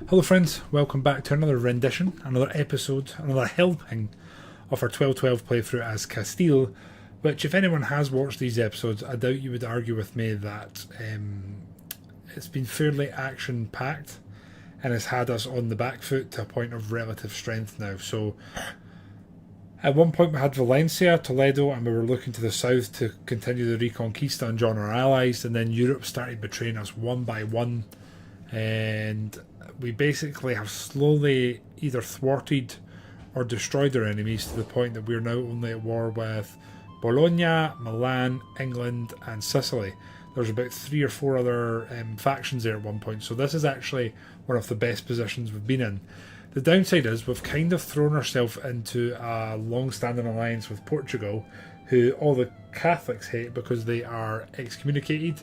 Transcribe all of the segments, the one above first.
Hello friends, welcome back to another rendition, another episode, another helping of our 12-12 playthrough as Castille, which if anyone has watched these episodes, I doubt you would argue with me that it's been fairly action-packed and has had us on the back foot to a point of relative strength now. So at one point we had Valencia, Toledo, and we were looking to the south to continue the Reconquista and join our allies, and then Europe started betraying us one by one, and we basically have slowly either thwarted or destroyed our enemies to the point that we're now only at war with Bologna, Milan, England and Sicily. There's about 3 or 4 other factions there at one point, so this is actually one of the best positions we've been in. The downside is we've kind of thrown ourselves into a long-standing alliance with Portugal, who all the Catholics hate because they are excommunicated,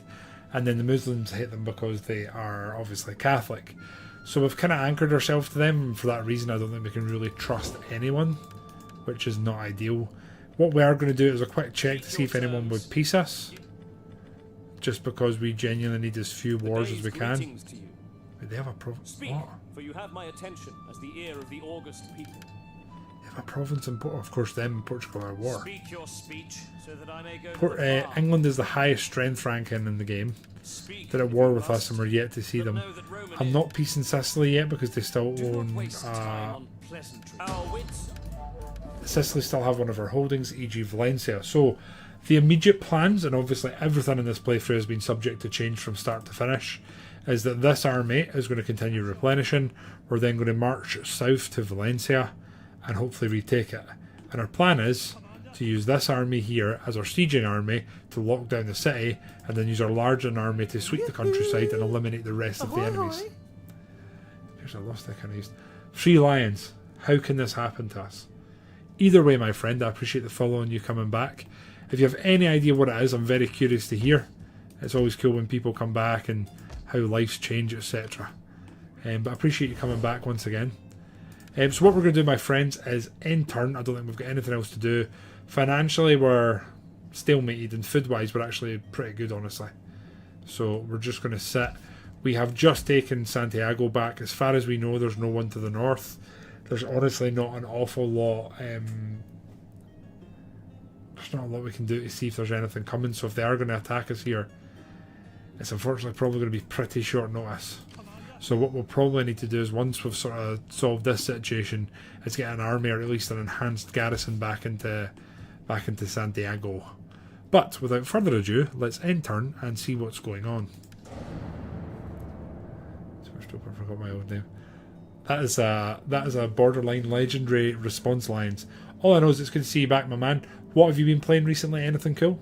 and then the Muslims hate them because they are obviously Catholic. So we've kind of anchored ourselves to them, and for that reason I don't think we can really trust anyone, which is not ideal. What we are going to do is a quick check to see if anyone would peace us, just because we genuinely need as few wars as we can. Wait, they have a province. What? For you have my attention as the ear of the august people. They have a province in Portugal. Of course, them and Portugal are at war. Speak your speech so that I may go England is the highest strength ranking in the game. They're at war with us and we're yet to see them. I'm not peacing Sicily yet because they still own Sicily still have one of our holdings, e.g. Valencia. So the immediate plans, and obviously everything in this playthrough has been subject to change from start to finish, is that this army is going to continue replenishing. We're then going to march south to Valencia and hopefully retake it. And our plan is to use this army here as our sieging army to lock down the city, and then use our larger army to sweep the countryside and eliminate the rest of the enemies. Here's a lost I used. 3 lions. How can this happen to us? Either way, my friend, I appreciate the follow and you coming back. If you have any idea what it is, I'm very curious to hear. It's always cool when people come back and how lives change, etc. But I appreciate you coming back once again. So what we're going to do, my friends, is end turn. I don't think we've got anything else to do. Financially, we're stalemated, and food-wise, we're actually pretty good, honestly. So we're just going to sit. We have just taken Santiago back. As far as we know, there's no one to the north. There's honestly not an awful lot. There's not a lot we can do to see if there's anything coming. So if they are going to attack us here, it's unfortunately probably going to be pretty short notice. So what we'll probably need to do is, once we've sort of solved this situation, is get an army or at least an enhanced garrison back into Santiago. But without further ado, let's end turn and see what's going on. I forgot my own name. That is a borderline legendary response lines. All I know is it's good to see you back, my man. What have you been playing recently? Anything cool?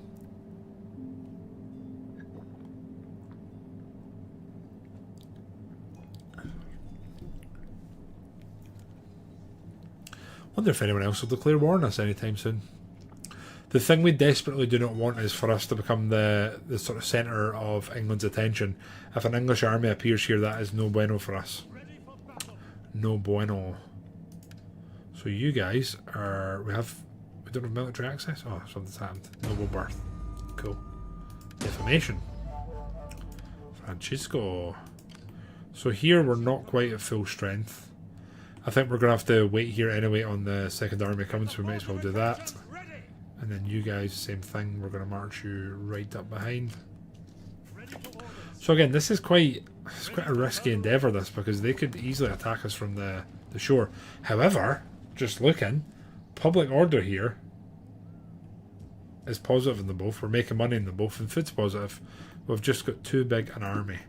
Wonder if anyone else will declare war on us anytime soon. The thing we desperately do not want is for us to become the sort of centre of England's attention. If an English army appears here, that is no bueno for us. No bueno. So you guys are... We don't have military access? Oh, something's happened. Noble birth. Cool. Defamation. Francisco. So here we're not quite at full strength. I think we're going to have to wait here anyway on the second army coming, so we might as well do that. And then you guys, same thing, we're going to march you right up behind. So again, this is quite a risky endeavour, this, because they could easily attack us from the shore. However, just looking, public order here is positive in them both. We're making money in them both, and food's positive. We've just got too big an army.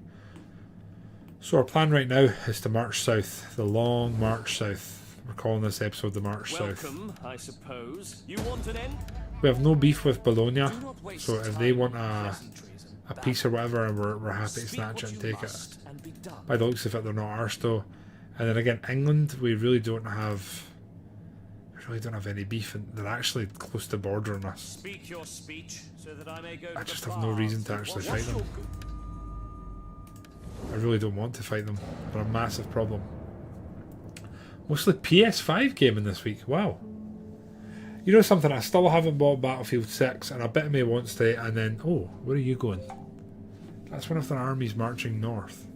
So our plan right now is to march south. The long march south. We're calling this episode the March South. I suppose. You want an end? We have no beef with Bologna, so if they want a piece or whatever, and we're happy to snatch it and take it. By the looks of it, they're not ours though. And then again, England, we really don't have any beef, and they're actually close to bordering us. Speak your speech so that I may go. I just have no reason to actually fight them. I really don't want to fight them. They're a massive problem. Mostly PS5 gaming this week. Wow. You know something? I still haven't bought Battlefield 6, and a bit of me wants to. And then, oh, where are you going? That's one of their armies marching north.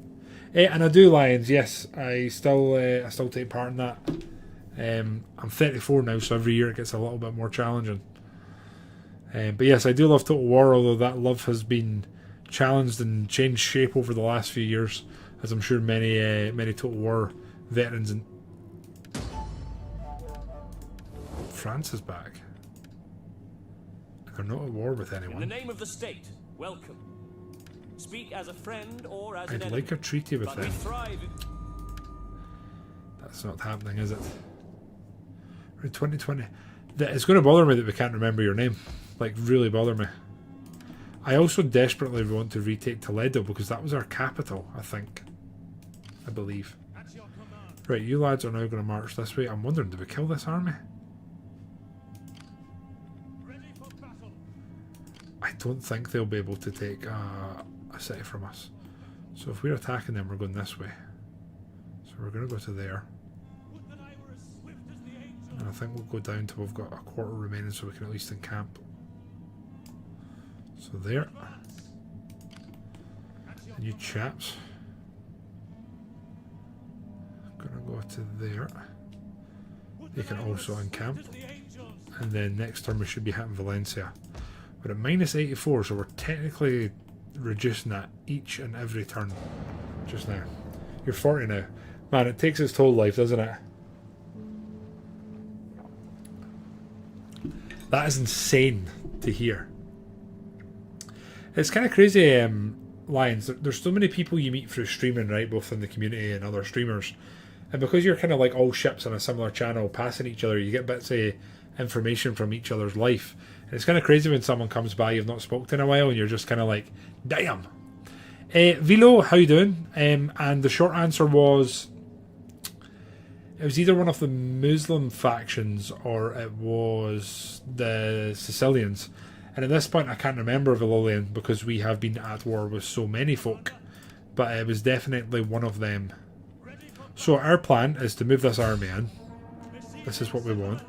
And I do Lions, yes. I still take part in that. I'm 34 now, so every year it gets a little bit more challenging. But yes, I do love Total War, although that love has been challenged and changed shape over the last few years, as I'm sure many Total War veterans and France is back. They're not at war with anyone. In the name of the state, welcome. Speak as a friend or as an I'd enemy. like a treaty with But we them. thrive. That's not happening, is it? We're in 2020. It's going to bother me that we can't remember your name. Like, really bother me. I also desperately want to retake Toledo because that was our capital, I think. I believe. Right, you lads are now going to march this way. I'm wondering, did we kill this army? I don't think they'll be able to take a city from us. So if we're attacking them, we're going this way. So we're going to go to there. And I think we'll go down till we've got a quarter remaining so we can at least encamp. So there. And you chaps. Gonna go to there. They can also encamp. And then next turn we should be hitting Valencia. We're at minus 84, so we're technically reducing that each and every turn just now. You're 40 now. Man, it takes its toll life, doesn't it? That is insane to hear. It's kind of crazy, Lions. There's so many people you meet through streaming, right? Both in the community and other streamers. And because you're kind of like all ships on a similar channel passing each other, you get bits of information from each other's life. And it's kind of crazy when someone comes by you've not spoken to in a while and you're just kind of like, damn. Vilo, how you doing? And the short answer was, it was either one of the Muslim factions or it was the Sicilians. And at this point I can't remember Valolian because we have been at war with so many folk. But it was definitely one of them. So our plan is to move this army in. This is what we want.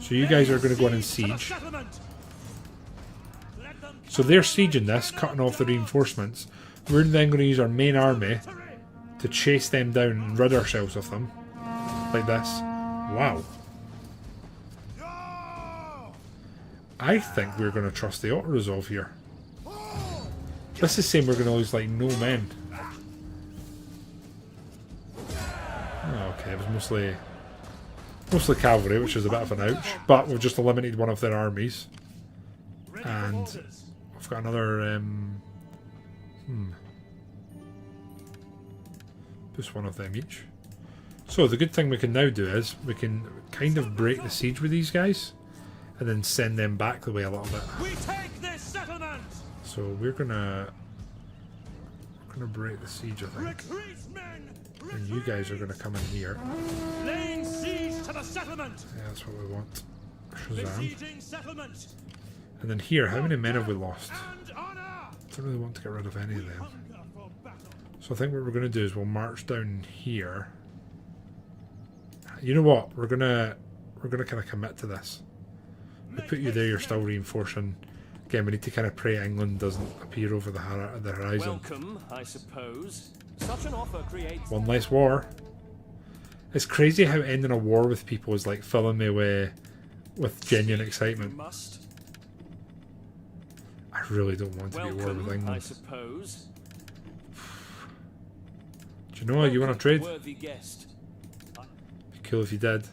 So you guys are going to go in and siege. So they're sieging this, cutting off the reinforcements. We're then going to use our main army to chase them down and rid ourselves of them. Like this. Wow. I think we're going to trust the auto-resolve here. This is saying we're going to lose like no men. Oh, okay, it was mostly cavalry, which is a bit of an ouch. But we've just eliminated one of their armies. And we've got another... just one of them each. So the good thing we can now do is we can kind of break the siege with these guys and then send them back the way a little bit. We take this settlement. So we're gonna break the siege, I think. And you guys are gonna come in here. Laying siege to the settlement. Yeah, that's what we want. Shazam. And then here, how many men have we lost? I don't really want to get rid of any of them. So I think what we're gonna do is we'll march down here. You know what? We're gonna kind of commit to this. We put you there. You're still reinforcing. Again, we need to kind of pray England doesn't appear over the horizon. Welcome, I suppose. Such an offer creates one less war. It's crazy how ending a war with people is like filling me with genuine excitement. I really don't want to be at war with England. I suppose. Do you know what? You want to trade? Worthy guest. Be cool if you did.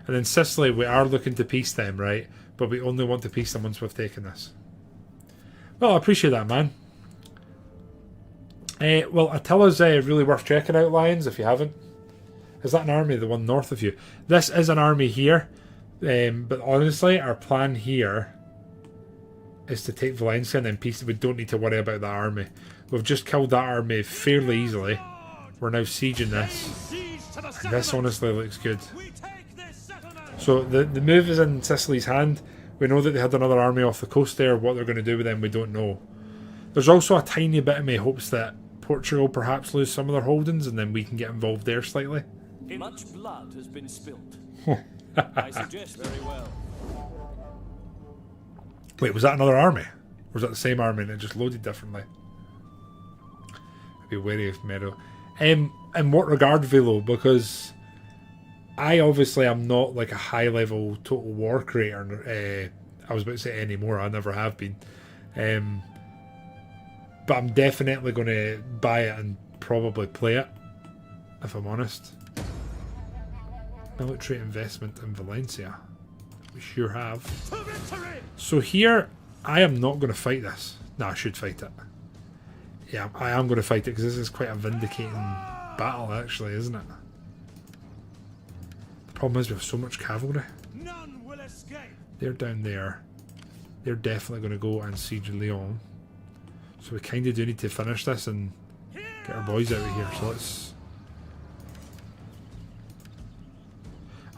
And then Sicily, we are looking to peace them, right? But we only want to peace them once we've taken this. Well, I appreciate that, man. Well, Attila's really worth checking out, Lions, if you haven't. Is that an army, the one north of you? This is an army here. But honestly, our plan here is to take Valencia and then peace. We don't need to worry about that army. We've just killed that army fairly easily. We're now sieging this. And this honestly looks good. So the move is in Sicily's hand. We know that they had another army off the coast there. What they're going to do with them, we don't know. There's also a tiny bit of me hopes that Portugal perhaps lose some of their holdings and then we can get involved there slightly. Much blood has been spilled. I suggest very well. Wait, was that another army? Or was that the same army and it just loaded differently? I'd be wary of Meadow. In what regard, Velo? Because I obviously am not like a high level Total War creator. I was about to say anymore. I never have been. But I'm definitely going to buy it and probably play it, if I'm honest. Military investment in Valencia. We sure have. So here, I am not going to fight this. No, I should fight it. Yeah, I am going to fight it because this is quite a vindicating battle, actually, isn't it? The problem is we have so much cavalry. None will escape. They're down there. They're definitely going to go and siege Lyon. So we kind of do need to finish this and get our boys out of here. So let's...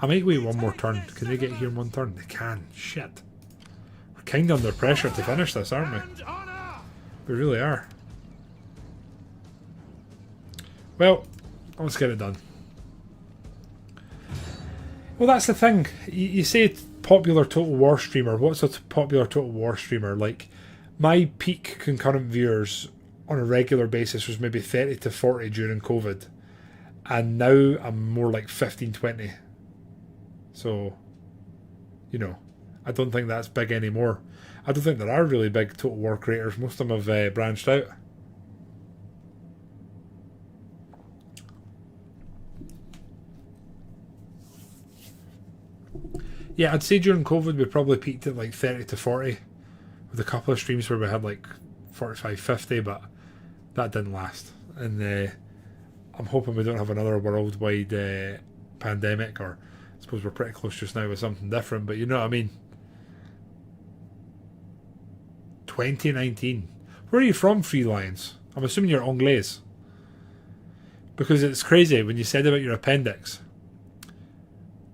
I might wait one more turn. Can they get here in one turn? They can. Shit. We're kind of under pressure to finish this, aren't we? We really are. Well, let's get it done. Well, that's the thing. You say popular Total War streamer. What's a popular Total War streamer? Like, my peak concurrent viewers on a regular basis was maybe 30 to 40 during COVID. And now I'm more like 15, 20. So, you know, I don't think that's big anymore. I don't think there are really big Total War creators. Most of them have branched out. Yeah, I'd say during COVID we probably peaked at like 30 to 40 with a couple of streams where we had like 45, 50, but that didn't last. And I'm hoping we don't have another worldwide pandemic, or I suppose we're pretty close just now with something different, but you know what I mean. 2019. Where are you from, Free Lions? I'm assuming you're Anglaise. Because it's crazy when you said about your appendix.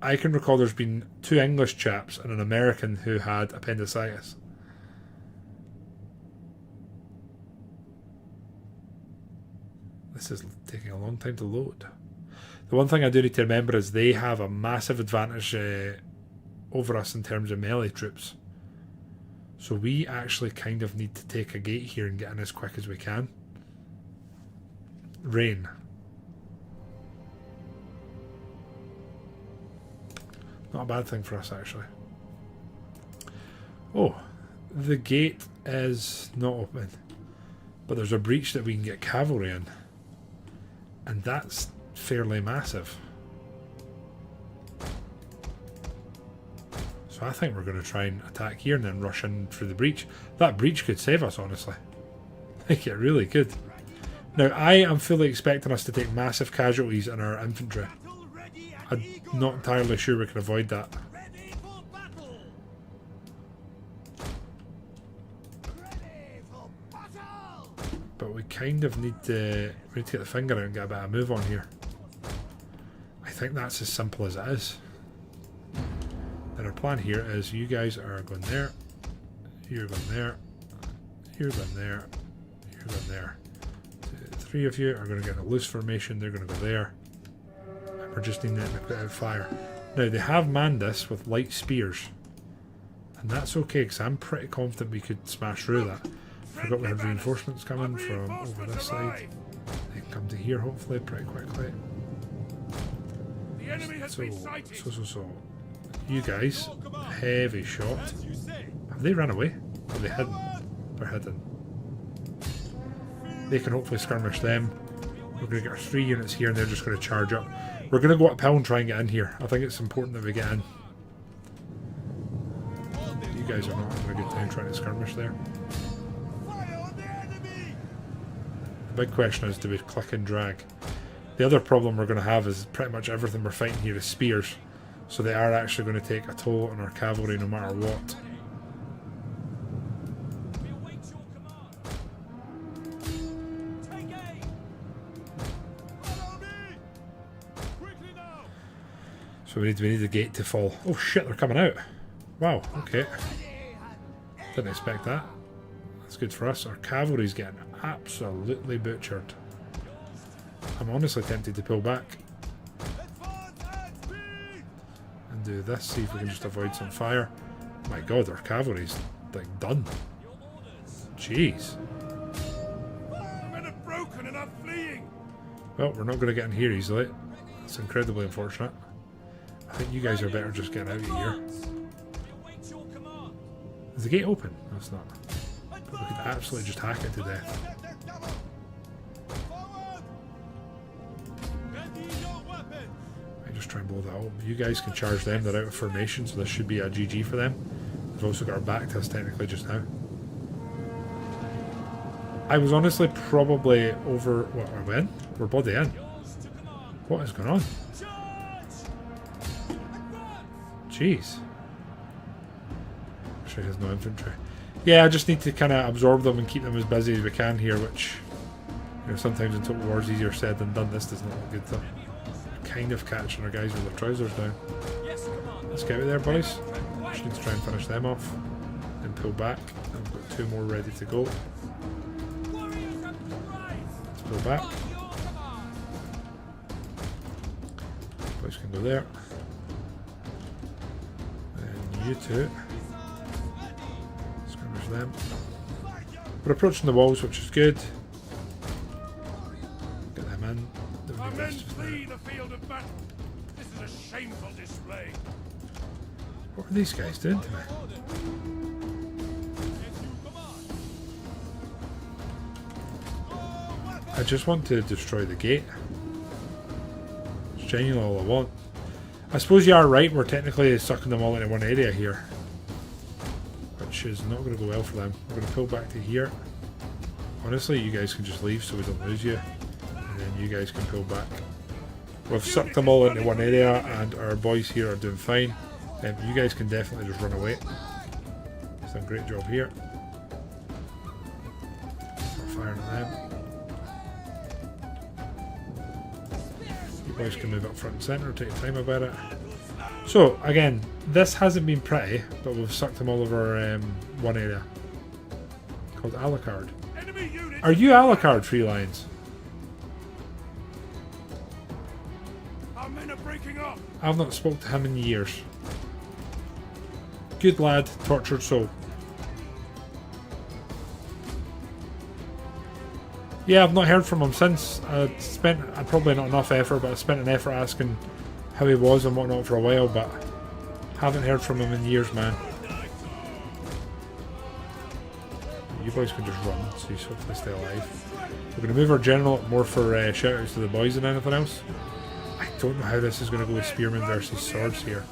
I can recall there's been 2 English chaps and an American who had appendicitis. This is taking a long time to load. The one thing I do need to remember is they have a massive advantage over us in terms of melee troops. So we actually kind of need to take a gate here and get in as quick as we can. Rain. Not a bad thing for us, actually. Oh, the gate is not open. But there's a breach that we can get cavalry in. And that's fairly massive. So I think we're going to try and attack here and then rush in through the breach. That breach could save us, honestly. I think it really could. Now, I am fully expecting us to take massive casualties in our infantry. I'm not entirely sure we can avoid that. But we kind of need to get the finger out and get a bit of a move on here. I think that's as simple as it is. And our plan here is you guys are going there, you're going there, you're going there, you're going there. The 3 of you are going to get in a loose formation, they're going to go there. And we're just needing to put out fire. Now they have manned this with light spears. And that's okay because I'm pretty confident we could smash through that. Forgot we had reinforcements coming from over this side. They can come to here hopefully pretty quickly. So. You guys, heavy shot. Have they run away? Are they hidden? They're hidden. They can hopefully skirmish them. We're going to get our 3 units here and they're just going to charge up. We're going to go up hill and try and get in here. I think it's important that we get in. You guys are not having a good time trying to skirmish there. The big question is, do we click and drag? The other problem we're going to have is pretty much everything we're fighting here is spears. So they are actually going to take a toll on our cavalry no matter what. So we need the gate to fall. Oh shit, they're coming out. Wow, okay. Didn't expect that. That's good for us. Our cavalry's getting absolutely butchered. I'm honestly tempted to pull back. And do this, see if we can just avoid some fire. My god, our cavalry's like done. Jeez. Well, we're not going to get in here easily. It's incredibly unfortunate. I think you guys are better just getting out of here. Is the gate open? No, it's not. We could absolutely just hack it to death. I just try and blow that up. You guys can charge them. They're out of formation, so this should be a GG for them. They've also got our back to us technically just now. I was honestly probably over... What, are we in? We're bloody in. What is going on? Jeez. Sure, he has no infantry. Yeah, I just need to kind of absorb them and keep them as busy as we can here, which, you know, sometimes in Total War is easier said than done. This does not look good though. Kind of catching our guys with their trousers down. Let's get out there, boys. Just need to try and finish them off. Then pull back. I've got 2 more ready to go. Let's pull back. Boys can go there. And you two. Skirmish them. We're approaching the walls, which is good. Get them in. Our men flee the field of battle. This is a shameful display. What are these guys doing to me? I just want to destroy the gate. It's genuinely all I want. I suppose you are right, we're technically sucking them all into one area here. Which is not going to go well for them. We're going to pull back to here. Honestly, you guys can just leave so we don't lose you. And then you guys can pull back. We've sucked them all into one area and our boys here are doing fine. You guys can definitely just run away. It's done a great job here. Start firing at them. You boys can move up front and centre, take your time about it. So, again, this hasn't been pretty, but we've sucked them all over one area. Called Alucard. Are you Alucard, Free Lions? Our men are breaking up. I've not spoken to him in years. Good lad, tortured soul. Yeah, I've not heard from him since. I'd probably not enough effort, but I spent an effort asking how he was and whatnot for a while, but haven't heard from him in years, man. You boys can just run, so you hopefully stay alive. We're going to move our general up more for shoutouts to the boys than anything else. I don't know how this is going to go with spearmen versus swords here.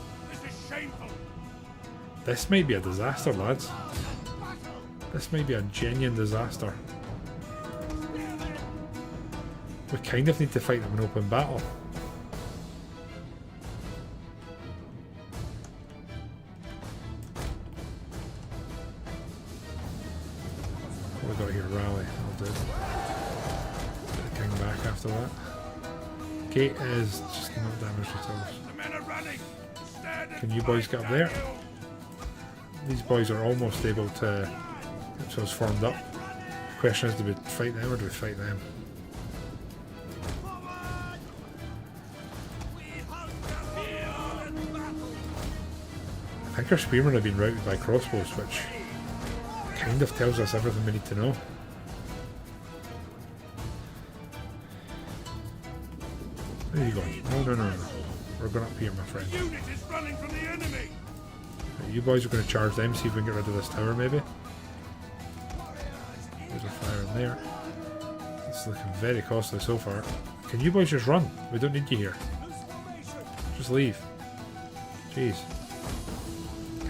This might be a disaster, lads. This might be a genuine disaster. We kind of need to fight them in open battle. What we got here? Rally. I'll do. Get the king back after that. Gate is just not damaged at all. Can you boys get up there? These boys are almost able to get themselves formed up. The question is, do we fight them or do we fight them? I think our spearmen have been routed by crossbows, which kind of tells us everything we need to know. Where are you going? No. We're going up here, my friend. Unit is running from the enemy. You boys are going to charge them, see if we can get rid of this tower, maybe. There's a fire in there. It's looking very costly so far. Can you boys just run? We don't need you here. Just leave. Jeez.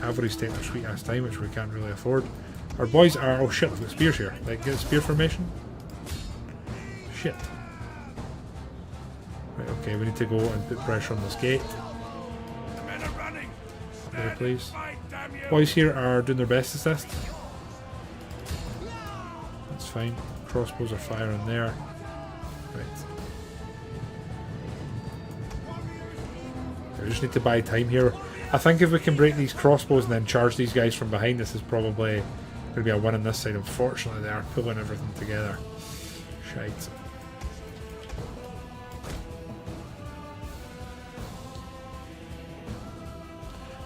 Cavalry's taking their sweet ass time, which we can't really afford. Our boys are... Oh shit, they've got spears here. Like, get a spear formation? Shit. Right, okay, we need to go and put pressure on this gate. The men are running. Up there, please. Fight, damn you. Boys here are doing their best assist. That's fine. Crossbows are firing there. Right. We just need to buy time here. I think if we can break these crossbows and then charge these guys from behind, this is probably going to be a win on this side. Unfortunately, they are pulling everything together. Shite.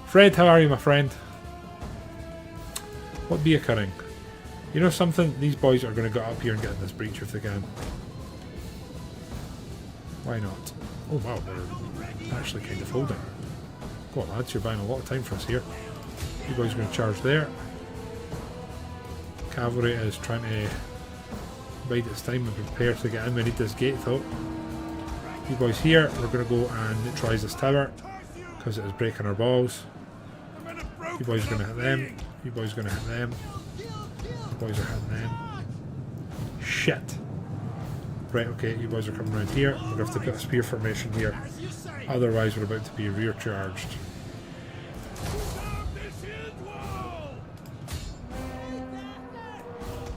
Fred, how are you, my friend? What be occurring? You know something? These boys are going to get up here and get in this breach if they can. Why not? Oh wow, we're actually kind of holding. Go on lads, you're buying a lot of time for us here. You boys are going to charge there. Cavalry is trying to bide its time and prepare to get in. We need this gate though. You boys here, we're going to go and neutralise this tower because it is breaking our balls. You boys are going to hit them. You boys are going to hit them. You boys are hitting them. Shit. Right, okay, you boys are coming around here. We're going to have to put a spear formation here. Otherwise we're about to be rear charged.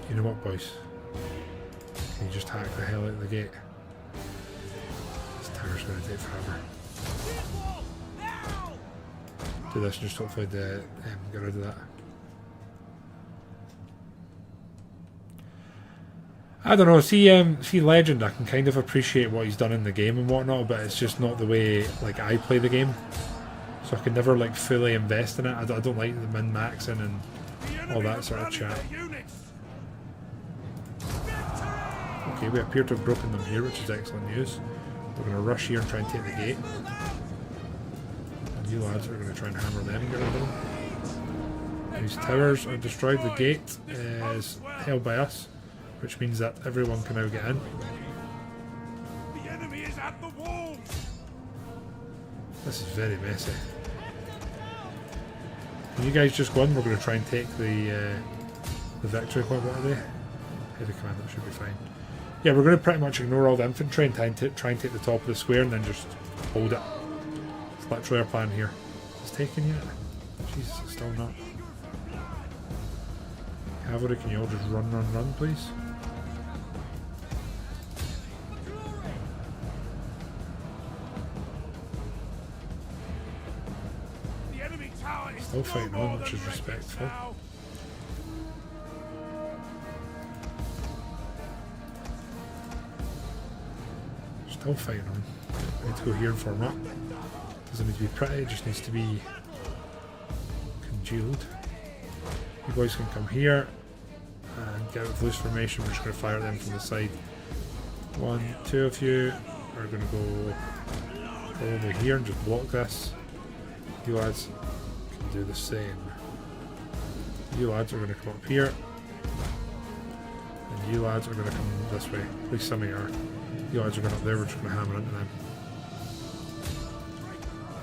You know what, boys? Can you just hack the hell out of the gate? This tower's going to take forever. Do this and just hopefully get rid of that. I don't know, see Legend, I can kind of appreciate what he's done in the game and whatnot, but it's just not the way like I play the game. So I can never like fully invest in it. I don't like the min-maxing and all that sort of chat. Okay, we appear to have broken them here, which is excellent news. We're going to rush here and try and take the gate. And you lads are going to try and hammer them and get rid of them. These towers are destroyed. The gate is held by us, which means that everyone can now get in. The enemy is at the walls. This is very messy. Can you guys just go in? We're going to try and take the victory. What are they? Heavy command, that should be fine. Yeah, we're going to pretty much ignore all the infantry and try and take the top of the square and then just hold it. It's literally our plan here. It's taken yet? Jesus, it's still not. Cavalry, can you all just run, please? The enemy tower is Still fighting on, which is respectful. Still fighting on. I need to go here and form up. Doesn't need to be pretty, it just needs to be congealed. You boys can come here and get out of loose formation. We're just going to fire them from the side. 1, 2 of you are going to go over here and just block this. You lads can do the same. You lads are going to come up here. And you lads are going to come this way. At least some of you are. You lads are going up there, we're just going to hammer into them.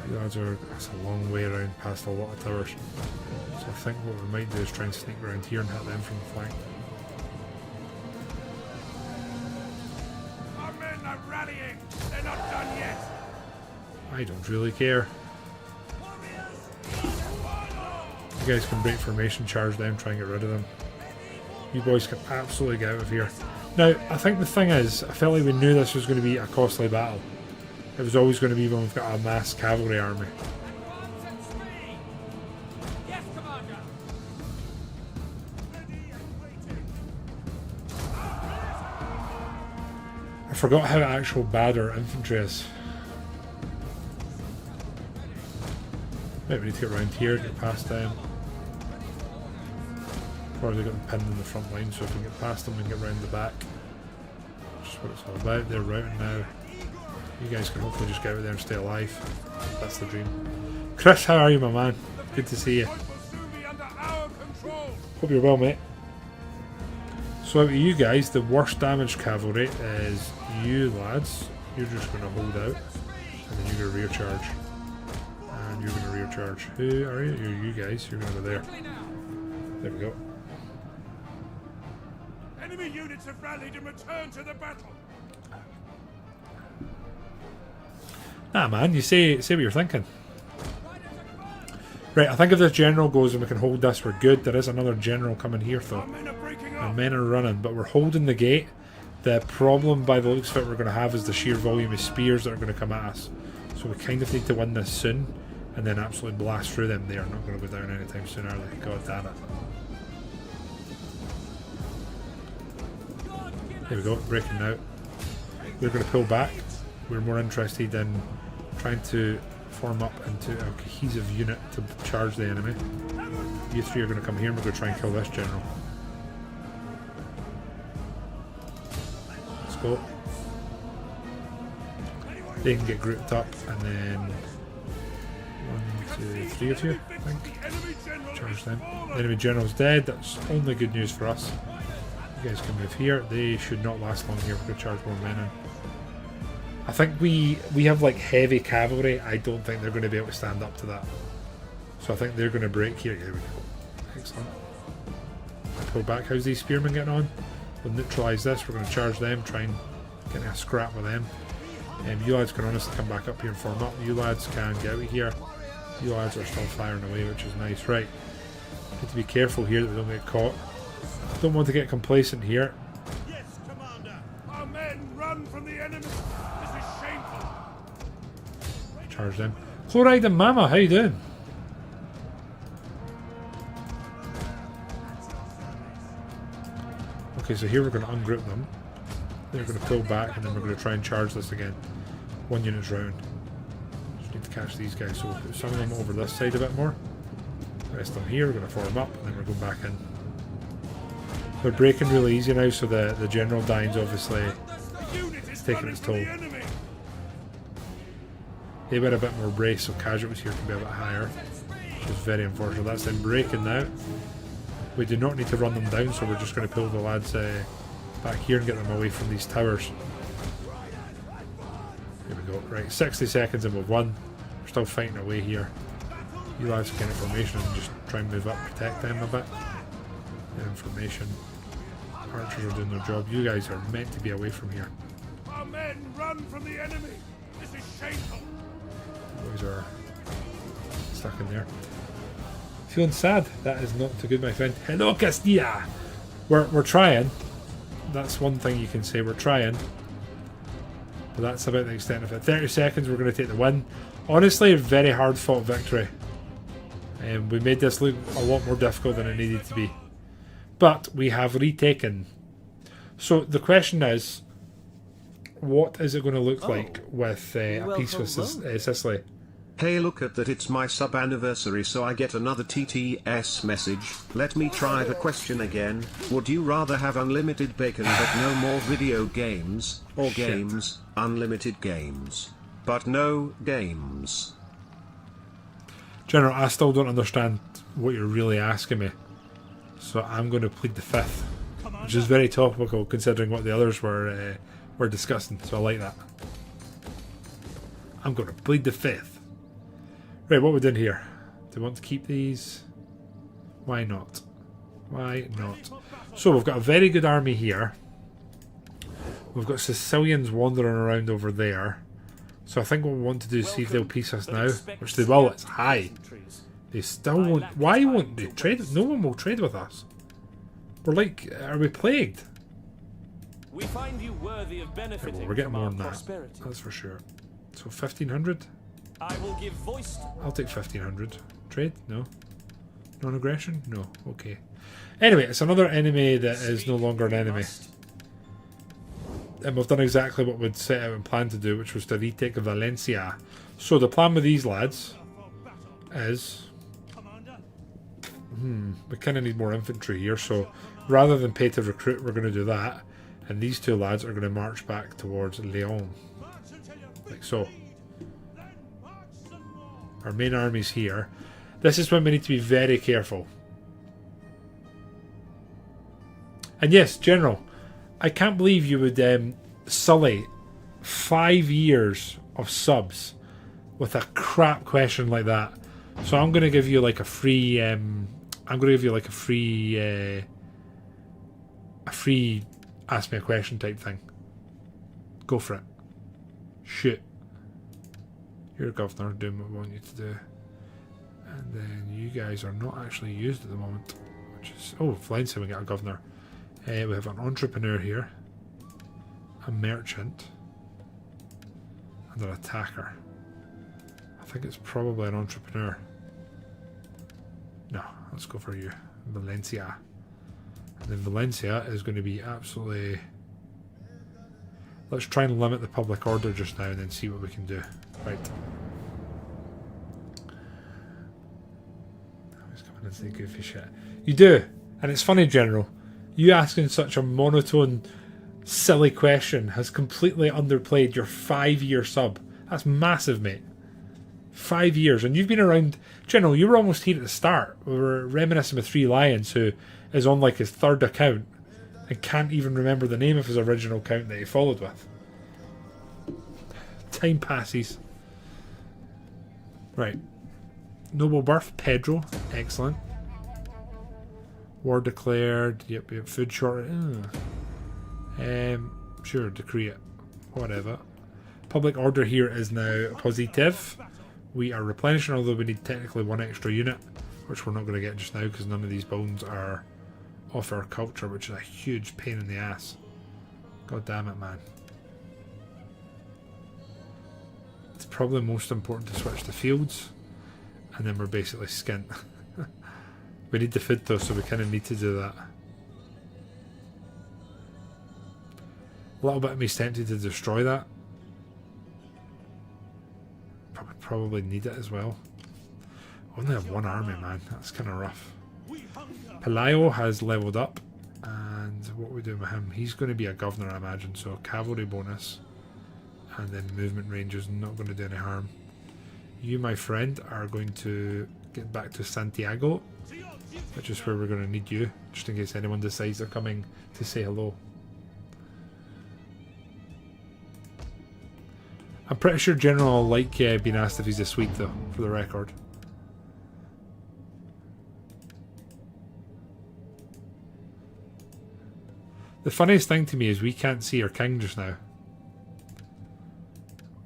You lads are, that's a long way around past a lot of towers. So I think what we might do is try and sneak around here and hit them from the flank. Our men are rallying. They're not done yet. I don't really care. You guys can break formation, charge them, try and get rid of them. You boys can absolutely get out of here. Now, I think the thing is, I felt like we knew this was going to be a costly battle. It was always going to be when we've got a mass cavalry army. I forgot how actual bad our infantry is. Maybe we need to get around here, get past them. Or they got them pinned in the front line, so if we can get past them, we can get round the back. Which is what it's all about. They're routing now. You guys can hopefully just get out there and stay alive. That's the dream. Chris, how are you, my man? Good to see you. Hope you're well, mate. So out of you guys, the worst damaged cavalry is you lads. You're just going to hold out. And then you're going to rear charge. And you're going to rear charge. Who are you? You're you guys. You're going to go there. There we go. Enemy units have rallied and returned to the battle. Nah, man, you say what you're thinking. Right, I think if this general goes and we can hold this, we're good. There is another general coming here, though. Our men are running, but we're holding the gate. The problem, by the looks of it, we're going to have is the sheer volume of spears that are going to come at us. So we kind of need to win this soon, and then absolutely blast through them. They are not going to go down anytime soon, are they? God damn it. There we go, breaking now. We're going to pull back. We're more interested in trying to form up into a cohesive unit to charge the enemy. You three are going to come here and we're going to try and kill this general. Let's go. They can get grouped up, and then 1, 2, 3 of you, I think. Charge them. The enemy general's dead. That's only good news for us. You guys can move here. They should not last long here. We're going to charge more men in. I think we have like heavy cavalry. I don't think they're going to be able to stand up to that. So I think they're going to break here. Here we go. Excellent. Pull back. How's these spearmen getting on? We'll neutralise this. We're going to charge them. Try and get a scrap with them. You lads can honestly come back up here and form up. You lads can get out of here. You lads are still firing away, which is nice. Right. Need to be careful here that we don't get caught. Don't want to get complacent here. Yes, Commander. Our men run from the enemy. This is shameful. Charge them. Chloride and Mama, how you doing? Okay, so here we're going to ungroup them. They're going to pull back, and then we're going to try and charge this again. 1 unit's round. Just need to catch these guys, so we'll put some of them over this side a bit more. The rest of them here, we're going to form up, and then we're going back in. They're breaking really easy now, so the general dying's obviously it's taking its toll. They were a bit more braced, so casualties here can be a bit higher, which is very unfortunate. That's them breaking now. We do not need to run them down, so we're just going to pull the lads back here and get them away from these towers. Here we go. Right, 60 seconds and we've won. We're still fighting away here. You lads can get information and just try and move up, protect them a bit. Get information. Archers are doing their job. You guys are meant to be away from here. Our men run from the enemy. This is shameful. You guys are stuck in there. Feeling sad. That is not too good, my friend. Hello, Castille. We're trying. That's one thing you can say. We're trying. But that's about the extent of it. 30 seconds. We're going to take the win. Honestly, a very hard fought victory. We made this look a lot more difficult than it needed to be. But we have retaken. So the question is, what is it going to look like with a peace with Sicily? Hey, look at that, it's my sub-anniversary, so I get another TTS message. Let me try the question again. Would you rather have unlimited bacon but no more video games, or games, unlimited games, but no games? General, I still don't understand what you're really asking me. So I'm going to plead the fifth, which is very topical considering what the others were discussing. So I like that. I'm going to plead the fifth. Right, what are we doing here? Do we want to keep these? Why not? Why not? So we've got a very good army here. We've got Sicilians wandering around over there. So I think what we want to do is see if they'll peace us now. Which they will, it's high. They still won't. Why won't they trade? No one will trade with us. We're like, are we plagued? We find you worthy of benefiting Well, we're getting from more our than that. prosperity. That's for sure. So 1500? I will give voice to I'll take 1500. Trade? No. Non-aggression? No. Okay. Anyway, it's another enemy that is no longer an enemy. And we've done exactly what we'd set out and planned to do, which was to retake Valencia. So the plan with these lads is... we kind of need more infantry here, so rather than pay to recruit, we're going to do that. And these two lads are going to march back towards Lyon. Like so. Our main army's here. This is when we need to be very careful. And yes, General, I can't believe you would sully 5 years of subs with a crap question like that. So I'm going to give you like a free... I'm going to give you like a free ask me a question type thing. Go for it. Shoot. You're governor, doing what we want you to do. And then you guys are not actually used at the moment. Which is... Oh, Valencia, we got a governor. We have an entrepreneur here. A merchant. And an attacker. I think it's probably an entrepreneur. No, let's go for you. Valencia. And then Valencia is going to be absolutely... Let's try and limit the public order just now and then see what we can do. Right. He's coming and saying goofy shit. You do. And it's funny, General. You asking such a monotone, silly question has completely underplayed your 5-year sub That's massive, mate. 5 years, and you've been around. General, you were almost here at the start. We were reminiscing with Three Lions, who is on like his 3rd account and can't even remember the name of his original account that he followed with. Time passes. Right. Noble birth, Pedro. Excellent. War declared. Yep, food shortage. Sure, decree it. Whatever. Public order here is now positive. We are replenishing, although we need technically 1 extra unit, which we're not going to get just now because none of these bones are off our culture, which is a huge pain in the ass. God damn it, man. It's probably most important to switch to fields, and then we're basically skint. We need the food though, so we kind of need to do that. A little bit of me's tempted to destroy that. Probably need it as well. I only have 1 army, man. That's kind of rough. Pelayo has leveled up, and what are we doing with him? He's going to be a governor, I imagine. So cavalry bonus, and then movement range is not going to do any harm. You, my friend, are going to get back to Santiago, which is where we're going to need you, just in case anyone decides they're coming to say hello. I'm pretty sure General will like being asked if he's a Swede, though, for the record. The funniest thing to me is we can't see our king just now.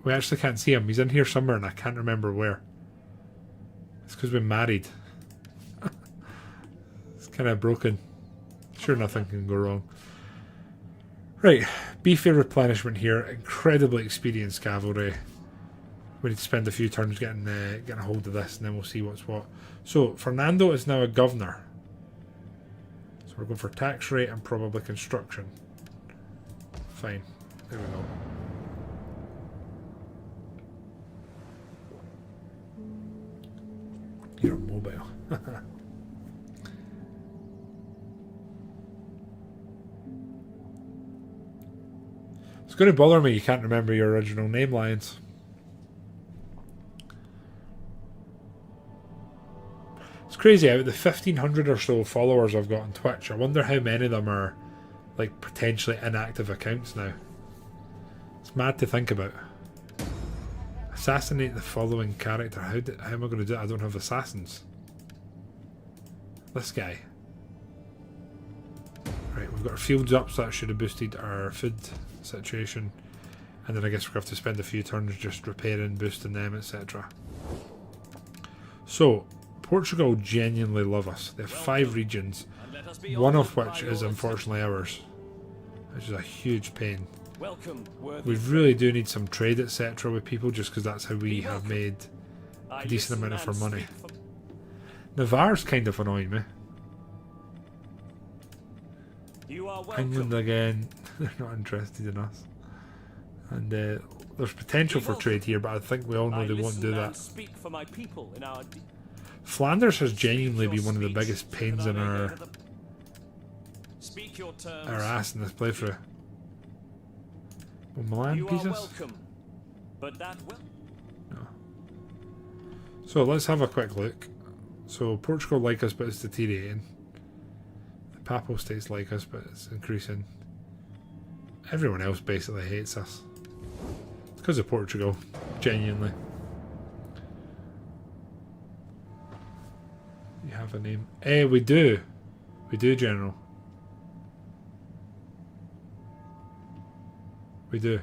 We actually can't see him. He's in here somewhere and I can't remember where. It's because we're married. It's kind of broken. Sure, nothing can go wrong. Right, beefy replenishment here. Incredibly experienced cavalry. We need to spend a few turns getting a hold of this, and then we'll see what's what. So Fernando is now a governor. So we're going for tax rate and probably construction. Fine. There we go. You're mobile. It's going to bother me you can't remember your original name, Lions. It's crazy, out of the 1,500 or so followers I've got on Twitch, I wonder how many of them are like potentially inactive accounts now. It's mad to think about. Assassinate the following character. How am I going to do it? I don't have assassins. This guy. Right, we've got our fields up, so that should have boosted our food situation. And then I guess we're going to have to spend a few turns just repairing, boosting them, etc. So, Portugal genuinely love us. They have 5 regions, one of which is unfortunately ours, which is a huge pain. We really do need some trade, etc. with people, just because that's how we have made a decent amount of our money. Navarre's kind of annoying me. England again, they're not interested in us. And there's potential for trade here, but I think we all know they won't do that. Flanders has genuinely been one of the biggest pains in our ass in this playthrough. Will Milan pieces? No. So let's have a quick look. So Portugal like us, but it's deteriorating. The Papal States like us, but it's increasing. Everyone else basically hates us. It's because of Portugal, genuinely. You have a name? We do. We do, General. We do.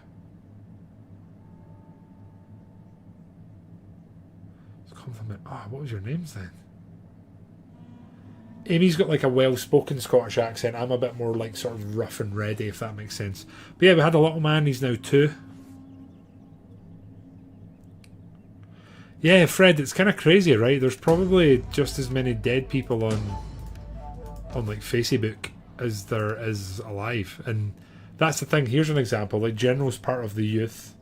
It's compliment. Oh, what was your names then? Amy's got like a well-spoken Scottish accent. I'm a bit more like sort of rough and ready, if that makes sense. But yeah, we had a little man. He's now 2. Yeah, Fred, it's kind of crazy, right? There's probably just as many dead people on like Facebook as there is alive, and that's the thing. Here's an example. Like General's part of the youth.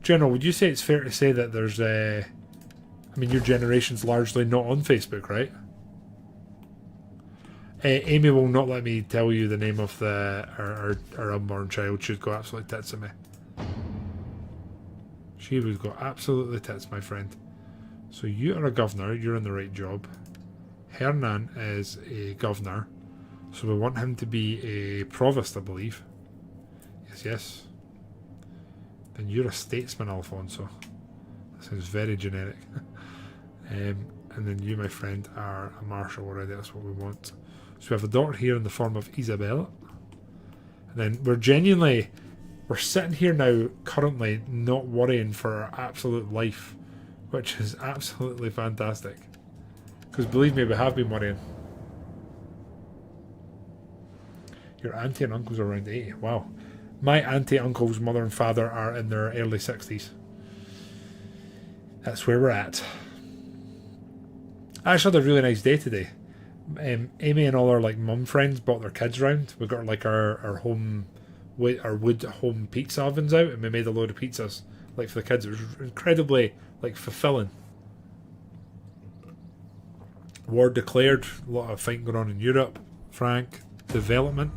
General, would you say it's fair to say that there's I mean, your generation's largely not on Facebook, right? Amy will not let me tell you the name of our unborn child. She'd go absolutely tits at me. She would go absolutely tits, my friend. So you are a governor, you're in the right job. Hernan is a governor, so we want him to be a provost, I believe. Yes, yes. Then you're a statesman, Alfonso. That sounds very generic. And then you, my friend, are a marshal already. That's what we want. So we have a daughter here in the form of Isabel. And then we're sitting here now, currently not worrying for our absolute life, which is absolutely fantastic. Because believe me, we have been worrying. Your auntie and uncles are around 80. Wow. My auntie, uncles, mother and father are in their early 60s. That's where we're at. I actually had a really nice day today. Amy and all our mum friends brought their kids round. We got our wood home pizza ovens out, and we made a load of pizzas for the kids. It was incredibly fulfilling. War declared. A lot of fighting going on in Europe. Frank, development.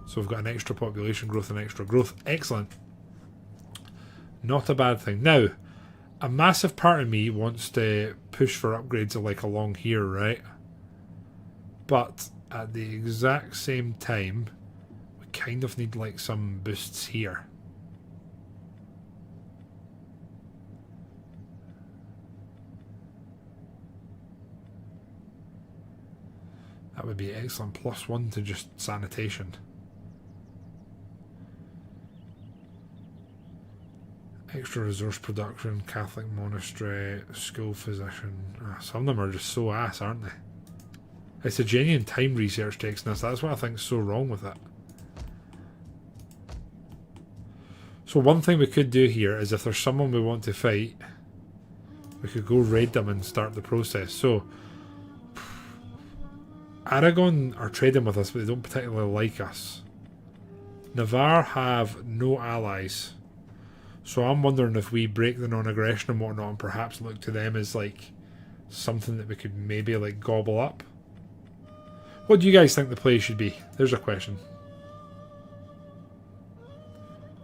So we've got an extra population growth and extra growth. Excellent. Not a bad thing. Now, a massive part of me wants to push for upgrades along here, right? But at the exact same time, we kind of need some boosts here. That would be excellent. +1 to just sanitation. Extra resource production, Catholic monastery, school physician. Some of them are just so ass, aren't they? It's a genuine time research takes this. That's what I think is so wrong with it. So one thing we could do here is if there's someone we want to fight, we could go raid them and start the process. So Aragon are trading with us, but they don't particularly like us. Navarre have no allies. So I'm wondering if we break the non-aggression and whatnot and perhaps look to them as something that we could maybe gobble up. What do you guys think the play should be? There's a question.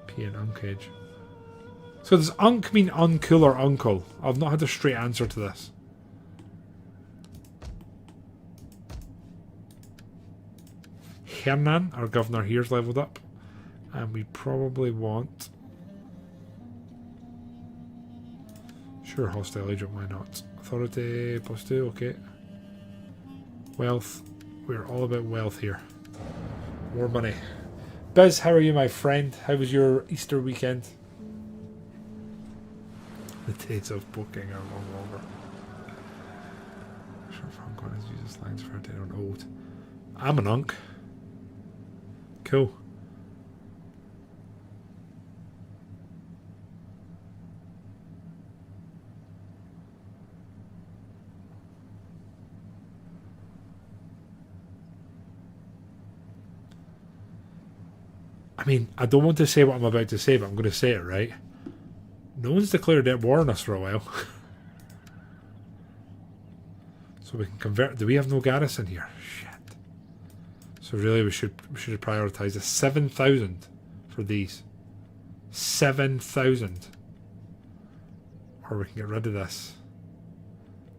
P and Uncage. So does Unk mean uncool or uncle? I've not had a straight answer to this. Hernan, our governor here, is leveled up. And we probably want... Sure, hostile agent, why not? Authority, +2, okay. Wealth. We're all about wealth here. More money. Biz, how are you, my friend? How was your Easter weekend? The days of booking are long over. Sure, Frank is uses lines for a on old. I'm an unk. Cool. I mean, I don't want to say what I'm about to say, but I'm going to say it, right? No one's declared war on us for a while. So we can convert... Do we have no garrison here? Shit. So really we should prioritise the 7,000 for these. 7,000. Or we can get rid of this.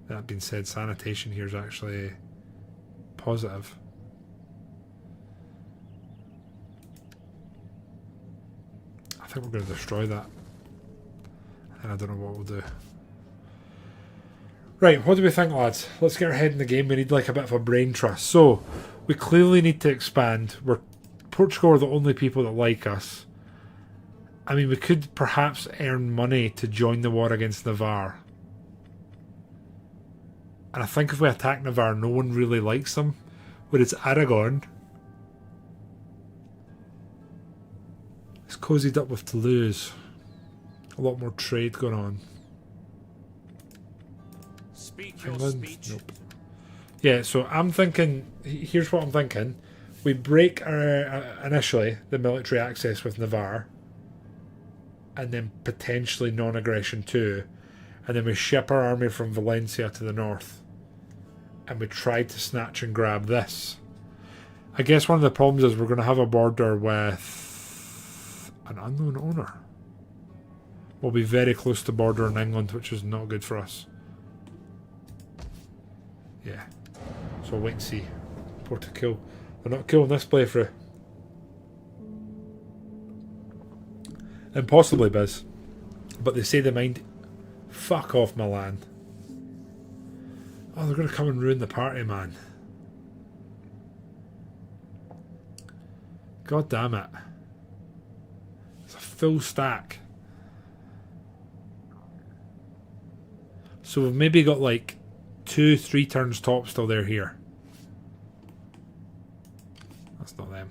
That being said, sanitation here is actually positive. I think we're going to destroy that. And I don't know what we'll do. Right, what do we think, lads? Let's get our head in the game. We need a bit of a brain trust. So, we clearly need to expand. Portugal are the only people that like us. I mean, we could perhaps earn money to join the war against Navarre. And I think if we attack Navarre, no one really likes them. Whereas Aragon... It's cozied up with Toulouse. A lot more trade going on. Speak your England? speech. Nope. Yeah, so I'm thinking... Here's what I'm thinking. We break initially the military access with Navarre. And then potentially non-aggression too. And then we ship our army from Valencia to the north. And we try to snatch and grab this. I guess one of the problems is we're going to have a border with... an unknown owner. We'll be very close to border in England, which is not good for us. Yeah. So we'll wait and see. Portugal. They're not killing this playthrough. Impossibly, Biz. But they say they mind. Fuck off, Milan. Oh, they're going to come and ruin the party, man. God damn it. It's a full stack. So we've maybe got like 2-3 turns top still there here. That's not them.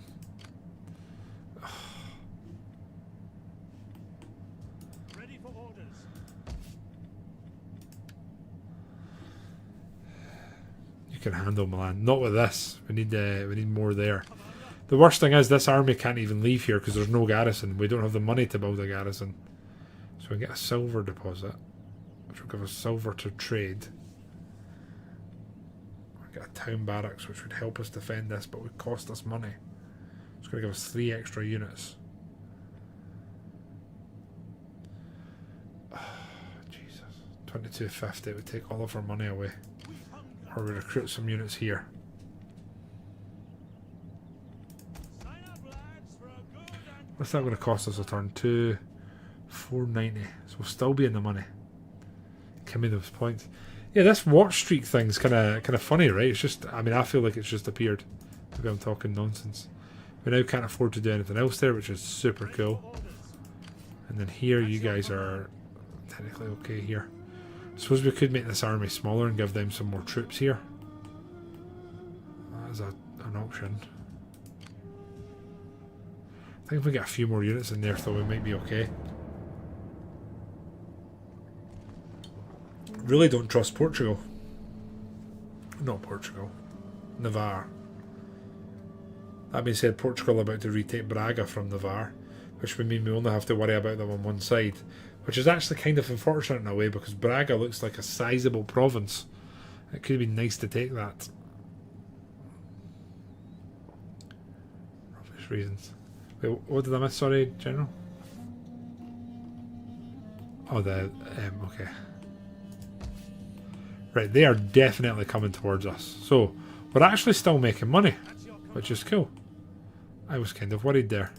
Ready for orders. You can handle Milan. Not with this. We need more there. The worst thing is this army can't even leave here because there's no garrison. We don't have the money to build a garrison. So we get a silver deposit, which will give us silver to trade. We get a town barracks, which would help us defend this, but would cost us money. It's going to give us 3 extra units. Oh, Jesus. 2250, it would take all of our money away. Or we recruit some units here. What's that going to cost us a turn? 490. So we'll still be in the money. Give me those points. Yeah, this watch streak thing's kind of funny, right? It's just, I mean, I feel like it's just appeared. Maybe I'm talking nonsense. We now can't afford to do anything else there, which is super cool. And then here, you guys are technically okay here. I suppose we could make this army smaller and give them some more troops here. That is an option. I think if we get a few more units in there, though, we might be okay. Really don't trust Portugal. Not Portugal. Navarre. That being said, Portugal about to retake Braga from Navarre, which would mean we only have to worry about them on one side, which is actually kind of unfortunate in a way because Braga looks like a sizable province. It could have been nice to take that. For obvious reasons. Wait, what did I miss? Sorry, General? Oh, okay. Right, they are definitely coming towards us. So, we're actually still making money, which is cool. I was kind of worried there.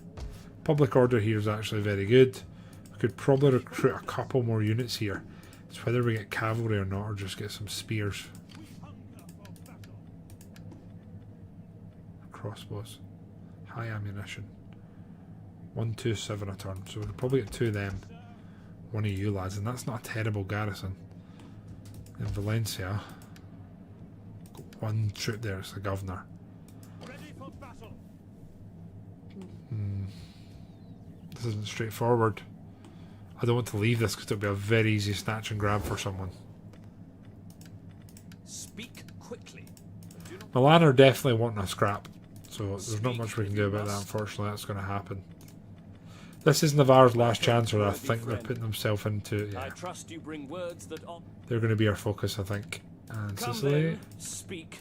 Public order here is actually very good. We could probably recruit a couple more units here. It's whether we get cavalry or not, or just get some spears. Crossbows. High ammunition. 127 a turn, so we could probably get 2 of them. 1 of you lads, and that's not a terrible garrison. In Valencia, got 1 troop there, it's the governor. This isn't straightforward. I don't want to leave this because it'll be a very easy snatch and grab for someone. Speak quickly. Milan are definitely wanting a scrap, so there's not much we can do about that. Unfortunately, that's going to happen. This is Navarre's last chance, or I think they're putting themselves into. Yeah. I trust you bring words that They're going to be our focus, I think. And Sicily. Speak.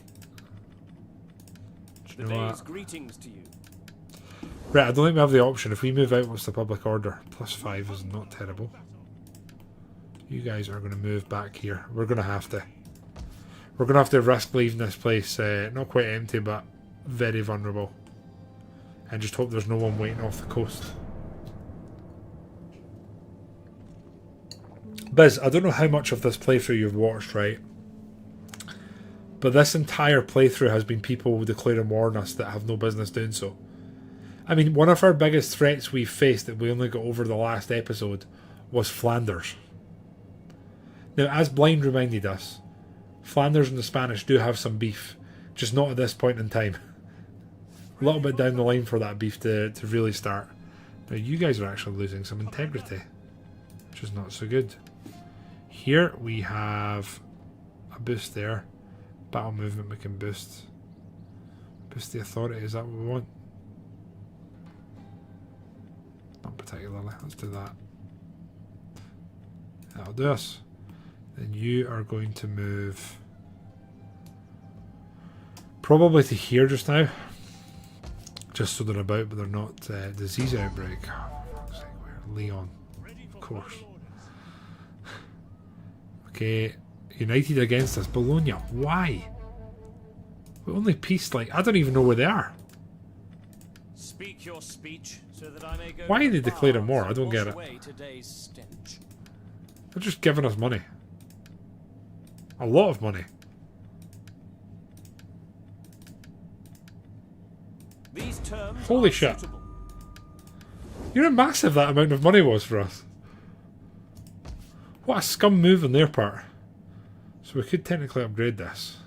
Do you know what? Greetings to you. Right, I don't think we have the option. If we move out, what's the public order? +5 is not terrible. You guys are going to move back here. We're going to have to. We're going to have to risk leaving this place not quite empty, but very vulnerable. And just hope there's no one waiting off the coast. Biz, I don't know how much of this playthrough you've watched, right? But this entire playthrough has been people declaring war on us that have no business doing so. I mean, one of our biggest threats we've faced that we only got over the last episode was Flanders. Now, as Blind reminded us, Flanders and the Spanish do have some beef, just not at this point in time. A little bit down the line for that beef to really start. Now, you guys are actually losing some integrity, which is not so good. Here we have a boost there. Battle movement we can boost. Boost the authority, is that what we want? Not particularly, let's do that. That'll do us. Then you are going to move probably to here just now. Just so they're about, but they're not disease outbreak. Oh, for fuck's sake, where? Leon, of course. Okay. United against us. Bologna. Why? We only pieced, like, I don't even know where they are. Speak your speech so that I may go. Why are they declaring war? I don't get it. They're just giving us money. A lot of money. These terms Holy are shit. suitable. You know how massive that amount of money was for us? What a scum move on their part. So we could technically upgrade this.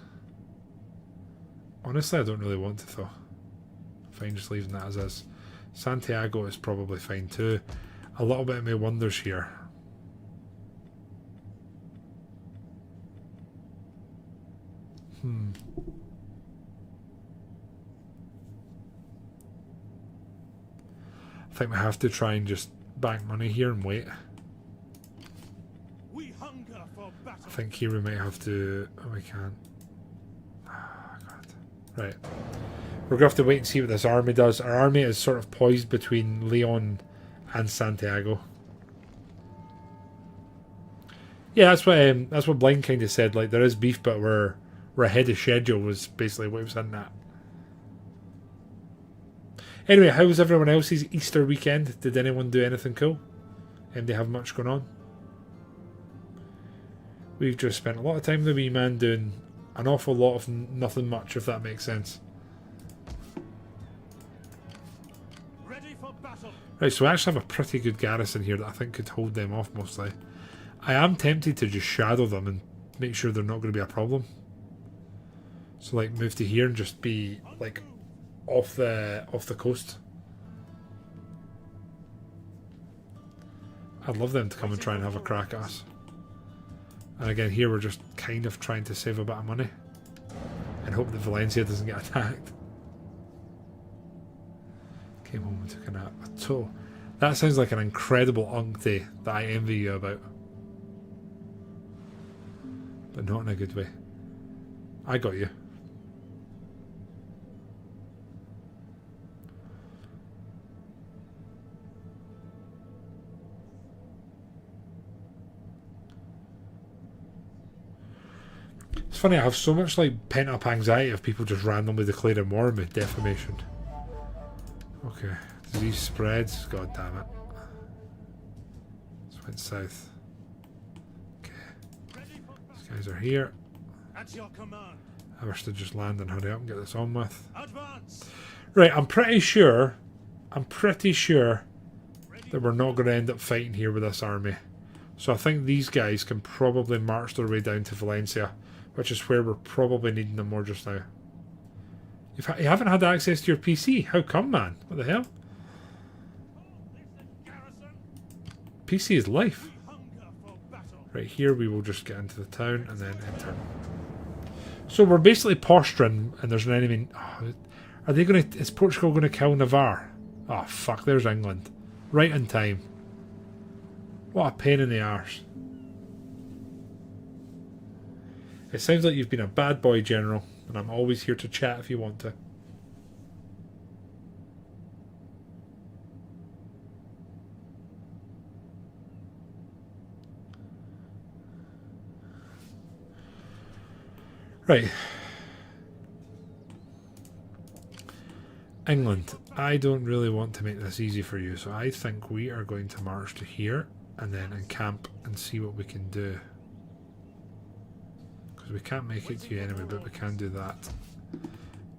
Honestly, I don't really want to though. Fine, just leaving that as is. Santiago is probably fine too. A little bit of me wonders here. I think we have to try and just bank money here and wait. We hunger for battle. I think here we might have to... Oh, we can't. Oh, God. Right. We're going to have to wait and see what this army does. Our army is sort of poised between Leon and Santiago. Yeah, that's what Blind kind of said. Like, there is beef, but we're ahead of schedule was basically what he was in that. Anyway, how was everyone else's Easter weekend? Did anyone do anything cool? Do they have much going on? We've just spent a lot of time with the wee man doing an awful lot of nothing much, if that makes sense. Ready for battle. Right, so I actually have a pretty good garrison here that I think could hold them off mostly. I am tempted to just shadow them and make sure they're not going to be a problem. So like move to here and just be like off the coast. I'd love them to come and try and have a crack at us. And again, here we're just kind of trying to save a bit of money and hope that Valencia doesn't get attacked. Came home and took a nap. That sounds like an incredible uncte that I envy you about. But not in a good way. I got you. It's funny, I have so much like pent up anxiety of people just randomly declaring war on me. Defamation. Okay. Disease spreads. God damn it. This went south. Okay. These guys are here. At your command. I wish to just land and hurry up and get this on with. Advance. Right, I'm pretty sure that we're not going to end up fighting here with this army. So I think these guys can probably march their way down to Valencia, which is where we're probably needing them more just now. You haven't had access to your PC? How come, man? What the hell? PC is life. Right, here we will just get into the town and then enter. So we're basically posturing and there's an enemy. Oh, are they going to... Is Portugal going to kill Navarre? Oh, fuck, there's England. Right in time. What a pain in the arse. It sounds like you've been a bad boy, General, and I'm always here to chat if you want to. Right. England, I don't really want to make this easy for you, so I think we are going to march to here and then encamp and see what we can do. Because we can't make it to you anyway, but we can do that.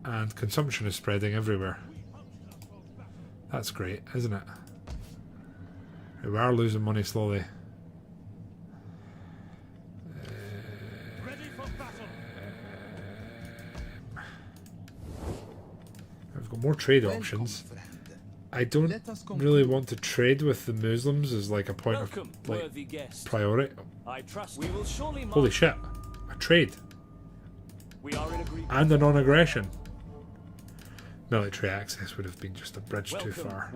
And consumption is spreading everywhere. That's great, isn't it? We are losing money slowly. We've got more trade options. I don't really want to trade with the Muslims as like a point of like priority. Holy shit. A trade. And a non-aggression. Military access would have been just a bridge too far.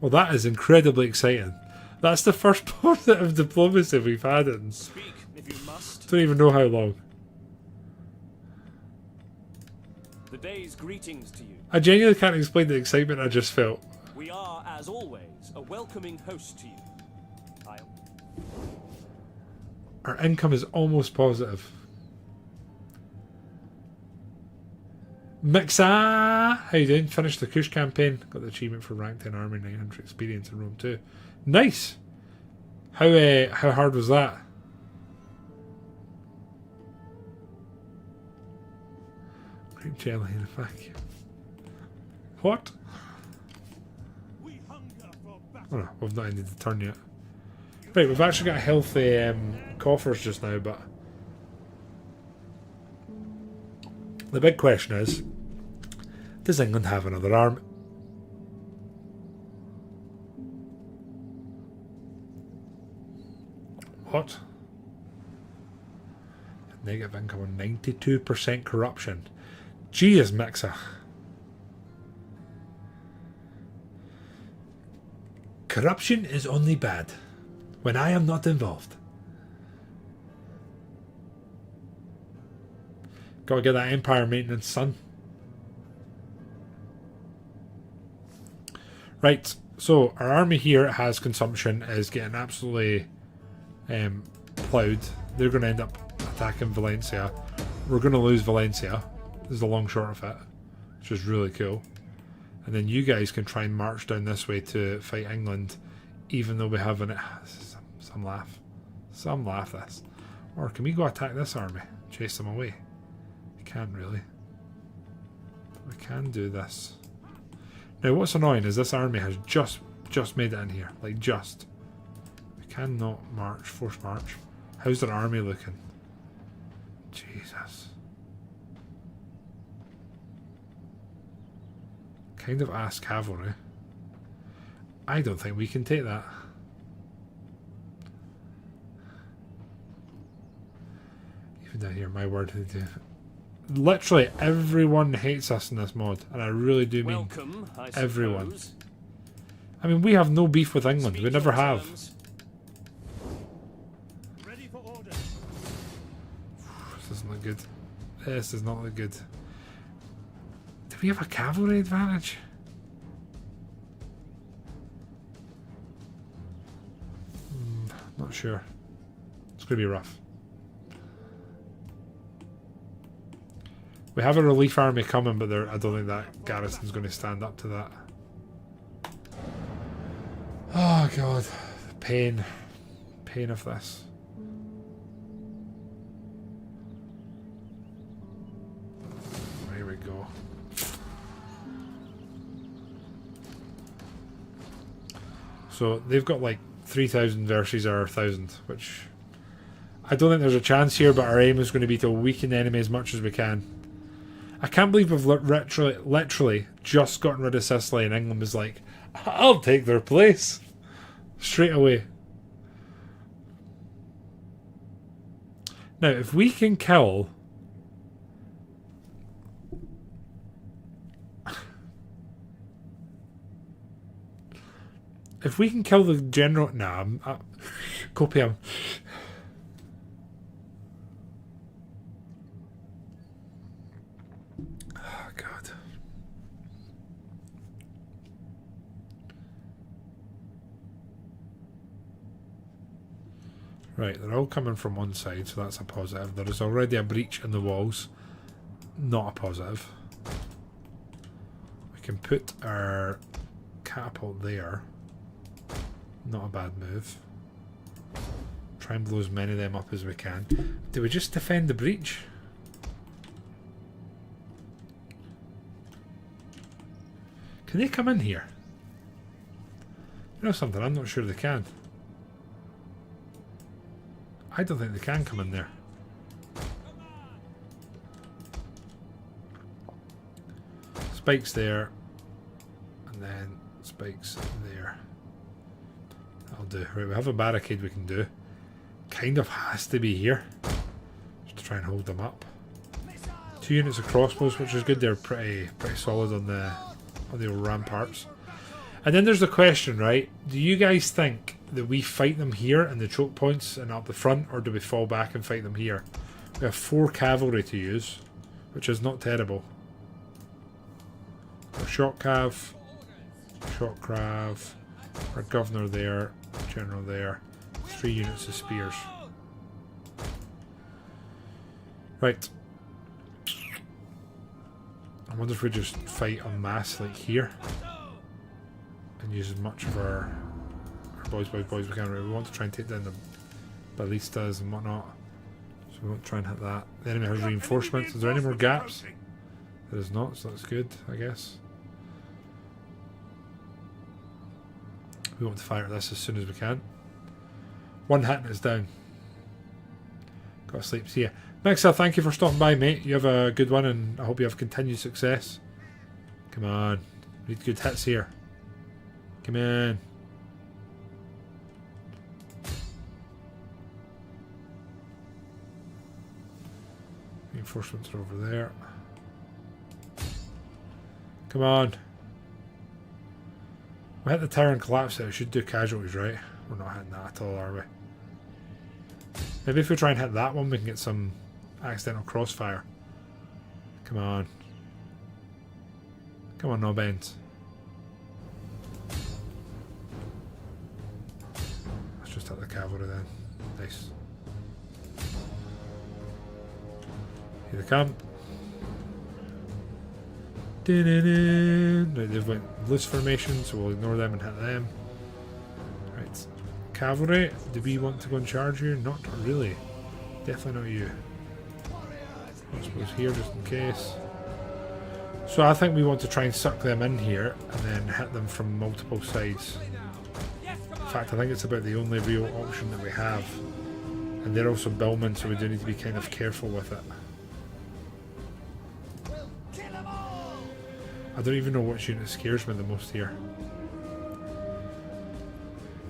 Well, that is incredibly exciting. That's the first positive diplomacy we've had in don't even know how long. The day's greetings to you. I genuinely can't explain the excitement I just felt. We are, as always, a welcoming host to you. Our income is almost positive. Mixa! How you doing? Finished the Kush campaign. Got the achievement for rank 10 army, 900 experience in Rome 2. Nice! How hard was that? Grape jelly in a vacuum. What? We hunger for battle. Oh no, we've not ended the turn yet. Right, we've actually got healthy coffers just now, but the big question is, does England have another army? What? Negative income on 92% corruption. Jeez, Mixa. Corruption is only bad when I am not involved. Gotta get that empire maintenance, son. Right, so our army here has consumption, is getting absolutely ploughed. They're going to end up attacking Valencia. We're going to lose Valencia. This is the long short of it, which is really cool. And then you guys can try and march down this way to fight England, even though we have some laugh. Some laugh this. Or can we go attack this army? Chase them away? We can't really. We can do this. Now what's annoying is this army has just made it in here. Like just. We cannot march, force march. How's their army looking? Jesus. Kind of ass cavalry. I don't think we can take that. Even down here, my word. Literally everyone hates us in this mod, and I really do mean Welcome, I everyone. suppose. I mean, we have no beef with England. We never have. Ready for orders. This doesn't look good. This does not look good. Do we have a cavalry advantage? Not sure. It's going to be rough. We have a relief army coming, but I don't think that garrison's going to stand up to that. Oh god. Pain. Pain of this. Here we go. So they've got like 3,000 versus our 1,000, which I don't think there's a chance here, but our aim is going to be to weaken the enemy as much as we can. I can't believe we've literally just gotten rid of Sicily and England was like, I'll take their place. Straight away. Now, if we can kill... If we can kill the general... Nah, copium. Oh, God. Right, they're all coming from one side, so that's a positive. There is already a breach in the walls. Not a positive. We can put our catapult there. Not a bad move. Try and blow as many of them up as we can. Do we just defend the breach? Can they come in here? You know something? I'm not sure they can. I don't think they can come in there. Spikes there. And then spikes there. That'll do. Right, we have a barricade we can do. Kind of has to be here. Just to try and hold them up. 2 units of crossbows, which is good. They're pretty solid on the old ramparts. And then there's the question, right? Do you guys think that we fight them here in the choke points and up the front, or do we fall back and fight them here? We have 4 cavalry to use, which is not terrible. Our shot cav, our governor there, general there, 3 units of spears. Right. I wonder if we just fight en masse like here and use as much of our boys we can. We want to try and take down the ballistas and whatnot, so we won't try and hit that. The enemy has reinforcements. Is there any more gaps? There is not, so that's good, I guess. We want to fire at this as soon as we can. One hit and it's down. Got to sleep. See ya. Mixer, thank you for stopping by, mate. You have a good one, and I hope you have continued success. Come on. We need good hits here. Come on. Reinforcements are over there. Come on. We hit the tower and collapse it. We should do casualties, right? We're not hitting that at all, are we? Maybe if we try and hit that one, we can get some accidental crossfire. Come on. Come on, no bends. Let's just hit the cavalry then. Nice. Here they come. Right, they've went loose formation, so we'll ignore them and hit them. Right. Cavalry, do we want to go and charge you? Not really. Definitely not you. I suppose here just in case. So I think we want to try and suck them in here and then hit them from multiple sides. In fact, I think it's about the only real option that we have. And they're also billmen, so we do need to be kind of careful with it. I don't even know which unit scares me the most here.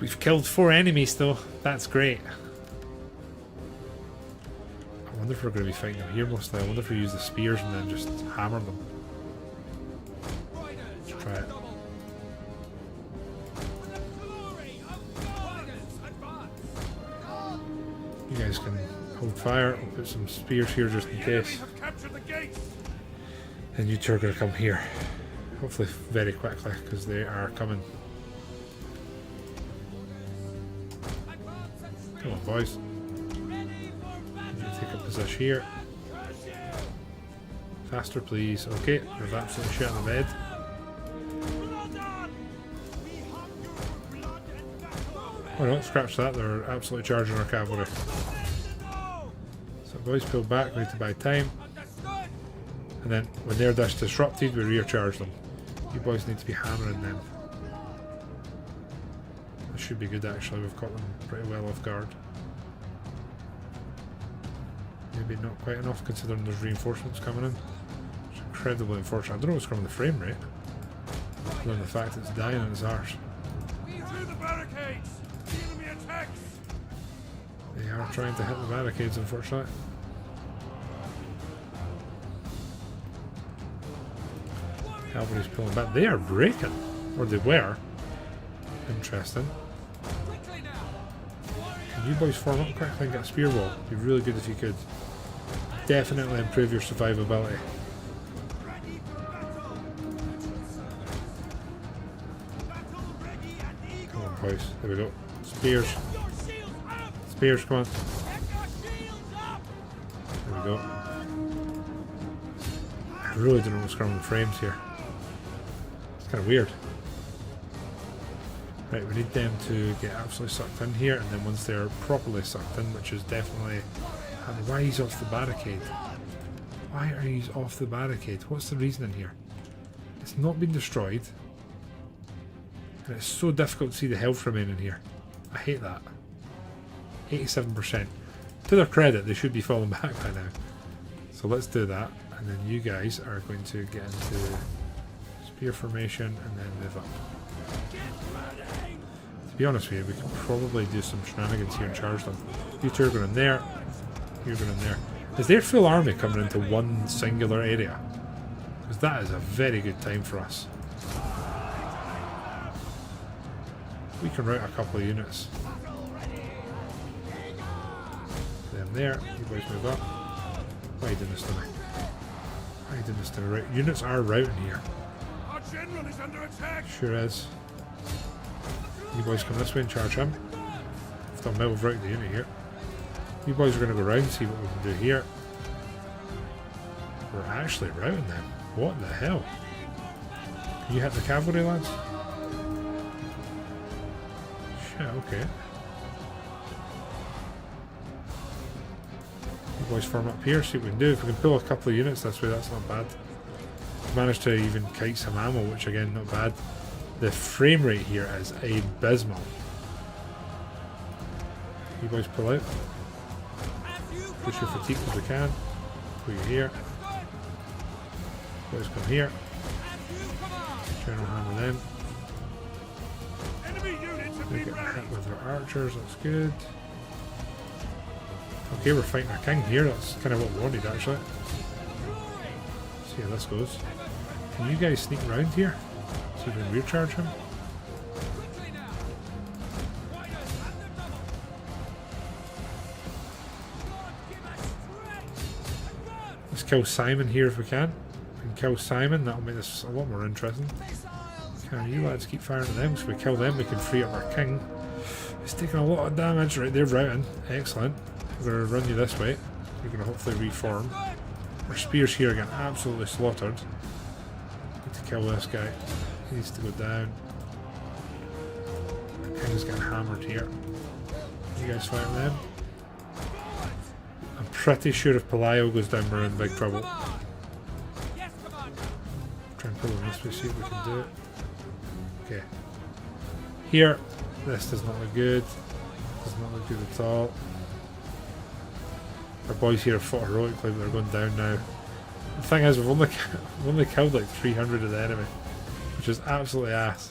We've killed 4 enemies though. That's great. I wonder if we're going to be fighting them here mostly. I wonder if we use the spears and then just hammer them. Let's try it. You guys can hold fire. I'll put some spears here just in case. And you two are going to come here. Hopefully very quickly, because they are coming. Come on, boys. Take a position here. Faster, please. Okay, there's absolutely shit on the bed. Oh no, scratch that. They're absolutely charging our cavalry. So, boys, pull back. We need to buy time. And then, when they're disrupted, we rear charge them. You boys need to be hammering them. This should be good actually, we've got them pretty well off guard. Maybe not quite enough considering there's reinforcements coming in. It's incredibly unfortunate. I don't know what's going on with the frame rate. Other than the fact it's dying and it's ours. Through the barricades! The enemy attacks! They are trying to hit the barricades, unfortunately. Cavalry's pulling back. They are breaking. Or they were. Interesting. Can you boys form up quickly and get a spear wall? It'd be really good if you could. Definitely improve your survivability. Come on, boys. There we go. Spears. Spears, come on. There we go. I really don't know what's going on with the frames here. It's kind of weird. Right, we need them to get absolutely sucked in here, and then once they're properly sucked in, which is definitely... Why are you off the barricade? Why are you off the barricade? What's the reason in here? It's not been destroyed. And it's so difficult to see the health remaining here. I hate that. 87%. To their credit, they should be falling back by now. So let's do that, and then you guys are going to get into spear formation and then move up. To be honest with you, we can probably do some shenanigans here and charge them. You two are going in there, you're going in there. Is their full army coming into one singular area? Because that is a very good time for us. We can route a couple of units. Them there, you boys move up. Why are you doing this to me? Why are you doing this to me? Right, units are routing here. Our general is under attack. Sure is. You boys come this way and charge him. I've done well with routing the unit here. You boys are going to go round and see what we can do here. We're actually routing them. What the hell? Can you hit the cavalry, lads? Shit, okay. You boys form up here, see what we can do. If we can pull a couple of units this way, that's not bad. We've managed to even kite some ammo, which again, not bad. The frame rate here is abysmal. You boys pull out. Push your fatigue as we can. Put you here. Boys come here. General hammer them. Enemy units have We been get ready. hit with our archers, that's good. Okay, we're fighting our king here, that's kind of what we wanted actually. See how this goes. Can you guys sneak around here? See if we can rear charge him. Let's kill Simon here if we can. We can kill Simon, that'll make this a lot more interesting. Can you lads keep firing at them? So if we kill them, we can free up our king. He's taking a lot of damage. Right, they're routing. Excellent. We're going to run you this way. We're going to hopefully reform. Our spears here are getting absolutely slaughtered. Need to kill this guy. He needs to go down. Our king's getting hammered here. You guys fighting them? I'm pretty sure if Pelayo goes down, we're in big trouble. Try and pull him this way, see if we can do it. Okay. Here, this does not look good. Does not look good at all. Our boys here have fought heroically, but they're going down now. The thing is, we've only killed like 300 of the enemy, which is absolutely ass.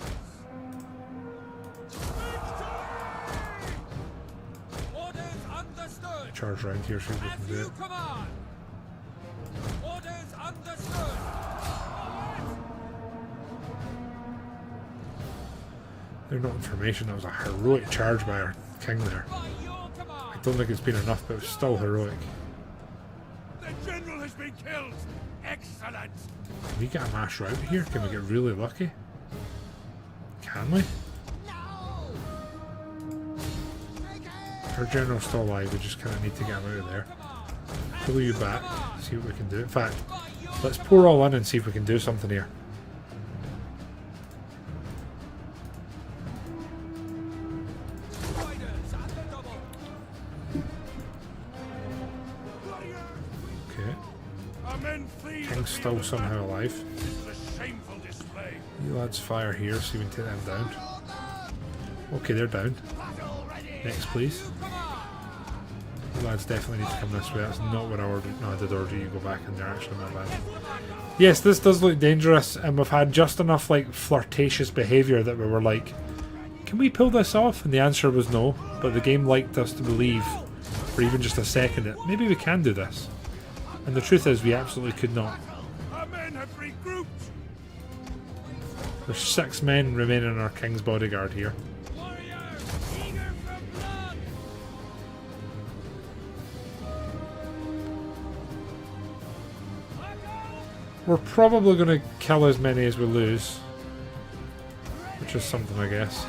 Charge around here, see if we can do it. They're not in formation. That was a heroic charge by our king there. I don't think it's been enough, but it was still heroic. The general has been killed. Excellent. Can we get a mass rout here? Can we get really lucky? Can we? Our general's still alive, we just kind of need to get him out of there. Pull you back, see what we can do. In fact, let's pour all in and see if we can do something here. Okay. King's still somehow alive. This is a shameful display. You lads fire here, so we can take them down. Okay, they're down. Next, please. You lads definitely need to come this way. That's not what I ordered. No, I did order you to go back in there, actually, my bad. Yes, this does look dangerous, and we've had just enough, like, flirtatious behaviour that we were like, can we pull this off? And the answer was no, but the game liked us to believe, for even just a second, that maybe we can do this. And the truth is, we absolutely could not. Our men have regrouped. There's 6 men remaining in our king's bodyguard here. We're probably going to kill as many as we lose, which is something, I guess.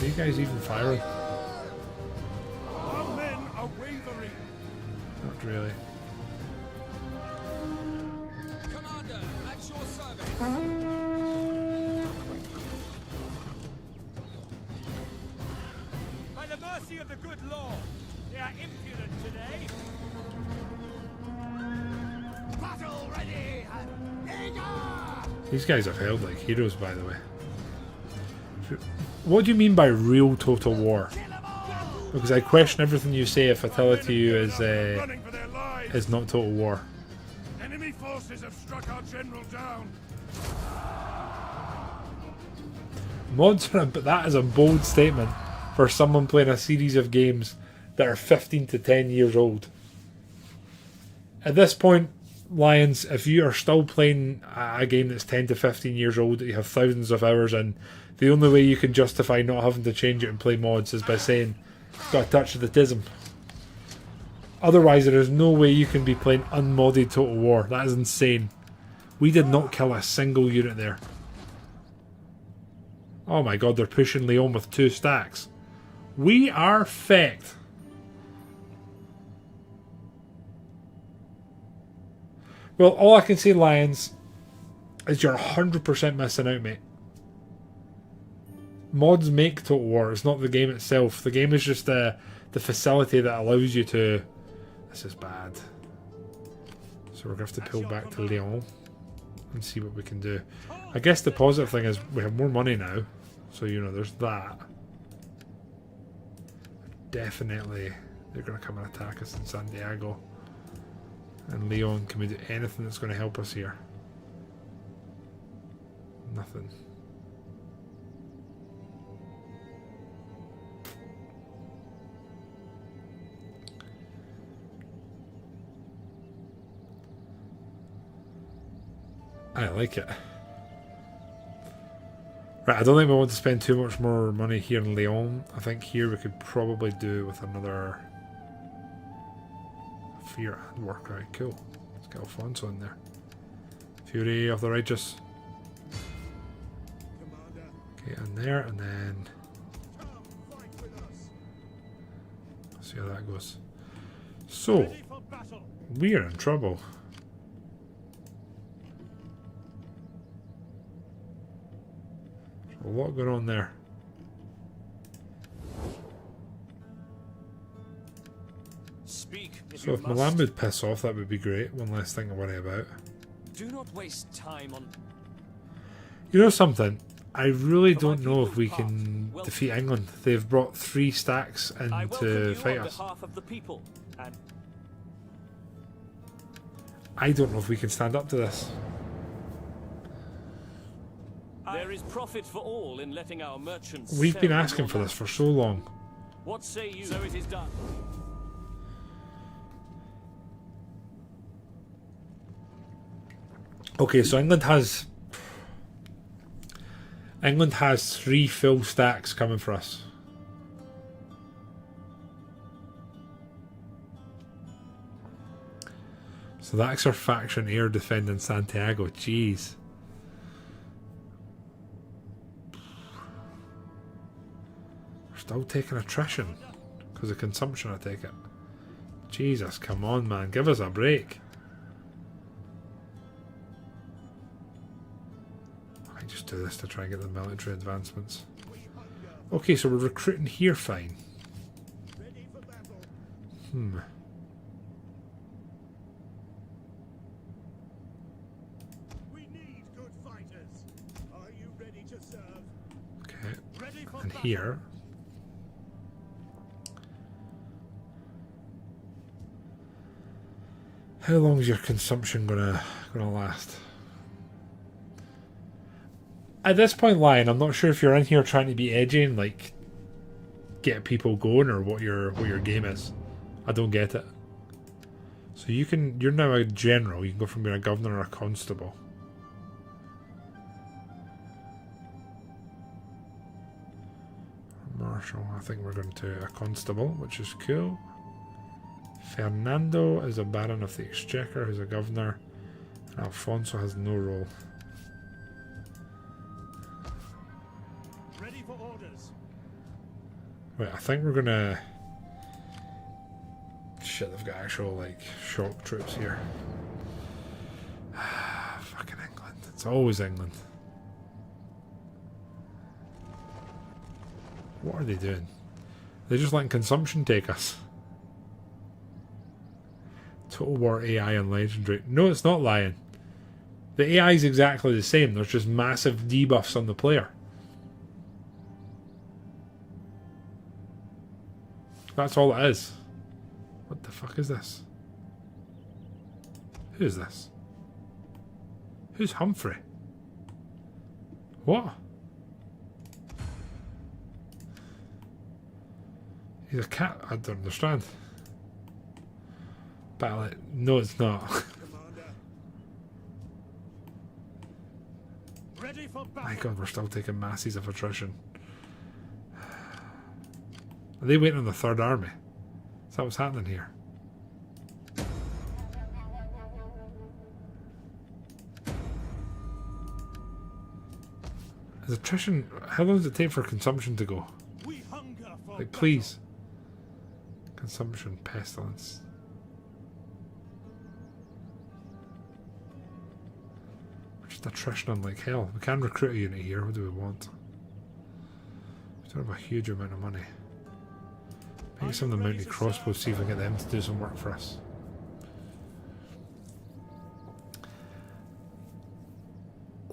Do you guys even fire? Our men are wavering. Not really. Commander, at your service. By the mercy of the good Lord, they are impudent today. Battle ready! These guys have held like heroes, by the way. What do you mean by real total war? Because I question everything you say if I tell it to you Running for their lives. is not total war. Enemy forces have struck our general down. Mods, but that is a bold statement for someone playing a series of games that are 15 to 10 years old. At this point, Lions, if you are still playing a game that's 10 to 15 years old, that you have thousands of hours in, the only way you can justify not having to change it and play mods is by saying it's got a touch of the tism. Otherwise, there is no way you can be playing unmodded Total War. That is insane. We did not kill a single unit there. Oh my god, they're pushing Leon with 2 stacks. We are fecked. Well, all I can say, Lions, is you're 100% missing out, mate. Mods make Total War. It's not the game itself. The game is just the facility that allows you to... This is bad. So we're going to have to pull back to Lyon and see what we can do. I guess the positive thing is we have more money now. So, you know, there's that. Definitely they're going to come and attack us in Santiago. And Lyon, can we do anything that's going to help us here? Nothing. I like it. Right, I don't think we want to spend too much more money here in Lyon. I think here we could probably do with another fear and work. Right, cool. Let's get Alfonso in there. Fury of the Righteous. Okay, in there, and then let's see how that goes. So, we are in trouble. A lot going on there. Speak if So you if must. Milan would piss off, that would be great. One less thing to worry about. Do not waste time on. You know something? I really don't know if we can defeat England. They've brought 3 stacks in I welcome to you fight on us. behalf of the people. And I don't know if we can stand up to this. there is profit for all in letting our merchants. We've sell been in asking your for land. this for so long. What say you? So it is done. Okay, so England has 3 full stacks coming for us. So that's our faction air defending Santiago. Jeez. We're still taking attrition because of consumption, I take it. Jesus, come on, man. Give us a break. I just do this to try and get the military advancements. Okay, so we're recruiting here fine. We need good fighters. Are you ready to serve? Okay, Ready for and battle. here. How long is your consumption gonna last? At this point, Lion, I'm not sure if you're in here trying to be edgy and like get people going or what your game is. I don't get it. So you're now a general. You can go from being a governor or a constable. Marshal. I think we're going to a constable, which is cool. Fernando is a baron of the exchequer, who's a governor, and Alfonso has no role. Ready for orders. Wait, I think we're gonna... Shit, they've got actual, like, shock troops here. Fucking England. It's always England. What are they doing? They're just letting consumption take us. Total War AI and Legendary. No, it's not lying. The AI is exactly the same. There's just massive debuffs on the player. That's all it is. What the fuck is this? Who is this? Who's Humphrey? What? He's a cat? I don't understand. Battle. No, it's not. Commander. Ready for battle. My god, we're still taking masses of attrition. Are they waiting on the Third Army? Is that what's happening here? Is attrition... How long does it take for consumption to go? We hunger for Like, please. Consumption, pestilence. just attrition on like hell. We can recruit a unit here. What do we want? We don't have a huge amount of money. Maybe some of the mounted crossbows, see if we can get them to do some work for us.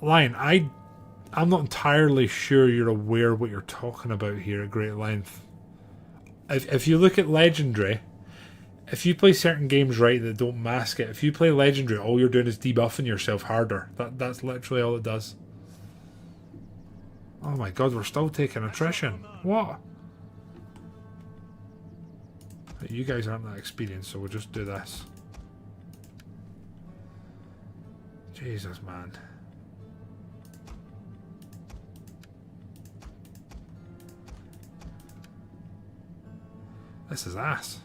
Lion, I'm not entirely sure you're aware what you're talking about here at great length. If you look at Legendary, if you play certain games right that don't mask it, if you play Legendary, all you're doing is debuffing yourself harder. That's literally all it does. Oh my god, we're still taking attrition. What? You guys aren't that experienced, so we'll just do this. Jesus, man. This is ass.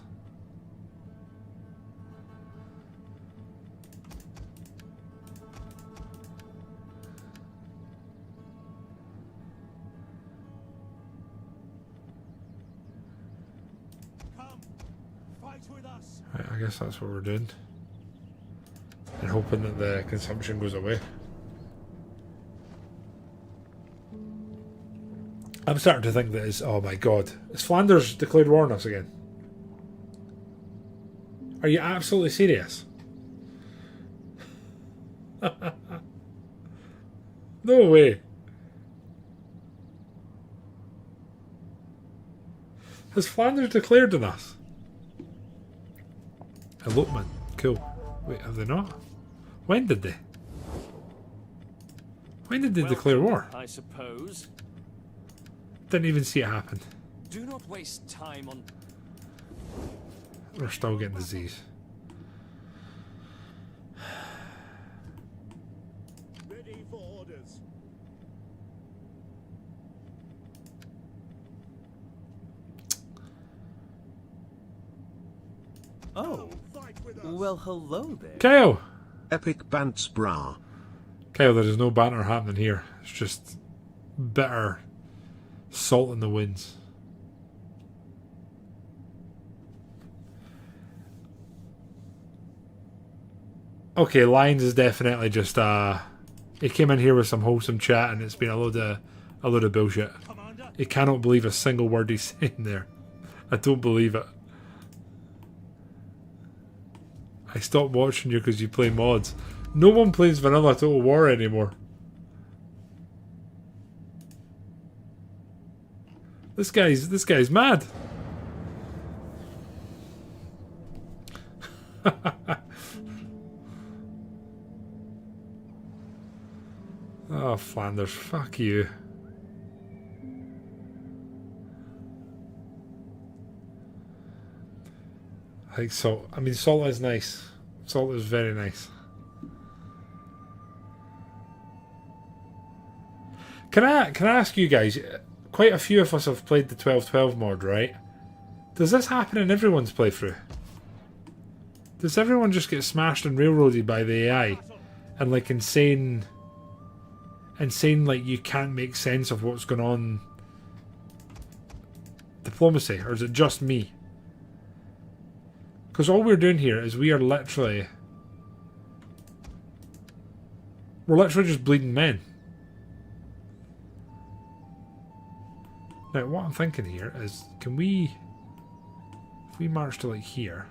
Come, fight with us. Right, I guess that's what we're doing. And hoping that the consumption goes away. I'm starting to think that it's... Oh my god. Is Flanders declared war on us again? Are you absolutely serious? No way. Has Flanders declared on us? Elopement. Cool. Wait, have they not? When did they? When did they declare war? I suppose. Didn't even see it happen. Do not waste time on... We're still getting disease. Ready for orders. Oh, Fight with us. well, hello there. Kyle! Epic Bants Bra. Kyle, there is no banter happening here. It's just bitter salt in the winds. Okay, Lions is definitely just he came in here with some wholesome chat and it's been a load of bullshit. Commander, He cannot believe a single word he's saying there. I don't believe it. I stopped watching you because you play mods. No one plays Vanilla Total War anymore. This guy's mad. Oh, Flanders, fuck you. I like salt. I mean, salt is nice. Salt is very nice. Can I ask you guys? Quite a few of us have played the 12-12 mod, right? Does this happen in everyone's playthrough? Does everyone just get smashed and railroaded by the AI and like insane like you can't make sense of what's going on? Diplomacy, or is it just me? Because all we're doing here is we're literally just bleeding men. Now, what I'm thinking here is, can we, if we march to like here,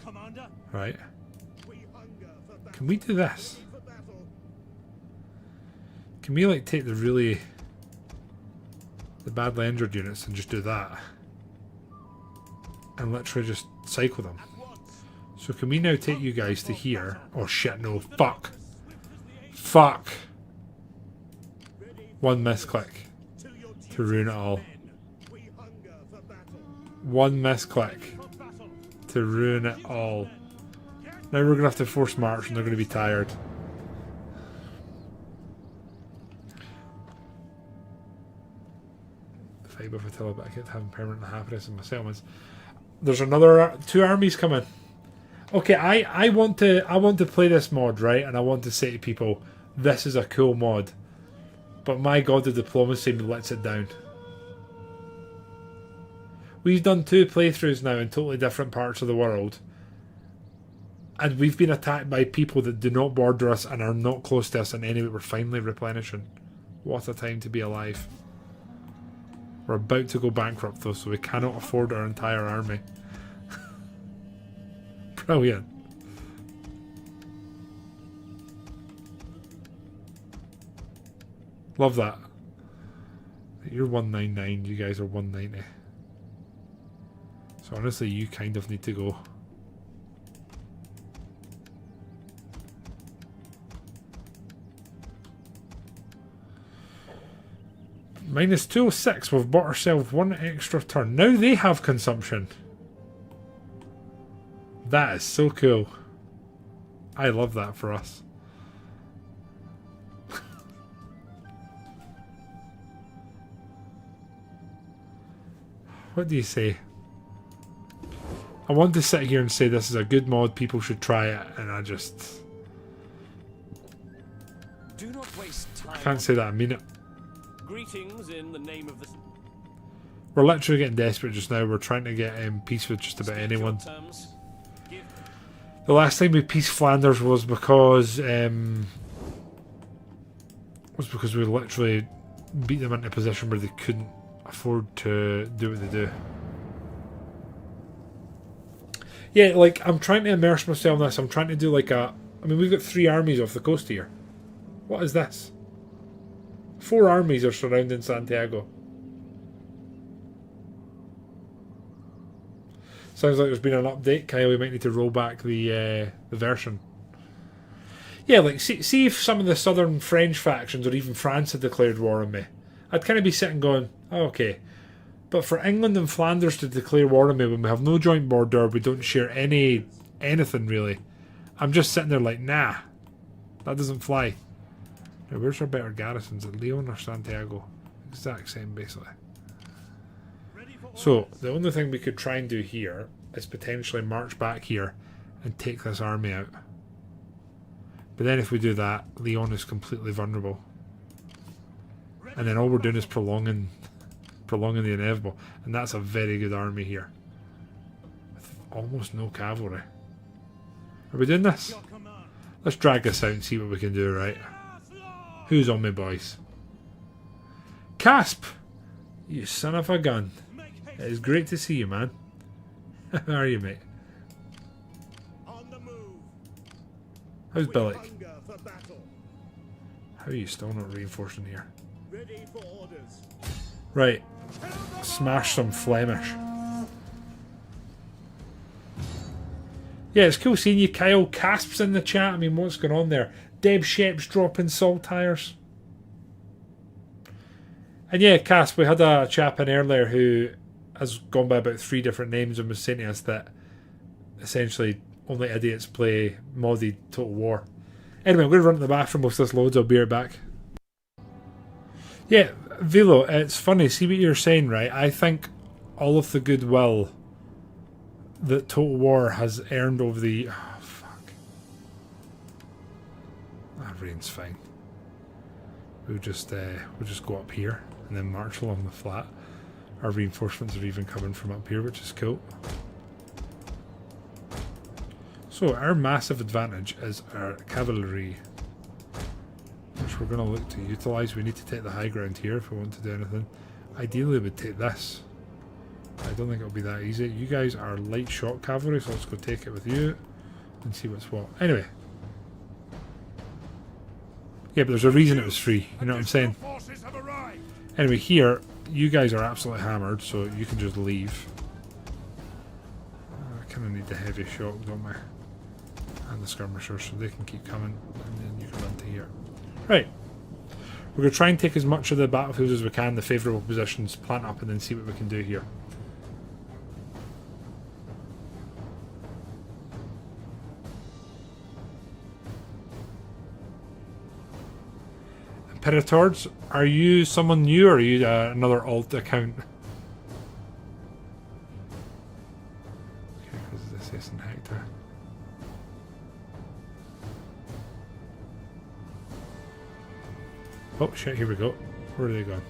Commander, right? we hunger for battle. Can we do this? Ready for battle. Can we like take the badly injured units and just do that? And literally just cycle them. So can we now take you guys to here? Oh shit, no, fuck. Fuck. One misclick To your to ruin it all. we hunger for battle. One misclick For battle. to ruin it all. Now we're going to have to force march and they're going to be tired. Fight with Attila, but I can't have permanent happiness in my settlements. There's another 2 armies coming. Okay, I want to play this mod, right? And I want to say to people, this is a cool mod. But my god, the diplomacy lets it down. We've done 2 playthroughs now in totally different parts of the world. And we've been attacked by people that do not border us and are not close to us in any way. We're finally replenishing. What a time to be alive. We're about to go bankrupt though, so we cannot afford our entire army. Brilliant. Love that. You're 199, you guys are 190. So honestly, you kind of need to go. Minus 206, we've bought ourselves 1 extra turn. Now they have consumption. That is so cool. I love that for us. What do you say? I want to sit here and say this is a good mod, people should try it, and I just... Do not waste time. I can't say that I mean it. Greetings in the name of the... We're literally getting desperate just now. We're trying to get peace with just about anyone. Terms. Give... The last time we peace Flanders was because we literally beat them into a position where they couldn't afford to do what they do. Yeah, like, I'm trying to immerse myself in this. I'm trying to do like a... I mean, we've got 3 armies off the coast here. What is this? 4 armies are surrounding Santiago. Sounds like there's been an update, Kyle. We might need to roll back the version. Yeah, like, see if some of the southern French factions or even France had declared war on me. I'd kind of be sitting going, oh, okay. But for England and Flanders to declare war on me when we have no joint border, we don't share anything really. I'm just sitting there like, nah, that doesn't fly. Now, where's our better garrisons? At Leon or Santiago? Exact same, basically. So, the only thing we could try and do here is potentially march back here and take this army out. But then if we do that, Leon is completely vulnerable. And then all we're doing is prolonging the inevitable. And that's a very good army here. With almost no cavalry. Are we doing this? Let's drag this out and see what we can do, right? Who's on me, boys? Casp! You son of a gun. It is great to see you, man. How are you, mate? How's Billick? How are you still not reinforcing here? Right. Smash some Flemish. Yeah, it's cool seeing you, Kyle. Casp's in the chat. I mean, what's going on there? Deb Shep's dropping saltires. And yeah, Casp, we had a chap in earlier who has gone by about 3 different names and was saying to us that essentially only idiots play modded Total War. Anyway, I'm going to run to the bathroom whilst this loads. I'll be right back. Yeah, Velo, it's funny. See what you're saying, right? I think all of the goodwill that Total War has earned over the... Oh, fuck. That rain's fine. We'll just go up here and then march along the flat. Our reinforcements are even coming from up here, which is cool. So our massive advantage is our cavalry, which we're going to look to utilise. We need to take the high ground here if we want to do anything. Ideally we'd take this. I don't think it'll be that easy. You guys are light shot cavalry, so let's go take it with you and see what's what. Anyway. Yeah, but there's a reason it was free, you know what I'm saying? Anyway, here, you guys are absolutely hammered, so you can just leave. I kind of need the heavy shock, don't I? And the skirmishers, so they can keep coming, and then you can run to here. Right. We're going to try and take as much of the battlefields as we can, the favourable positions, plant up, and then see what we can do here. Imperatords, are you someone new or are you another alt account? Okay, because this isn't Hector. Oh shit, here we go. Where are they going?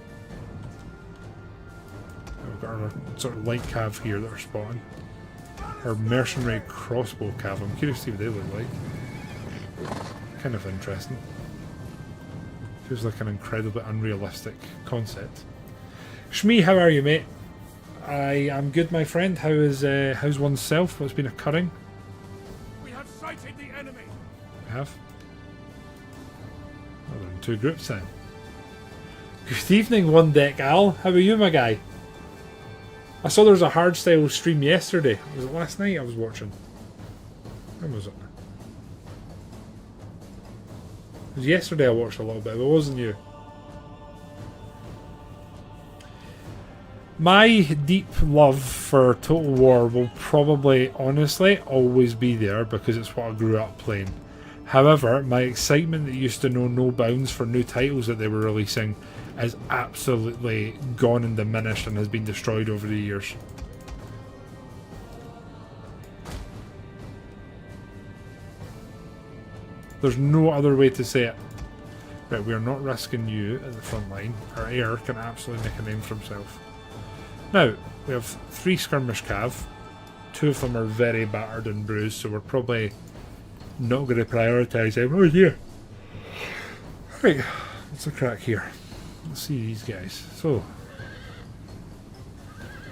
we've got our sort of light cav here that are spawning. Our mercenary crossbow cav. I'm curious to see what they look like. Kind of interesting. Feels like an incredibly unrealistic concept. Shmee, how are you, mate? I am good, my friend. How's oneself? What's been occurring? We have sighted the enemy. We have. Oh, they're in two groups then. Good evening, One Deck Al. How are you, my guy? I saw there was a hardstyle stream yesterday. Was it last night I was watching? When was it? It was yesterday I watched a little bit, but it wasn't you. My deep love for Total War will probably, honestly, always be there because it's what I grew up playing. However, my excitement that used to know no bounds for new titles that they were releasing is absolutely gone and diminished and has been destroyed over the years. There's no other way to say it. Right, we are not risking you at the front line. Our heir can absolutely make a name for himself. Now, we have 3 skirmish cav. 2 of them are very battered and bruised, so we're probably not going to prioritise them. Oh dear. Right, what's the crack here? Let's see these guys. So,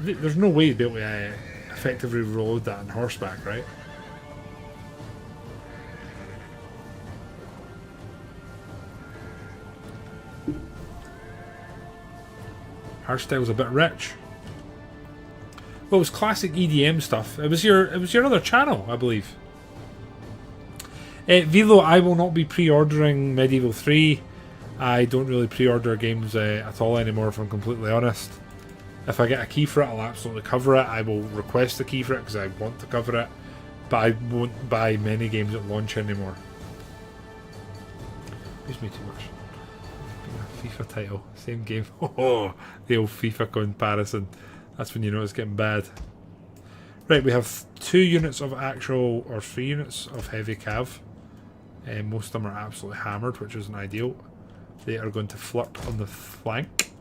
there's no way to be able to effectively reload that on horseback, right? Hairstyle's a bit rich. Well, it was classic EDM stuff. It was your other channel, I believe. Velo, I will not be pre-ordering Medieval 3. I don't really pre-order games at all anymore, if I'm completely honest. If I get a key for it, I'll absolutely cover it. I will request a key for it because I want to cover it. But I won't buy many games at launch anymore. Use me too much. FIFA title, same game. Oh, the old FIFA comparison. That's when you know it's getting bad. Right, we have 2 units of actual, or 3 units of heavy cav. Most of them are absolutely hammered, which isn't ideal. They are going to flirt on the flank.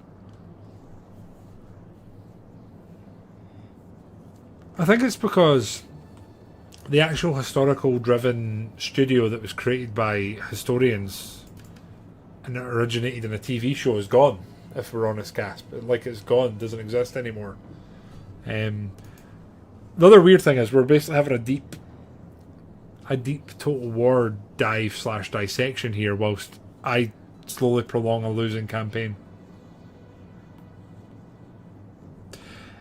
I think it's because the actual historical driven studio that was created by historians and it originated in a TV show is gone, if we're honest, Gasp. Like, it's gone, doesn't exist anymore. The other weird thing is we're basically having a deep Total War dive / dissection here whilst I slowly prolong a losing campaign.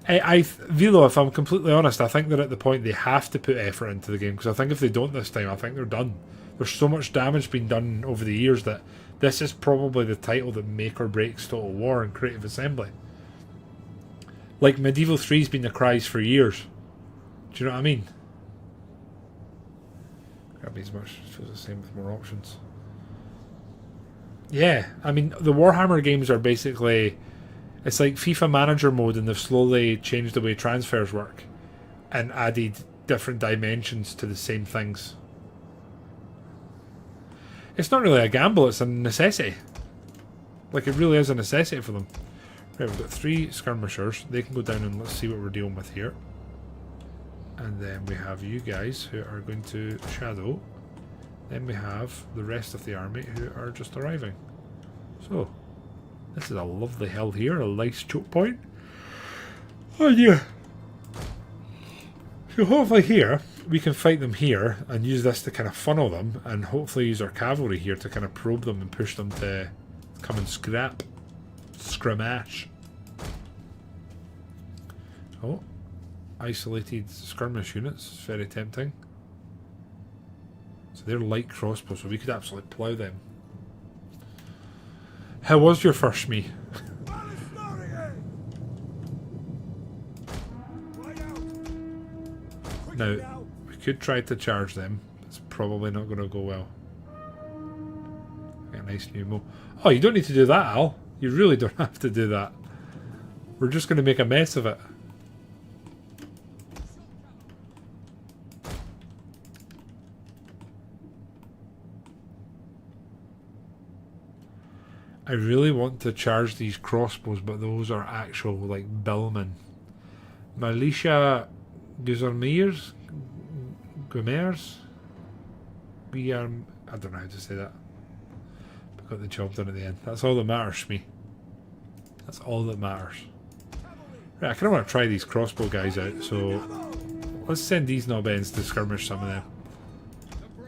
Velo, if I'm completely honest, I think they're at the point they have to put effort into the game, because I think if they don't this time, I think they're done. There's so much damage been done over the years that this is probably the title that make or breaks Total War and Creative Assembly. Like, Medieval 3's been the cries for years. Do you know what I mean? Can't be as much. It feels the same with more options. Yeah, I mean, the Warhammer games are basically... It's like FIFA Manager mode, and they've slowly changed the way transfers work and added different dimensions to the same things. It's not really a gamble, it's a necessity. Like, it really is a necessity for them. Right, we've got 3 skirmishers. They can go down and let's see what we're dealing with here. And then we have you guys who are going to shadow. Then we have the rest of the army who are just arriving. So, this is a lovely hill here, a nice choke point. Oh yeah. So hopefully here, we can fight them here and use this to kind of funnel them, and hopefully use our cavalry here to kind of probe them and push them to come and scramash. Oh, isolated skirmish units, it's very tempting. So they're light crossbows, so we could absolutely plough them. How was your first me? Now, we could try to charge them. It's probably not going to go well. Get a nice new mo. Oh, you don't need to do that, Al. You really don't have to do that. We're just going to make a mess of it. I really want to charge these crossbows, but those are actual, like, billmen. Militia Guzarmiers? Guimers? I don't know how to say that. But got the job done at the end. That's all that matters to me. That's all that matters. Right, I kind of want to try these crossbow guys out, so let's send these knob-ends to skirmish some of them.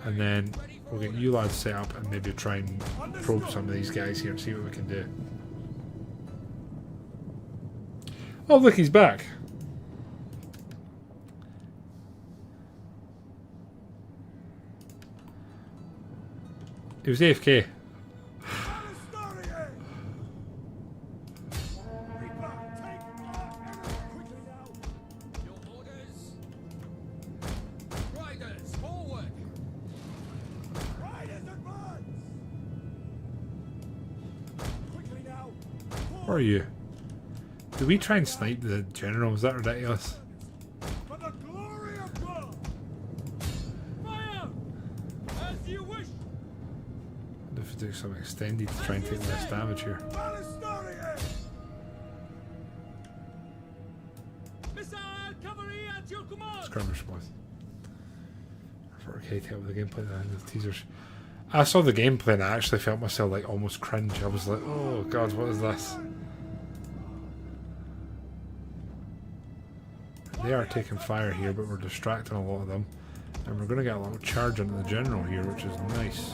And then we'll get you lads set up and maybe try and probe some of these guys here and see what we can do. Oh, look, he's back. He was AFK. Where are you? Did we try and snipe the general? Was that ridiculous? For the glory of God! Fire! As you wish! I'd have to do some extended to try and take less damage here. Missile cavalry at your command! Skirmish boys. For okay, tell the gameplay and the teasers. I saw the gameplay and I actually felt myself like almost cringe. I was like, oh god, what is this? They are taking fire here, but we're distracting a lot of them. And we're going to get a little charge into the general here, which is nice.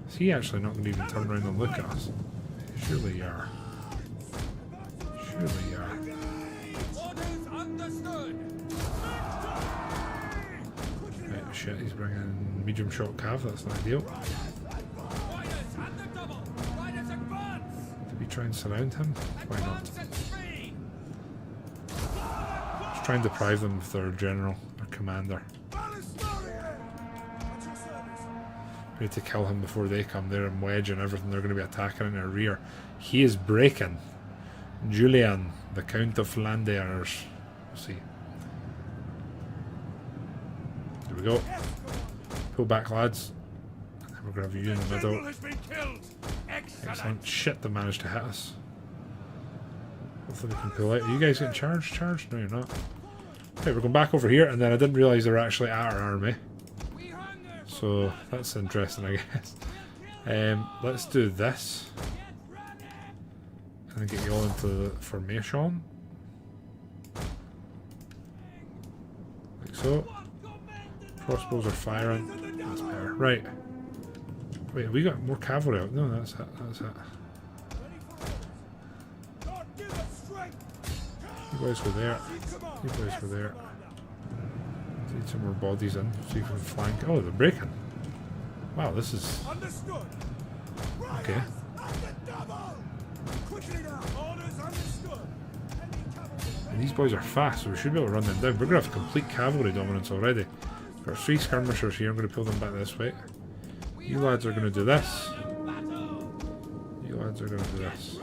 Is he actually not going to even turn around and look at us? Surely you are. Surely you are. Right, shit, he's bringing medium shot cav, that's not ideal. Did we try and surround him? Why not? Let's try and deprive them of their general, their commander. We need to kill him before they come. They're in wedge and everything. They're going to be attacking in their rear. He is breaking. Julian, the Count of Flanders. We'll see. There we go. Pull back, lads. And then we're going to have you in the middle. Excellent. Shit, they managed to hit us. Hopefully we can pull out. Are you guys getting charged? Charged? No, you're not. Right, we're going back over here, and then I didn't realise they were actually at our army. So that's interesting, I guess. Let's do this. And then get you all into the formation. Like so. Crossbows are firing. That's better. Right. Wait, have we got more cavalry out? No, that's it. That's it. You guys were there. You guys were there. Need some more bodies in. See if we can flank. Oh, they're breaking. Wow, this is... Okay. And these boys are fast, so we should be able to run them down. We're going to have complete cavalry dominance already. We've got 3 skirmishers here. I'm going to pull them back this way. You lads are going to do this. You lads are going to do this.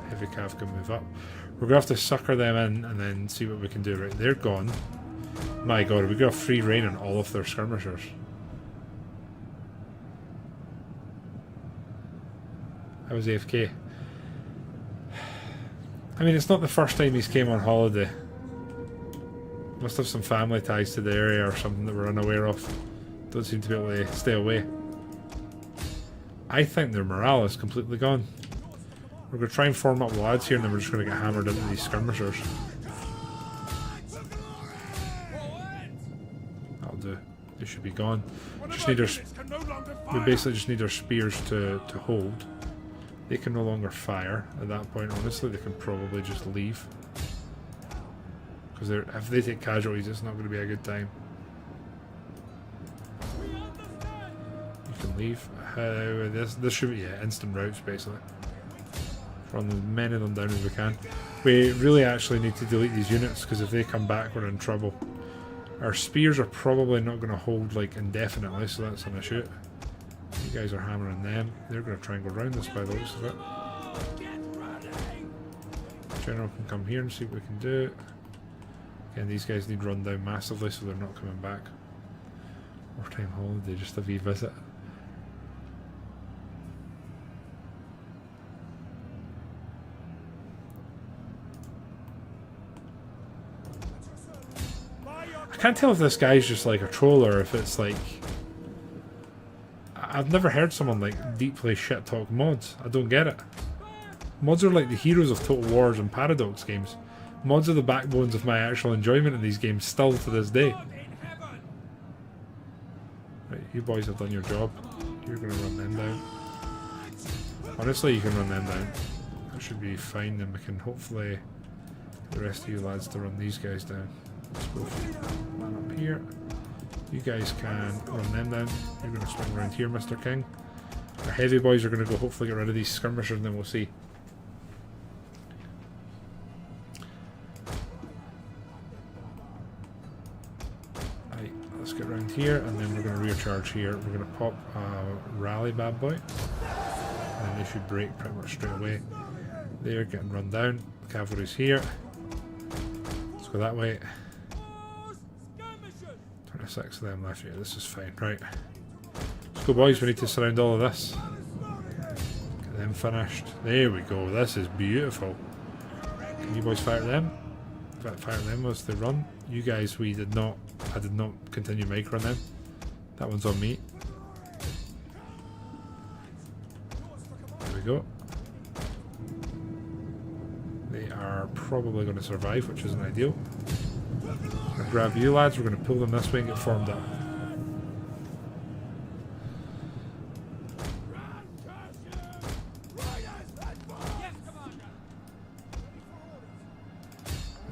Heavy cav can move up. We're going to have to sucker them in and then see what we can do. Right, they're gone. My god, we've got free reign on all of their skirmishers. I was AFK. I mean, it's not the first time he's came on holiday. Must have some family ties to the area or something that we're unaware of. Don't seem to be able to stay away. I think their morale is completely gone. We're going to try and form up lads here and then we're just going to get hammered into these skirmishers. That'll do. They should be gone. Just need our, we basically just need our spears to hold. They can no longer fire at that point. Honestly, they can probably just leave. Because if they take casualties, it's not going to be a good time. You can leave. This should be, yeah, instant routes basically. Run as many of them down as we can. We really actually need to delete these units because if they come back, we're in trouble. Our spears are probably not going to hold like indefinitely, so that's an issue. You guys are hammering them. They're going to try and go around this by the looks of it. General can come here and see what we can do. Again, these guys need run down massively, so they're not coming back. Wartime holiday, just a wee visit. can't tell if this guy's just like a troll or if it's like... I've never heard someone like deeply shit talk mods. I don't get it. Mods are like the heroes of Total Wars and Paradox games. Mods are the backbones of my actual enjoyment in these games still to this day. Right, you boys have done your job. You're going to run them down. Honestly, you can run them down. That should be fine, and we can hopefully get the rest of you lads to run these guys down. Let's go man up here. You guys can run them down. You're going to swing around here, Mr. King. Our heavy boys are going to go hopefully get rid of these skirmishers, and then we'll see. Right, let's get around here, and then we're going to rear charge here. We're going to pop a rally bad boy. And they should break pretty much straight away. They're getting run down. Cavalry's here. Let's go that way. 26 of them left here. This is fine. Right. Let's go, boys. We need to surround all of this. Get them finished. There we go. This is beautiful. Can you boys fire them? Fire them as they run. You guys, I did not continue micro on them. That one's on me. There we go. They are probably going to survive, which isn't ideal. I'll grab you lads, we're going to pull them this way and get formed up.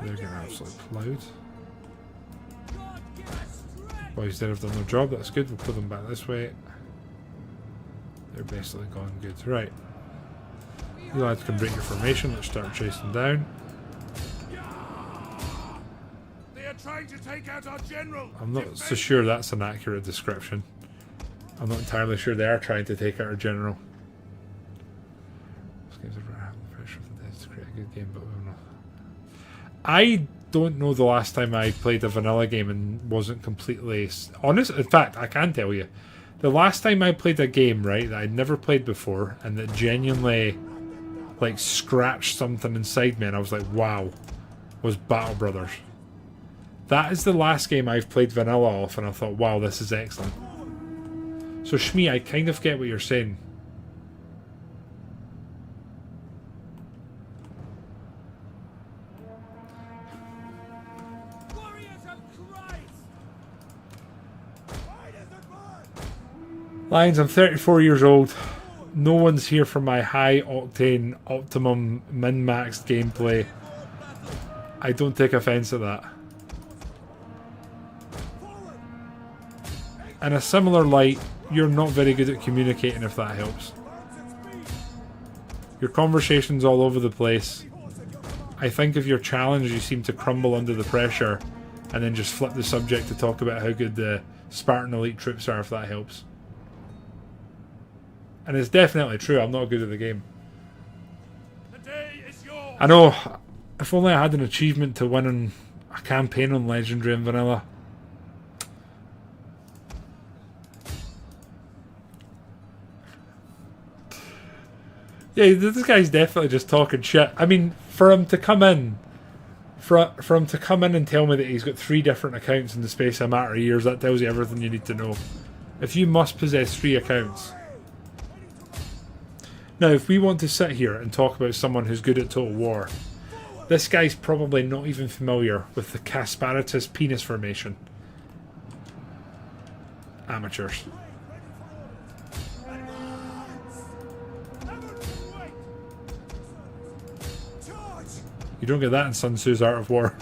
They're getting absolutely plowed. Boys there have done their job, that's good, we'll pull them back this way. They're basically gone good. Right. You lads can break your formation, let's start chasing down. Trying to take out our general. I'm not so sure that's an accurate description. I'm not entirely sure they are trying to take out our general. This game's a pressure of the dead to create a good game, but we don't know. I don't know the last time I played a vanilla game and wasn't completely honest. In fact, I can tell you, the last time I played a game, right, that I'd never played before and that genuinely like scratched something inside me, and I was like, wow, was Battle Brothers. That is the last game I've played vanilla off, and I thought, wow, this is excellent. So, Shmee, I kind of get what you're saying. Lions, I'm 34 years old. No one's here for my high-octane, optimum, min-maxed gameplay. I don't take offense at that. In a similar light, you're not very good at communicating, if that helps. Your conversation's all over the place. I think if you're challenged, you seem to crumble under the pressure and then just flip the subject to talk about how good the Spartan elite troops are, if that helps. And it's definitely true, I'm not good at the game. I know, if only I had an achievement to win a campaign on Legendary and Vanilla. Yeah, this guy's definitely just talking shit. I mean, for him to come in, for him to come in and tell me that he's got 3 different accounts in the space of a matter of years, that tells you everything you need to know. If you must possess 3 accounts. Now, if we want to sit here and talk about someone who's good at Total War, this guy's probably not even familiar with the Casparatus penis formation. Amateurs. You don't get that in Sun Tzu's Art of War.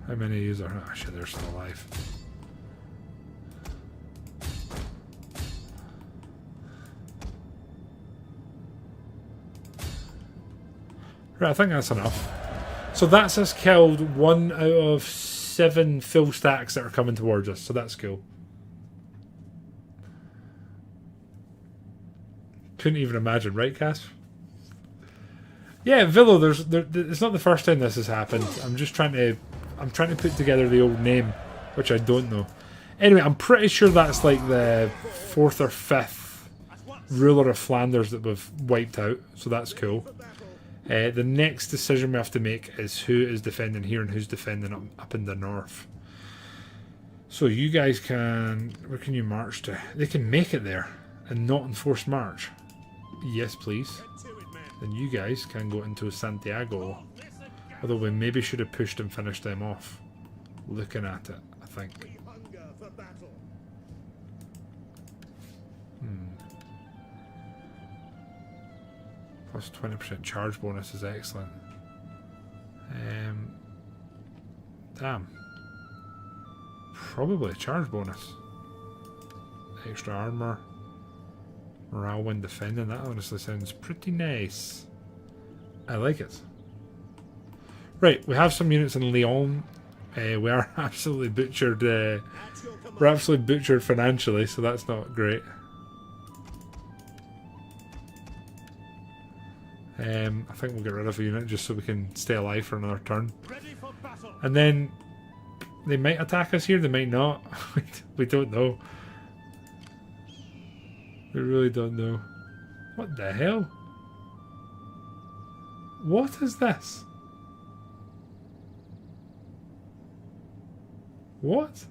How many of you are... Oh shit, they're still alive. Right, I think that's enough. So that's us killed 1 out of 7 full stacks that are coming towards us, so that's cool. Couldn't even imagine, right, Cass? Yeah, Villo, it's not the first time this has happened. I'm just trying to I'm trying to put together the old name, which I don't know. Anyway, I'm pretty sure that's like the 4th or 5th ruler of Flanders that we've wiped out, so that's cool. The next decision we have to make is who is defending here and who's defending up in the north. So you guys can... Where can you march to? They can make it there and not enforce march. Yes, please. Then you guys can go into Santiago. Although we maybe should have pushed and finished them off. Looking at it, I think. Plus 20% charge bonus is excellent. Damn. Probably a charge bonus. Extra armor. Morale when defending. That honestly sounds pretty nice. I like it. Right, we have some units in Lyon. We are absolutely butchered. We're absolutely butchered financially, so that's not great. I think we'll get rid of a unit just so we can stay alive for another turn. And then they might attack us here, they might not. We don't know. We really don't know. What the hell? What is this? What?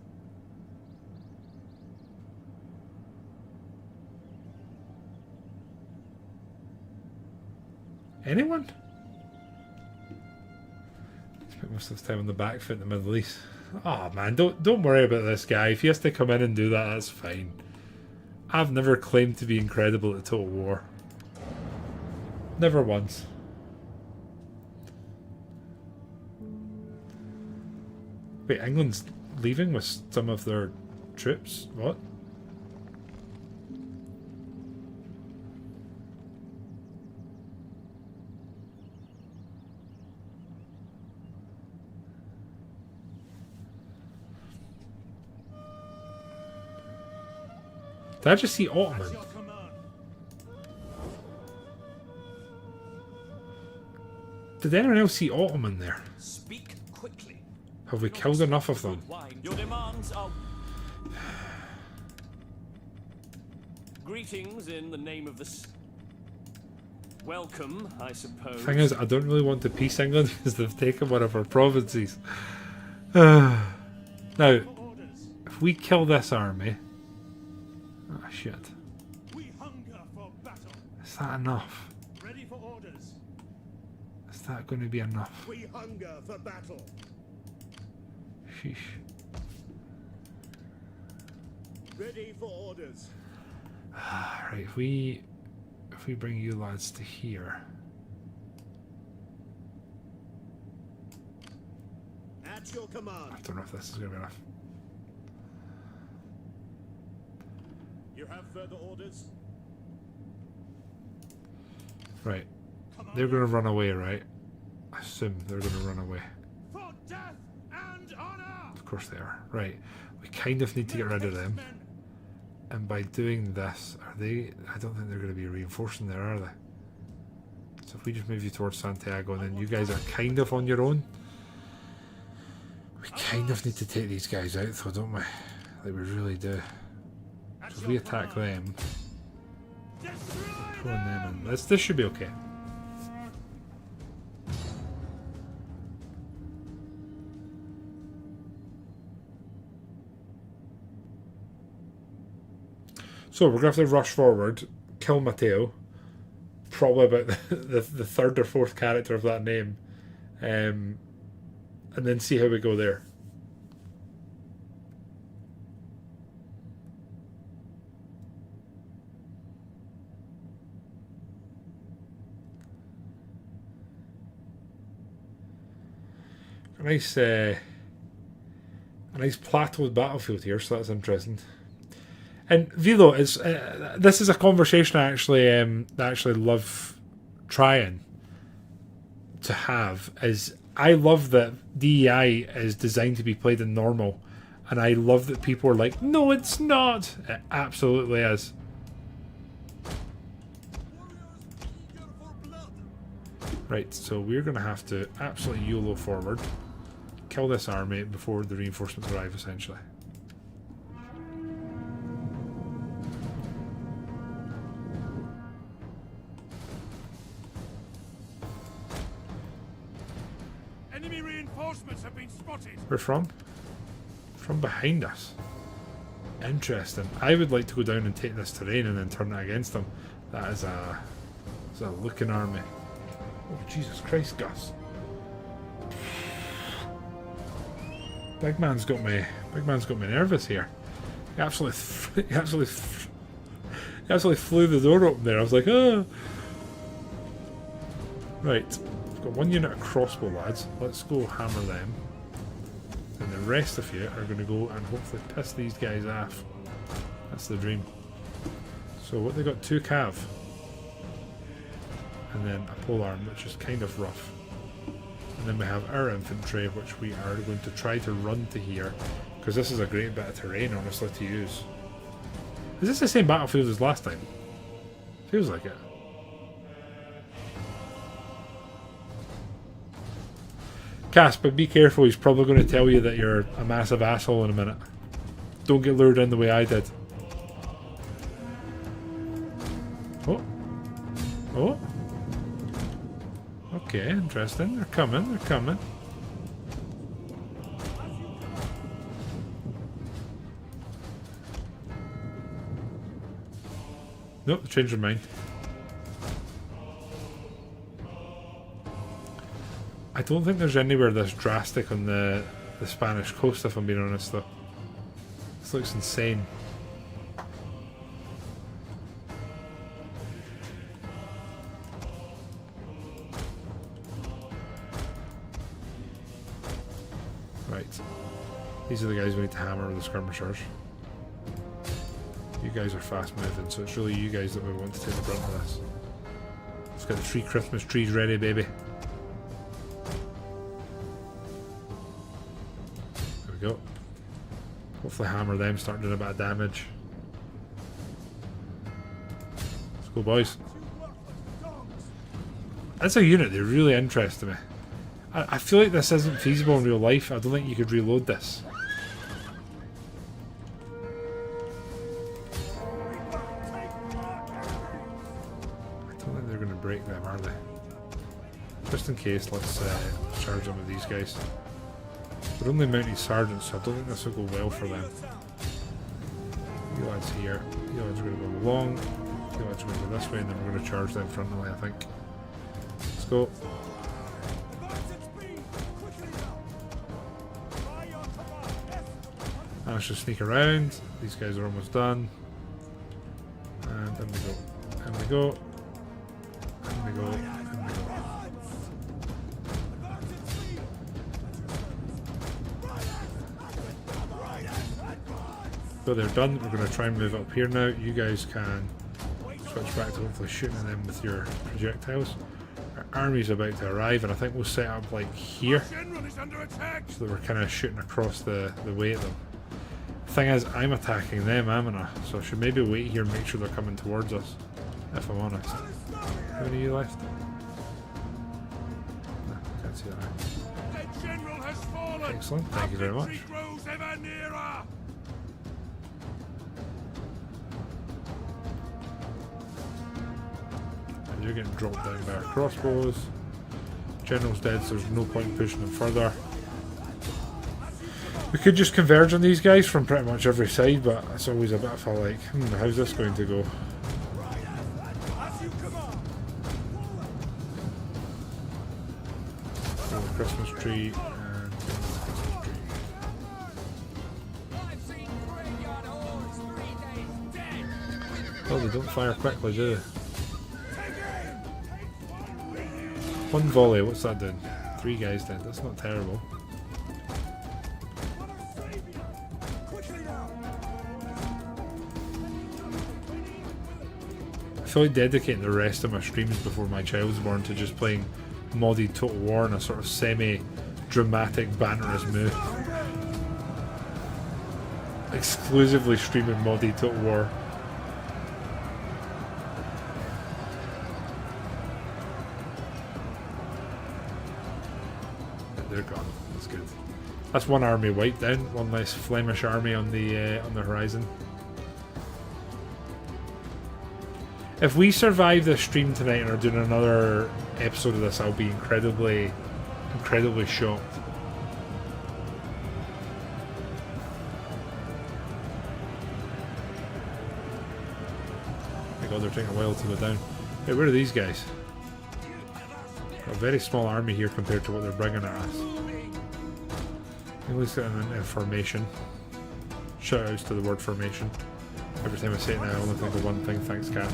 Anyone? Spent most of his time on the back foot in the Middle East. Oh man, don't worry about this guy. If he has to come in and do that, that's fine. I've never claimed to be incredible at Total War. Never once. Wait, England's leaving with some of their troops? What? Did I just see Ottoman? Did anyone else see Ottoman there? Speak quickly. Have we killed enough of them? Your demands are... Greetings in the name of the... Welcome, I suppose. Thing is, I don't really want to peace England because they've taken one of our provinces. Now, if we kill this army... Oh shit. We hunger for battle. Is that enough? Ready for orders. Is that going to be enough? We hunger for battle. Sheesh. Ready for orders. Right, if we bring you lads to here. At your command. I don't know if this is going to be enough. You have further orders? Right. They're going to run away, right? I assume they're going to run away. For death and honor. Of course they are. Right. We kind of need to get rid of them. And by doing this, are they... I don't think they're going to be reinforcing there, are they? So if we just move you towards Santiago and then you guys are kind of on your own. We kind of need to take these guys out though, don't we? Like we really do. So if we attack them, pulling them in. This should be okay. So we're going to have to rush forward, kill Matteo, probably about the third or fourth character of that name, and then see how we go there. A nice plateaued battlefield here, so that's interesting. And Vilo, is this is a conversation I actually love trying to have. Is I love that DEI is designed to be played in normal, and I love that people are like, no, it's not. It absolutely is. Right, so we're gonna have to absolutely YOLO forward. kill this army before the reinforcements arrive, essentially. Enemy reinforcements have been spotted. Where from? From behind us. Interesting. I would like to go down and take this terrain and then turn it against them. That is a looking army. Oh Jesus Christ, Gus! Big man's got me nervous here. He absolutely flew the door open there. I was like, oh. Right, I've got one unit of crossbow lads. Let's go hammer them. And the rest of you are going to go and hopefully piss these guys off. That's the dream. So what they got? 2 cav. And then a polearm, which is kind of rough. And then we have our infantry, which we are going to try to run to here. Because this is a great bit of terrain, honestly, to use. Is this the same battlefield as last time? Feels like it. Cass, but be careful, he's probably going to tell you that you're a massive asshole in a minute. Don't get lured in the way I did. Oh. Oh. Okay, interesting. They're coming, they're coming. Nope, they changed their mind. I don't think there's anywhere this drastic on the Spanish coast, if I'm being honest, though. This looks insane. Right. These are the guys we need to hammer with the skirmishers. You guys are fast moving, so it's really you guys that we want to take the brunt of this. Let's get the 3 Christmas trees ready, baby. There we go. Hopefully hammer them, start doing a bit of damage. Let's go, boys. That's a unit that really interests me. I feel like this isn't feasible in real life. I don't think you could reload this. Break them, are they? Just in case, let's charge them with these guys. They're only mounted sergeants, so I don't think this will go well for them. You lads here. You lads are going to go along. You lads are going to go this way, and then we're going to charge them frontally, I think. Let's go. Managed to sneak around. These guys are almost done. And in we go. In we go. In we go, in we go. So they're done. We're going to try and move up here now. You guys can switch back to hopefully shooting at them with your projectiles. Our army's about to arrive, and I think we'll set up like here, so that we're kind of shooting across the way at them. Thing is, I'm attacking them, am I? So I should maybe wait here and make sure they're coming towards us, if I'm honest. How many of you left? No, can't see that. Excellent, thank you very much. And you're getting dropped down by our crossbows. General's dead, so there's no point pushing them further. We could just converge on these guys from pretty much every side, but it's always a bit of a like, how's this going to go? Christmas tree and Christmas tree. Oh, they don't fire quickly, do they? One volley, what's that doing? 3 guys dead, that's not terrible. I feel like dedicating the rest of my streams before my child was born to just playing modded Total War in a sort of semi-dramatic banterous move. Exclusively streaming modded Total War. They're gone. That's good. That's one army wiped down. One less Flemish army on the horizon. If we survive this stream tonight and are doing another episode of this, I'll be incredibly shocked. My god, they're taking a while to go down. Hey, where are these guys? Got a very small army here compared to what they're bringing at us. At least get them in formation. Shout outs to the word formation. Every time I say it now, I only think of one thing. Thanks, Cat.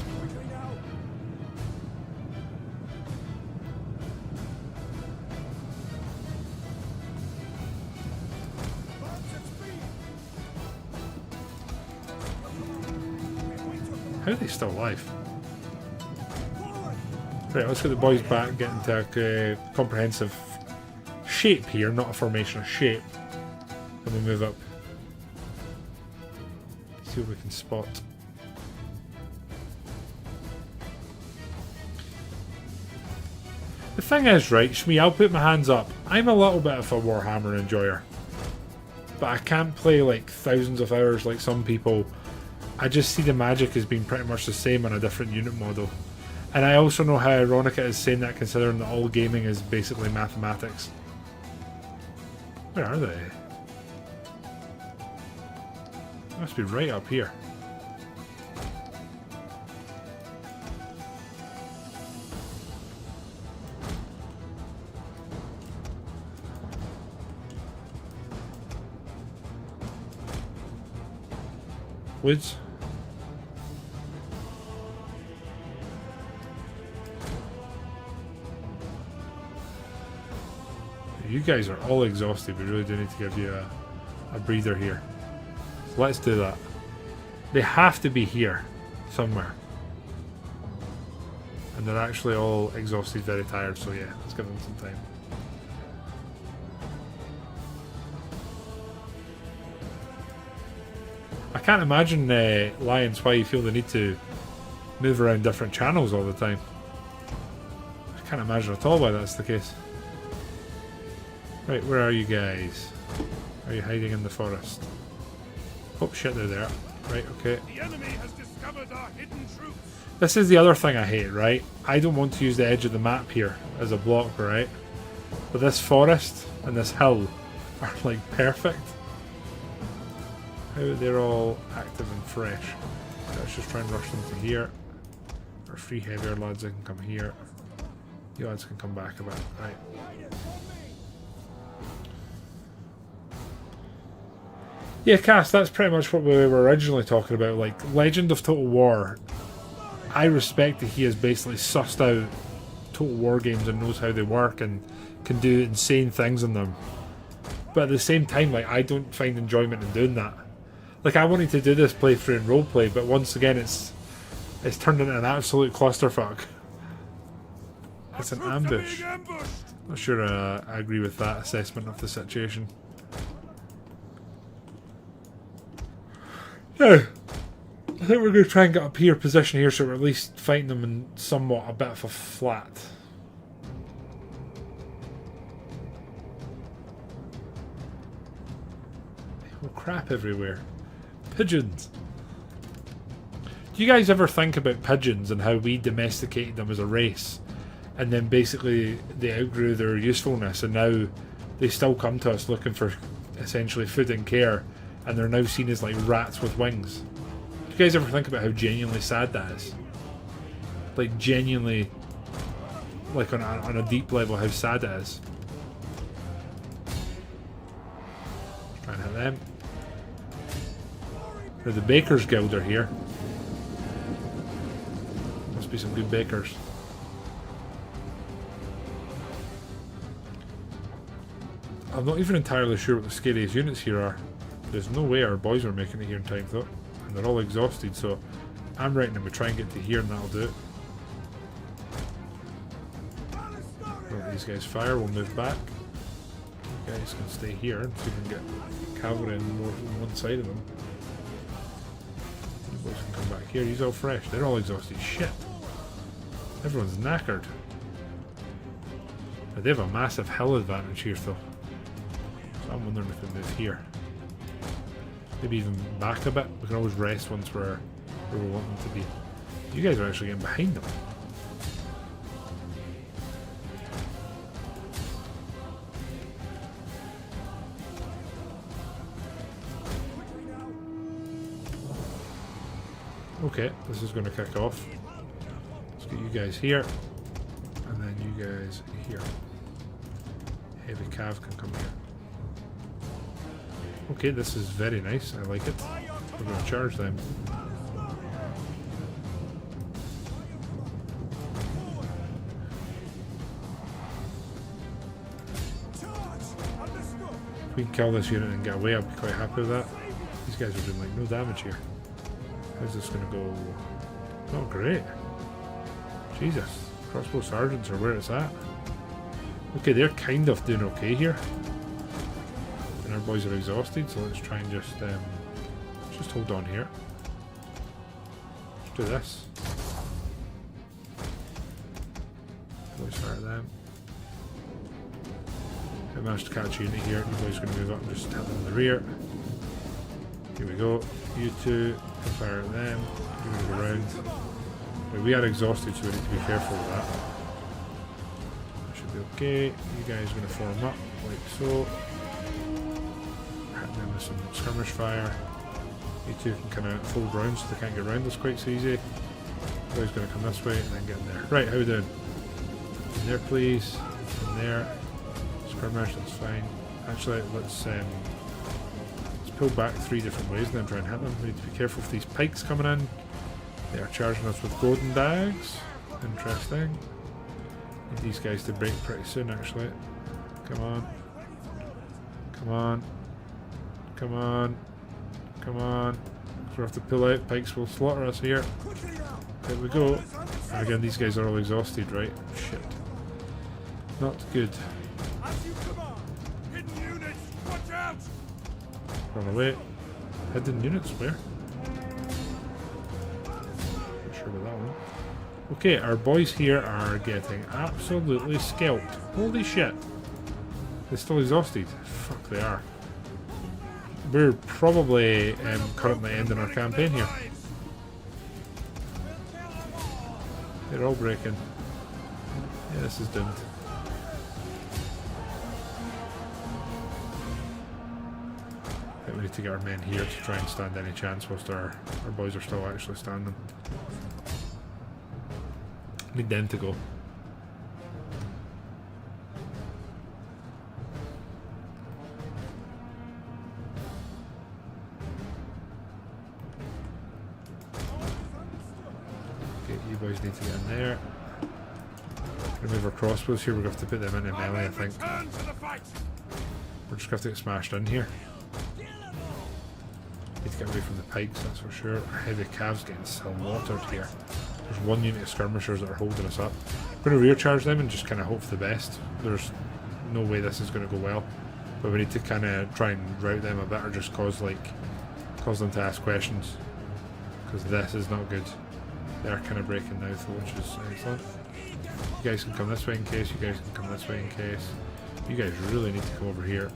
How are they still alive? Right, let's get the boys back, get into a comprehensive shape here, not a formation, a shape. And we move up. See what we can spot. The thing is, right, Shmi, I'll put my hands up. I'm a little bit of a Warhammer enjoyer. But I can't play like thousands of hours like some people. I just see the magic as being pretty much the same on a different unit model. And I also know how ironic it is saying that, considering that all gaming is basically mathematics. Where are they? They must be right up here. Woods? You guys are all exhausted. We really do need to give you a breather here. So let's do that. They have to be here somewhere. And they're actually all exhausted, very tired, so yeah, let's give them some time. I can't imagine, Lions, why you feel the need to move around different channels all the time. I can't imagine at all why that's the case. Right, where are you guys? Are you hiding in the forest? Oh shit, they're there. Right, okay. The enemy has discovered our hidden troops. This is the other thing I hate, right? I don't want to use the edge of the map here as a block, right? But this forest and this hill are like perfect. How they're all active and fresh. Let's just try and rush them to here. Our free heavier lads, they can come here. You lads can come back a bit. Right. Yeah, Cass, that's pretty much what we were originally talking about. Like, Legend of Total War, I respect that he has basically sussed out Total War games and knows how they work and can do insane things in them. But at the same time, like, I don't find enjoyment in doing that. Like, I wanted to do this playthrough and roleplay, but once again, it's turned into an absolute clusterfuck. It's an ambush. Not sure I agree with that assessment of the situation. Now, I think we're going to try and get up here, position here, so we're at least fighting them in somewhat a bit of a flat. Oh, crap everywhere. Pigeons. Do you guys ever think about pigeons and how we domesticated them as a race, and then basically they outgrew their usefulness and now they still come to us looking for essentially food and care, and they're now seen as like rats with wings? Do you guys ever think about how genuinely sad that is? Like, genuinely, like on a deep level, how sad it is. Try and hit them. Now the Bakers Guild are here. Must be some good bakers. I'm not even entirely sure what the scariest units here are. There's no way our boys are making it here in time though. And they're all exhausted, so I'm reckoning we try and get to here and that'll do it. Let these guys fire, we'll move back. You guys can stay here and see if we can get cavalry on one side of them. You boys can come back here. He's all fresh. They're all exhausted. Shit. Everyone's knackered. But they have a massive hill advantage here though. So I'm wondering if we move here. Maybe even back a bit. We can always rest once we're where we want them to be. You guys are actually getting behind them. Okay, this is going to kick off. Let's get you guys here. And then you guys here. Heavy cav can come here. Okay, this is very nice. I like it. We're going to charge them. If we can kill this unit and get away, I'll be quite happy with that. These guys are doing like no damage here. How's this going to go? Oh, great. Jesus. Crossbow sergeants are where it's at. Okay, they're kind of doing okay here. And our boys are exhausted, so let's try and just hold on here. Let's do this. Boys fire them. I managed to catch a unit here. You boys are going to move up and just hit them in the rear. Here we go. You two can fire at them. You move around. Now, we are exhausted, so we need to be careful with that. That should be okay. You guys are going to form up like so. Hit them with some skirmish fire. You two can kind of fold round so they can't get around us quite so easy. You guys going to come this way and then get in there. Right, how we doing? In there, please. In there. Skirmish, that's fine. Actually, let's pull back 3 different ways and then try and hit them. We need to be careful with these pikes coming in. They are charging us with golden dags. Interesting. Need these guys to break pretty soon, actually. Come on. Come on. Come on. Come on. We have to pull out. Pikes will slaughter us here. There we go. And again, these guys are all exhausted, right? Shit. Not good. Run away. Hidden units, where? Not sure about that one. Okay, our boys here are getting absolutely scalped. Holy shit. They're still exhausted. Fuck, they are. We're probably currently ending our campaign here. They're all breaking. Yeah, this is doomed. We need to get our men here to try and stand any chance whilst our boys are still actually standing. Need them to go. Okay, you boys need to get in there. Remove our crossbows here, we're going to have to put them into melee, I think. We're just going to have to get smashed in here. Need to get away from the pikes, that's for sure. Our heavy cavs getting slaughtered here. There's one unit of skirmishers that are holding us up. We're going to rear charge them and just kind of hope for the best. There's no way this is going to go well, but we need to kind of try and rout them a bit, or just cause them to ask questions, because this is not good. They're kind of breaking now, which is excellent. You guys can come this way in case. You guys can come this way in case. You guys really need to come over here.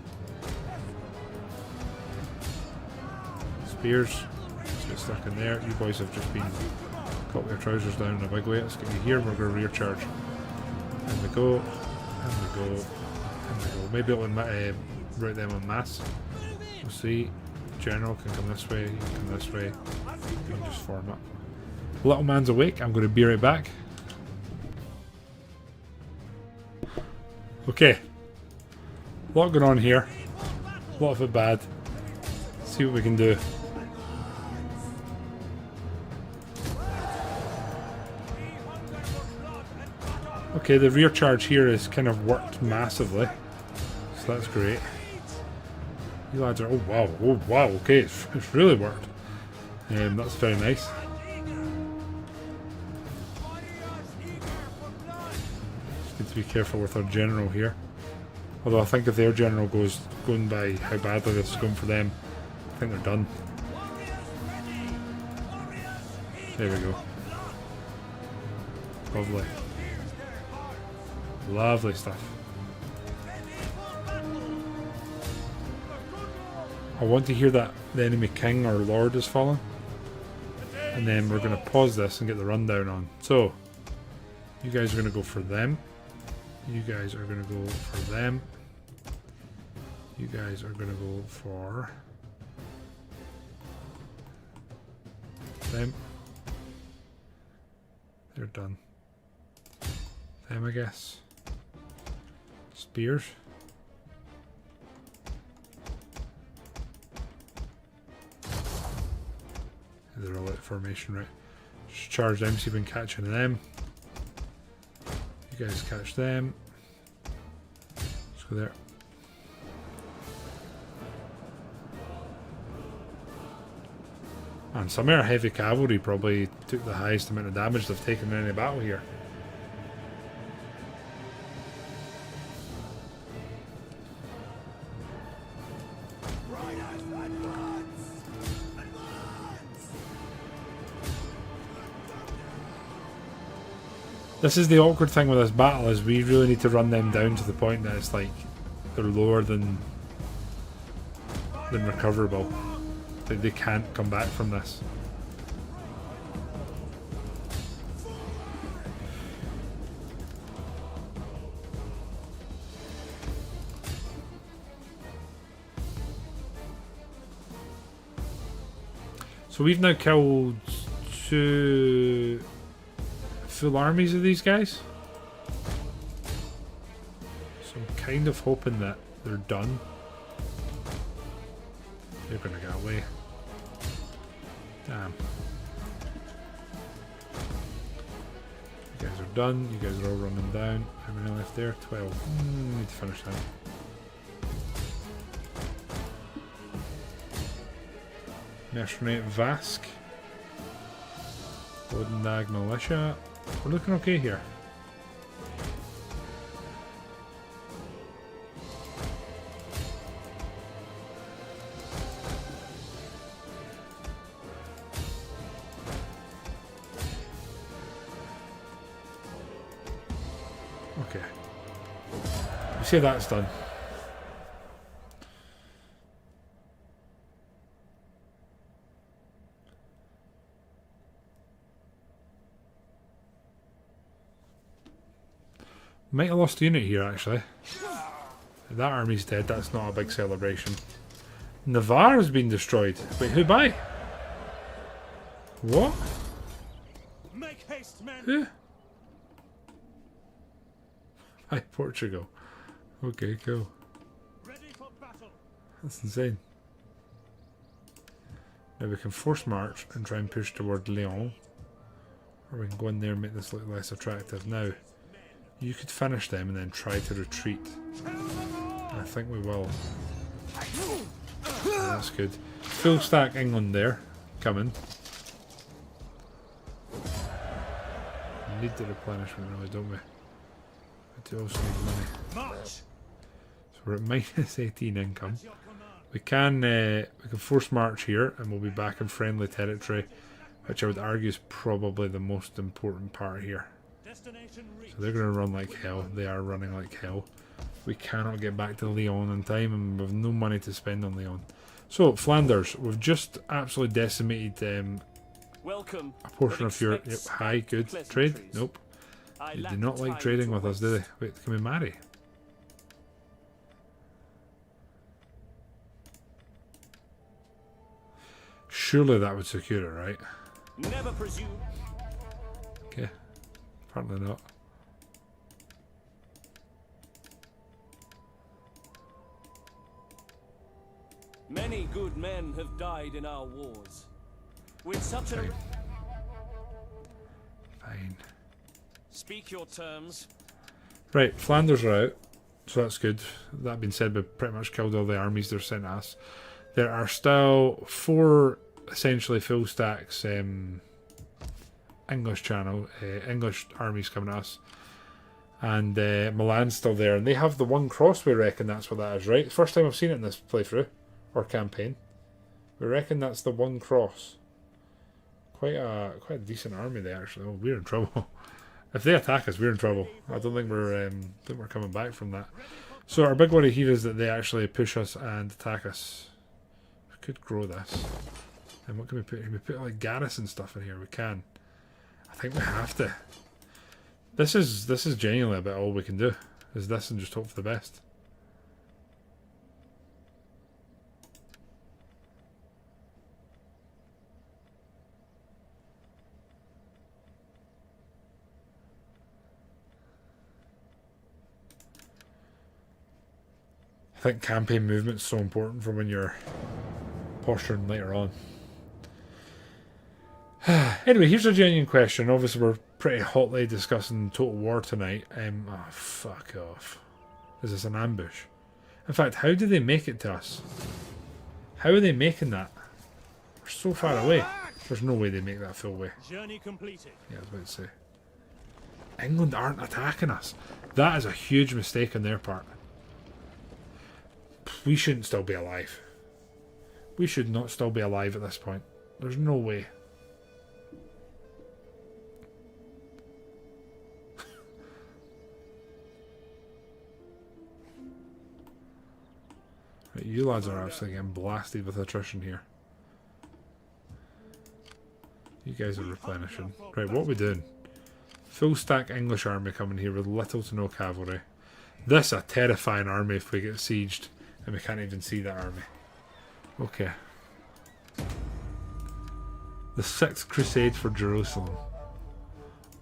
Spears, let's get stuck in there. You boys have just been caught with your trousers down in a big way. Let's get you here and we're going to rear charge. And we go, and we go, and we go. Maybe it'll route them en masse. We'll see. General can come this way, you can come this way. We can just form up. Little man's awake, I'm going to be right back. Okay. A lot going on here. A lot of it bad. Let's see what we can do. Okay, the rear charge here is kind of worked massively, so that's great. You lads are, oh wow, okay, it's really worked. That's very nice. Just need to be careful with our general here. Although I think if their general going by how badly this is going for them, I think they're done. There we go. Lovely. Lovely stuff. I want to hear that the enemy king or lord is fallen. And then we're going to pause this and get the rundown on. So, you guys are going to go for them. You guys are going to go for them. You guys are going to go for them. They're done. Them, I guess. Spears. They're all out of formation, right? Just charge them, see if we can catch any of them. You guys catch them. Let's go there. And some of our heavy cavalry probably took the highest amount of damage they've taken in any battle here. This is the awkward thing with this battle, is we really need to run them down to the point that it's like they're lower than recoverable. Like they can't come back from this. So we've now killed 2 full armies of these guys. So I'm kind of hoping that they're done. They're gonna get away. Damn. You guys are done. You guys are all running down. How many left there? 12. Need to finish that. Mercenary Vask. Golden Dag Militia. We're looking okay here. Okay. You say that's done. Might have lost a unit here, actually. If that army's dead, that's not a big celebration. Navarre has been destroyed. Wait, who by? What? Make haste, men. Who? By Portugal. Okay, cool. Ready for battle. That's insane. Now we can force march and try and push toward Lyon. Or we can go in there and make this look less attractive. Now, you could finish them and then try to retreat. I think we will. Yeah, that's good. Full stack England there. Coming. We need the replenishment really, don't we? We do also need money. March. So we're at minus 18 income. We can force march here and we'll be back in friendly territory, which I would argue is probably the most important part here. Destination reached. So they're going to run like hell. They are running like hell. We cannot get back to Lyon in time and we have no money to spend on Lyon. So, Flanders, we've just absolutely decimated Welcome, a portion of your... Yep, hi, good. Trade? Nope. They do not like trading with us, do they? Wait, can we marry? Surely that would secure it, right? Never presume. Okay. Apparently not. Many good men have died in our wars. With such Fine. a... Fine. Speak your terms. Right, Flanders are out. So that's good. That being said, we've pretty much killed all the armies they're sent us. There are still 4 essentially full stacks English armies coming at us. And Milan's still there. And they have the 1 cross, we reckon that's what that is, right? First time I've seen it in this playthrough. Or campaign. We reckon that's the 1 cross. Quite a decent army there, actually. Oh, we're in trouble. If they attack us, we're in trouble. I don't think we're coming back from that. So our big worry here is that they actually push us and attack us. could grow this. And what can we put? Can we put like garrison stuff in here? We can. I think we have to. This is genuinely about all we can do. Is this and just hope for the best. I think campaign movement's so important for when you're posturing later on. Anyway, here's a genuine question. Obviously, we're pretty hotly discussing Total War tonight. Oh, fuck off. Is this an ambush? In fact, how do they make it to us? How are they making that? We're so far away. There's no way they make that full way. Journey completed. Yeah, I was about to say. England aren't attacking us. That is a huge mistake on their part. We shouldn't still be alive. We should not still be alive at this point. There's no way. Right, you lads are actually getting blasted with attrition here. You guys are replenishing. Right, what are we doing? Full stack English army coming here with little to no cavalry. This is a terrifying army if we get sieged and we can't even see that army. Okay. The 6th Crusade for Jerusalem.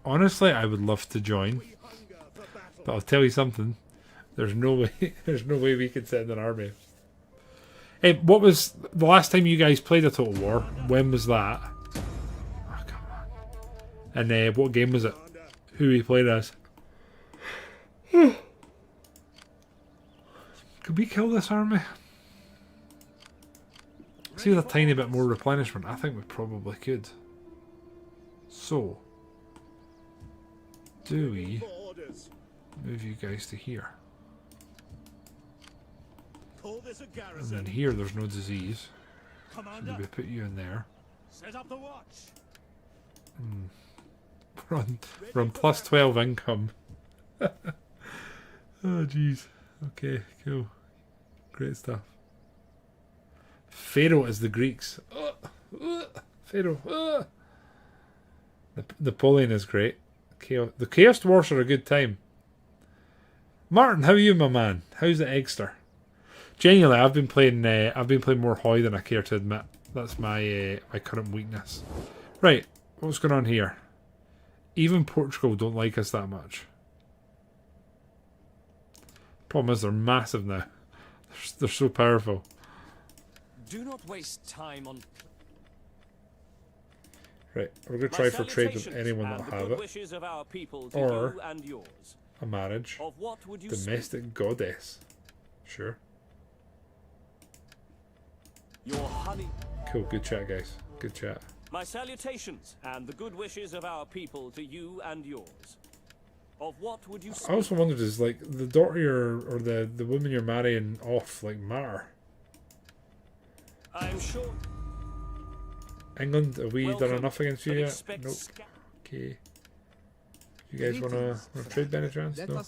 Honestly, I would love to join. But I'll tell you something. There's no way we could send an army. Hey, what was the last time you guys played a Total War? When was that? Oh, come on. And what game was it? Who we played as? Could we kill this army? See, with a tiny bit more replenishment, I think we probably could. So, do we move you guys to here? And then here, there's no disease. So maybe put you in there. Set up the watch. We're on plus 12 income. Oh, jeez. Okay, cool. Great stuff. Pharaoh is the Greeks. Pharaoh. Napoleon is great. The Chaos Wars are a good time. Martin, how are you, my man? How's the Eggster? Genuinely, I've been playing more Hoy than I care to admit. That's my my current weakness. Right, what's going on here? Even Portugal don't like us that much. Problem is, they're massive now. They're so powerful. Do not waste time on. Right, we're going to try for trade with anyone that'll have it. Or a marriage. Of what would you Domestic goddess. Sure. Your honey. Cool, good chat, guys. Good chat. My salutations and the good wishes of our people to you and yours. Of what would you speak? I also wondered, is like the daughter or the woman you're marrying off like matter? I'm sure. England, have we done enough against you yet? Expect Nope. Okay. You guys wanna trade by any chance? No.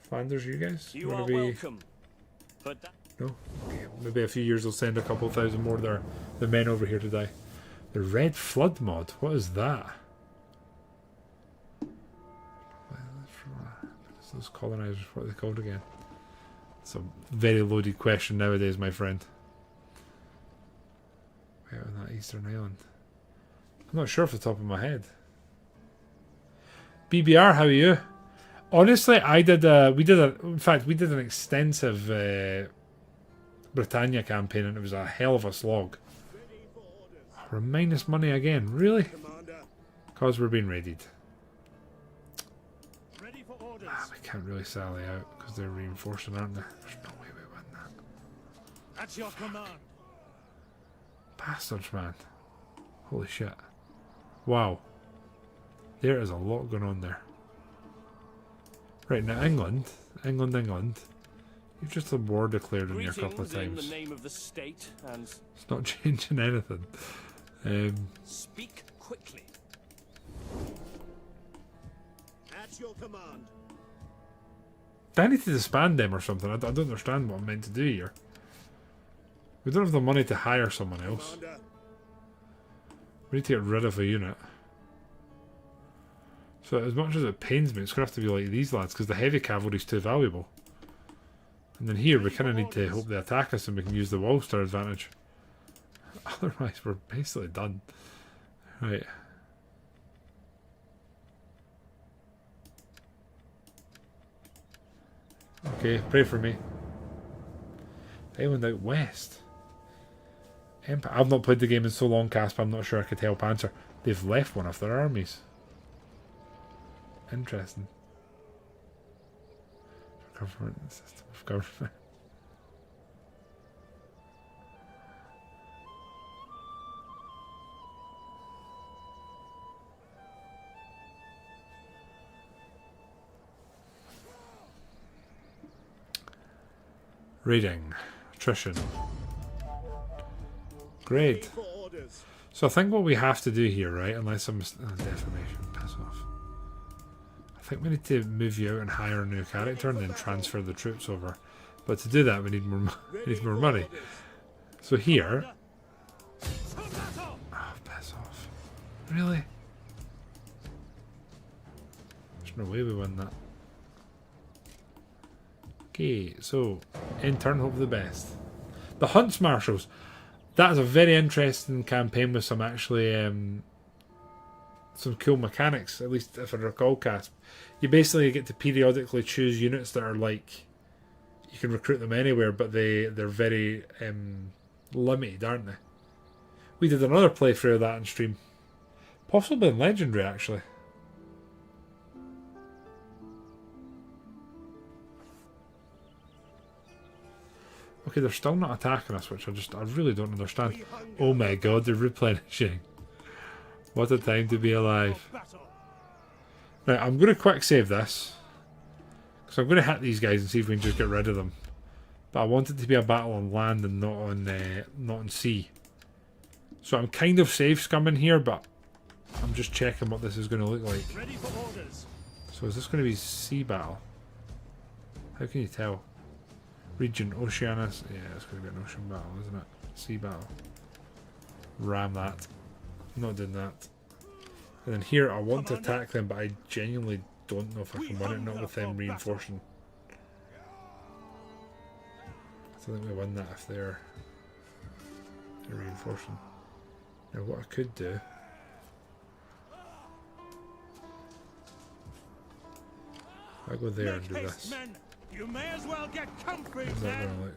Flanders, you guys? You wanna are be? welcome. But No. Okay. Maybe a few years will send a couple thousand more of the men over here to die. The Red Flood mod. What is that? Those colonizers, what are they called again? It's a very loaded question nowadays, my friend. Where on that eastern island? I'm not sure off the top of my head. BBR, how are you? Honestly, in fact, we did an extensive Britannia campaign, and it was a hell of a slog. Remind us money again, really? Because we're being raided. We can't really sally out because they're reinforcing, aren't they? There's no way we win that. at your command. Bastards, man. Holy shit. Wow. There is a lot going on there. Right, now England. You've just had war declared on you a couple of times. In the name of the state and it's not changing anything. speak quickly. At your command. Do I need to disband them or something? I don't understand what I'm meant to do here. We don't have the money to hire someone else. Commander. We need to get rid of a unit. So as much as it pains me, it's going to have to be like these lads, because the heavy cavalry is too valuable. And then here, we kind of need to hope they attack us and we can use the walls to our advantage. Otherwise, we're basically done. Right. Okay, pray for me. Island out west. I've not played the game in so long, Casp, I'm not sure I could help answer. They've left one of their armies. Interesting. Government system of government. Raiding. Attrition. Great. For orders. So I think what we have to do here, right, unless I'm... defamation, piss off. I think we need to move you out and hire a new character and then transfer the troops over. But to do that, we need more, money. So here... Oh, piss off. Really? There's no way we win that. Okay, so in turn, hope for the best. The Hunts Marshals. That is a very interesting campaign with some actually some cool mechanics. At least if I recall, Casp. You basically get to periodically choose units that are like you can recruit them anywhere, but they're very limited, aren't they? We did another playthrough of that on stream, possibly in Legendary actually. Okay, they're still not attacking us, which I really don't understand. Oh my god, they're replenishing. What a time to be alive. Now, I'm going to quick save this. Because I'm going to hit these guys and see if we can just get rid of them. But I want it to be a battle on land and not on sea. So I'm kind of safe scumming here, but I'm just checking what this is going to look like. Ready for orders. So is this going to be sea battle? How can you tell? Region Oceanus. Yeah, it's going to be an ocean battle, isn't it? Sea battle. Ram that. Not doing that. And then here, I want to attack them, but I genuinely don't know if I can win it, not with them reinforcing. I don't think we win that if they're reinforcing. Now, what I could do. I go there and do this. You may as well get comfy, How's that then. gonna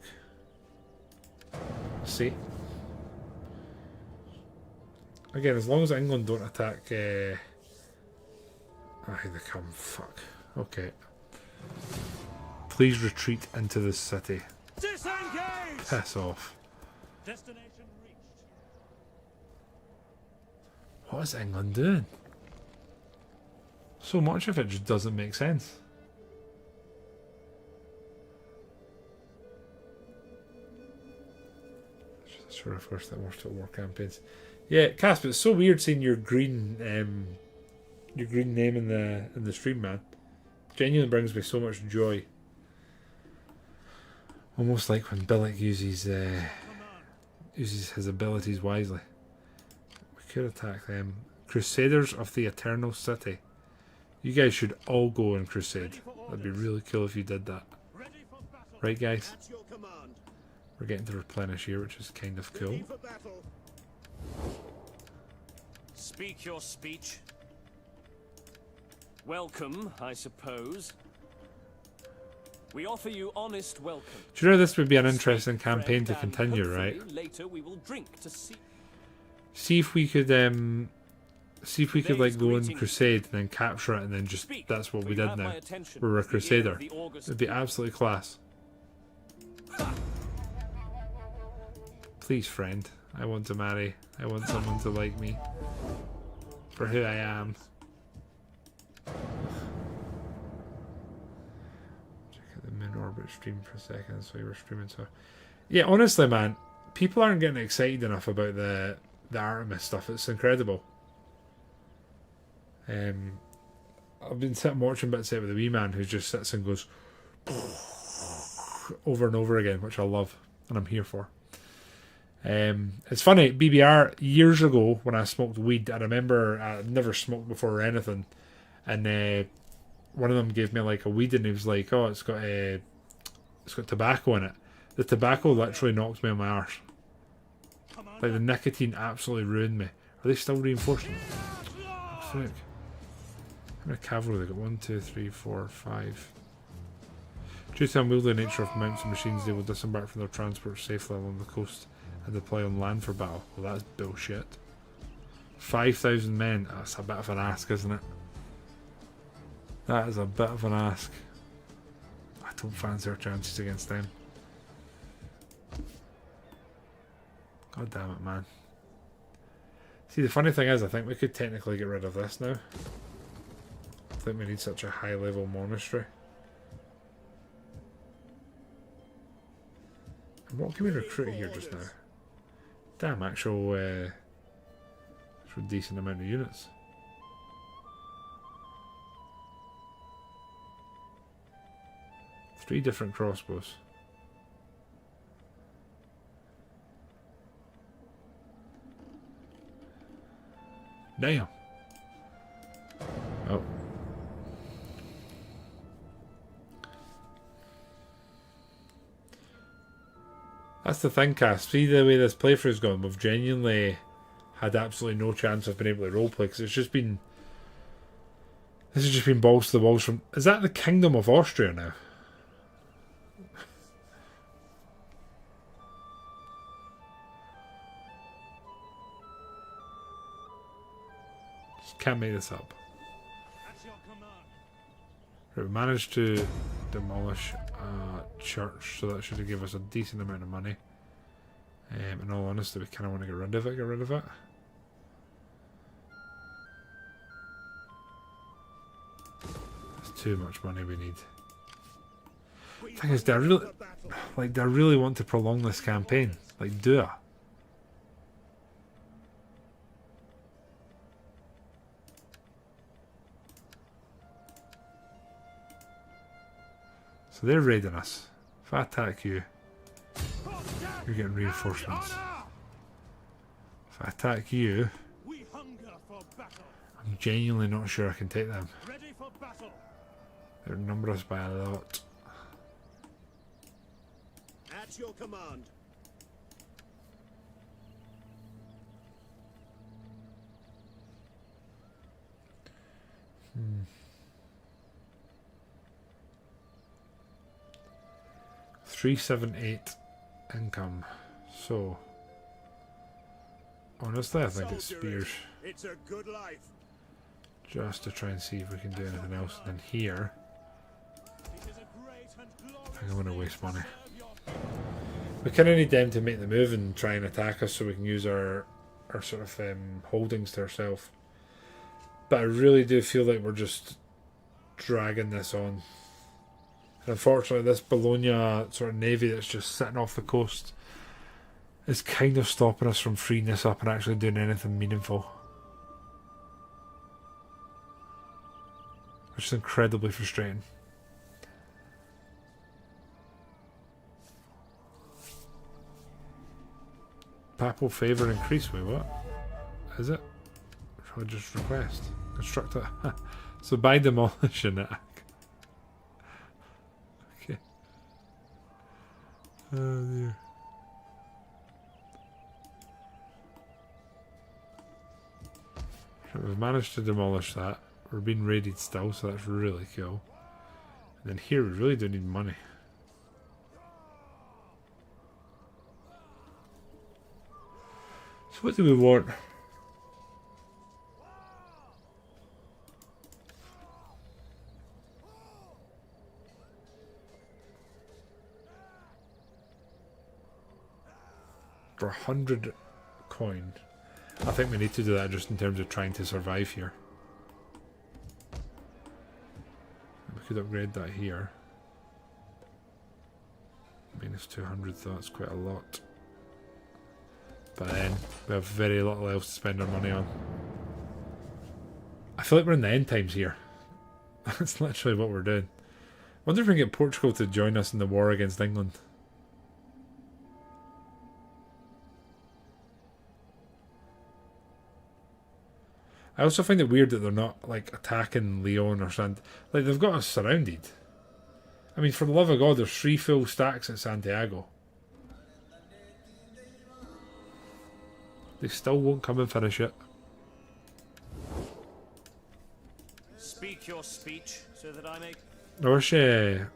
look? See? Again, as long as England don't attack... here they come. Fuck. Okay. Please retreat into the city. Disengage! Piss off. Destination reached. What is England doing? So much of it just doesn't make sense. Sure, of course, that works at war campaigns. Yeah, Casp, it's so weird seeing your green name in the stream, man. Genuinely brings me so much joy. Almost like when Billick uses his abilities wisely. We could attack them. Crusaders of the Eternal City. You guys should all go and crusade. That'd be really cool if you did that. Ready for battle. Right, guys? At your command. We're getting to replenish here, which is kind of cool. Ready for battle. Speak your speech. Welcome, I suppose. We offer you honest welcome. Do you know this would be an interesting Speak, campaign to friend, and continue, right? hopefully Later we will drink to see. See if we could like go and crusade and then capture it and then just Speak, that's what for we you did have now. my attention. We're a The ear crusader. of the August It'd be absolutely class. Please, friend. I want to marry. I want someone to like me for who I am. Check out the moon orbit stream for a second. So you were streaming. So yeah, honestly, man, people aren't getting excited enough about the Artemis stuff. It's incredible. I've been sitting watching bits of it with a wee man who just sits and goes over and over again, which I love and I'm here for. It's funny, BBR, years ago when I smoked weed, I remember I'd never smoked before or anything, and one of them gave me like a weed and he was like, oh, it's got tobacco in it. The tobacco literally knocked me on my arse. Like the nicotine absolutely ruined me. Are they still reinforcing? Oh, fuck. How many cavalry they got? 1, 2, 3, 4, 5. Due to the unwieldy nature of mounts and machines, they will disembark from their transport safely along the coast and deploy on land for battle. Well, that's bullshit. 5,000 men. That's a bit of an ask, isn't it? That is a bit of an ask. I don't fancy our chances against them. God damn it, man. See, the funny thing is, I think we could technically get rid of this now. I think we need such a high level monastery. And what can we recruit here just now? Damn, actual decent amount of units. Three different crossbows. Damn. Oh. That's the thing, Cass. See the way this playthrough's gone. We've genuinely had absolutely no chance of being able to roleplay because it's just been. This has just been balls to the walls from. Is that the Kingdom of Austria now? Just can't make this up. Right, we managed to demolish a church, so that should give us a decent amount of money. In all honesty, we kind of want to get rid of it. That's too much money we need. Thing is, do I really want to prolong this campaign? Like, do I? So they're raiding us. If I attack you, you're getting reinforcements. If I attack you, I'm genuinely not sure I can take them. They outnumber us by a lot. At your command. Hmm. 378 income. So honestly, I think it's spears. It's a good life. Just to try and see if we can do anything else. And then here, I think I'm going to waste money. We kind of need them to make the move and try and attack us so we can use our sort of holdings to ourselves. But I really do feel like we're just dragging this on. And unfortunately, this Bologna sort of navy that's just sitting off the coast is kind of stopping us from freeing this up and actually doing anything meaningful. Which is incredibly frustrating. Papal favour increase. Wait, what? Is it? Shall I just request? Construct it. So by demolishing it. Okay. Oh dear. So we've managed to demolish that. We're being raided still, so that's really cool. And then here we really do need money. So what do we want? For 100 coin. I think we need to do that just in terms of trying to survive here. We could upgrade that here. Minus 200, so that's quite a lot. But then we have very little else to spend our money on. I feel like we're in the end times here. That's literally what we're doing. I wonder if we can get Portugal to join us in the war against England. I also find it weird that they're not like attacking Leon or something. Like they've got us surrounded. I mean, for the love of God, there's 3 full stacks at Santiago. They still won't come and finish it. Speak your speech so that I may. I wish the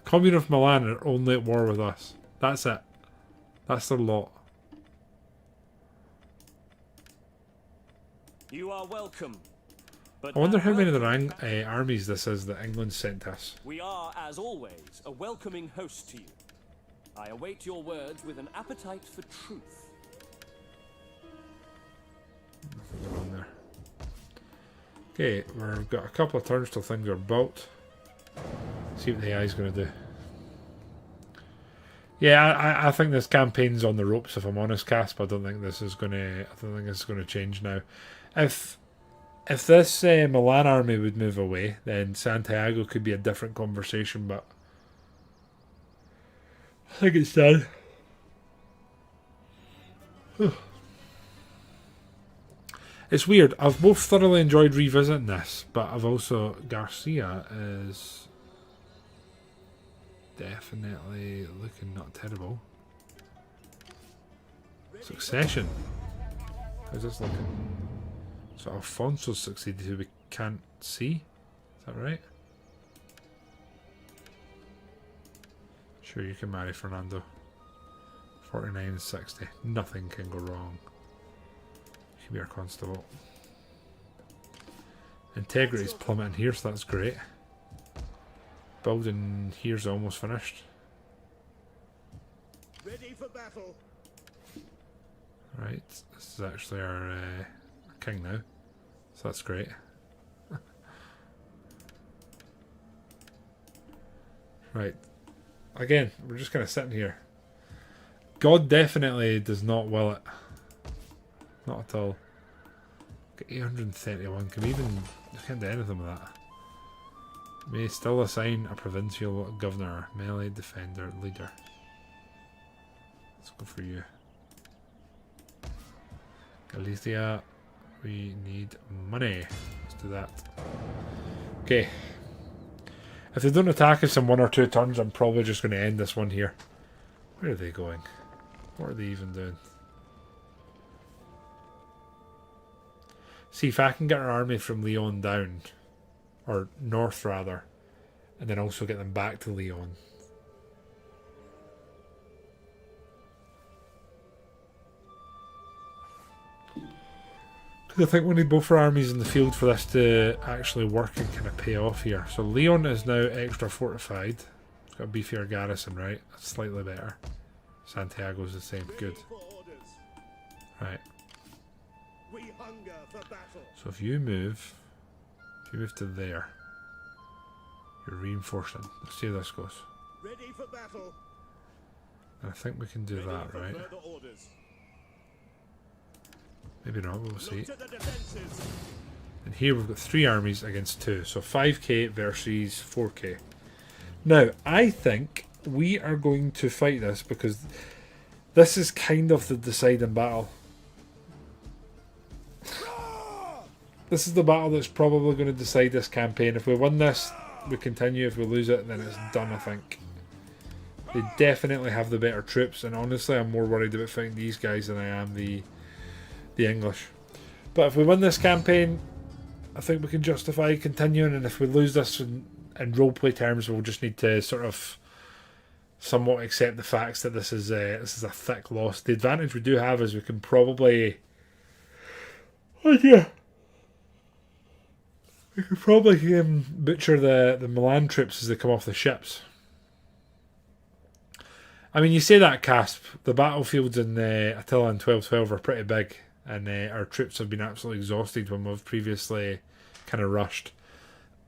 Commune of Milan are only at war with us. That's it. That's their lot. You are welcome. But I wonder how many of welcome the armies this is that England sent to us. we are, as always, a welcoming host to you. I await your words with an appetite for truth. Nothing going on there. Okay, we've got a couple of turns till things are built. See what the AI is going to do. Yeah, I think this campaign's on the ropes. If I'm honest, Casp, I don't think this is going to. I don't think this is going to change now. If this Milan army would move away, then Santiago could be a different conversation. But I think it's done. It's weird. I've both thoroughly enjoyed revisiting this, but I've also Garcia is definitely looking not terrible. Succession. How's this looking? So Alfonso's succeeded who we can't see. Is that right? Sure, you can marry Fernando. 49-60. Nothing can go wrong. You can be our constable. Integrity's plummeting here, so that's great. Building here's almost finished. Ready for battle. Right, this is actually our king now, so that's great. Right, again, we're just kind of sitting here. God definitely does not will it. Not at all. Got 831. Can we even... I can't do anything with that. May still assign a provincial governor, melee defender, leader. Let's go for you. Galicia, we need money. Let's do that. Okay. If they don't attack us in 1 or 2 turns, I'm probably just going to end this one here. Where are they going? What are they even doing? See, if I can get our army from Leon down, or north rather, and then also get them back to Leon. Because I think we need both our armies in the field for this to actually work and kind of pay off here. So Leon is now extra fortified. It's got a beefier garrison, right? That's slightly better. Santiago's the same. Good. Right. We hunger for battle. So if you move to there, you're reinforcing. Let's see how this goes. Ready for battle. And I think we can do that, right? Further orders. Maybe not, we'll see. Look to the defenses. And here we've got 3 armies against 2. So 5k versus 4k. Now, I think we are going to fight this because this is kind of the deciding battle. This is the battle that's probably going to decide this campaign. If we win this, we continue. If we lose it, then it's done, I think. They definitely have the better troops, and honestly, I'm more worried about fighting these guys than I am the English. But if we win this campaign, I think we can justify continuing, and if we lose this in roleplay terms, we'll just need to sort of somewhat accept the facts that this is a thick loss. The advantage we do have is we can probably... Oh yeah. We could probably butcher the Milan troops as they come off the ships. I mean, you say that, Casp. The battlefields in Attila and 1212 are pretty big, and our troops have been absolutely exhausted when we've previously kind of rushed.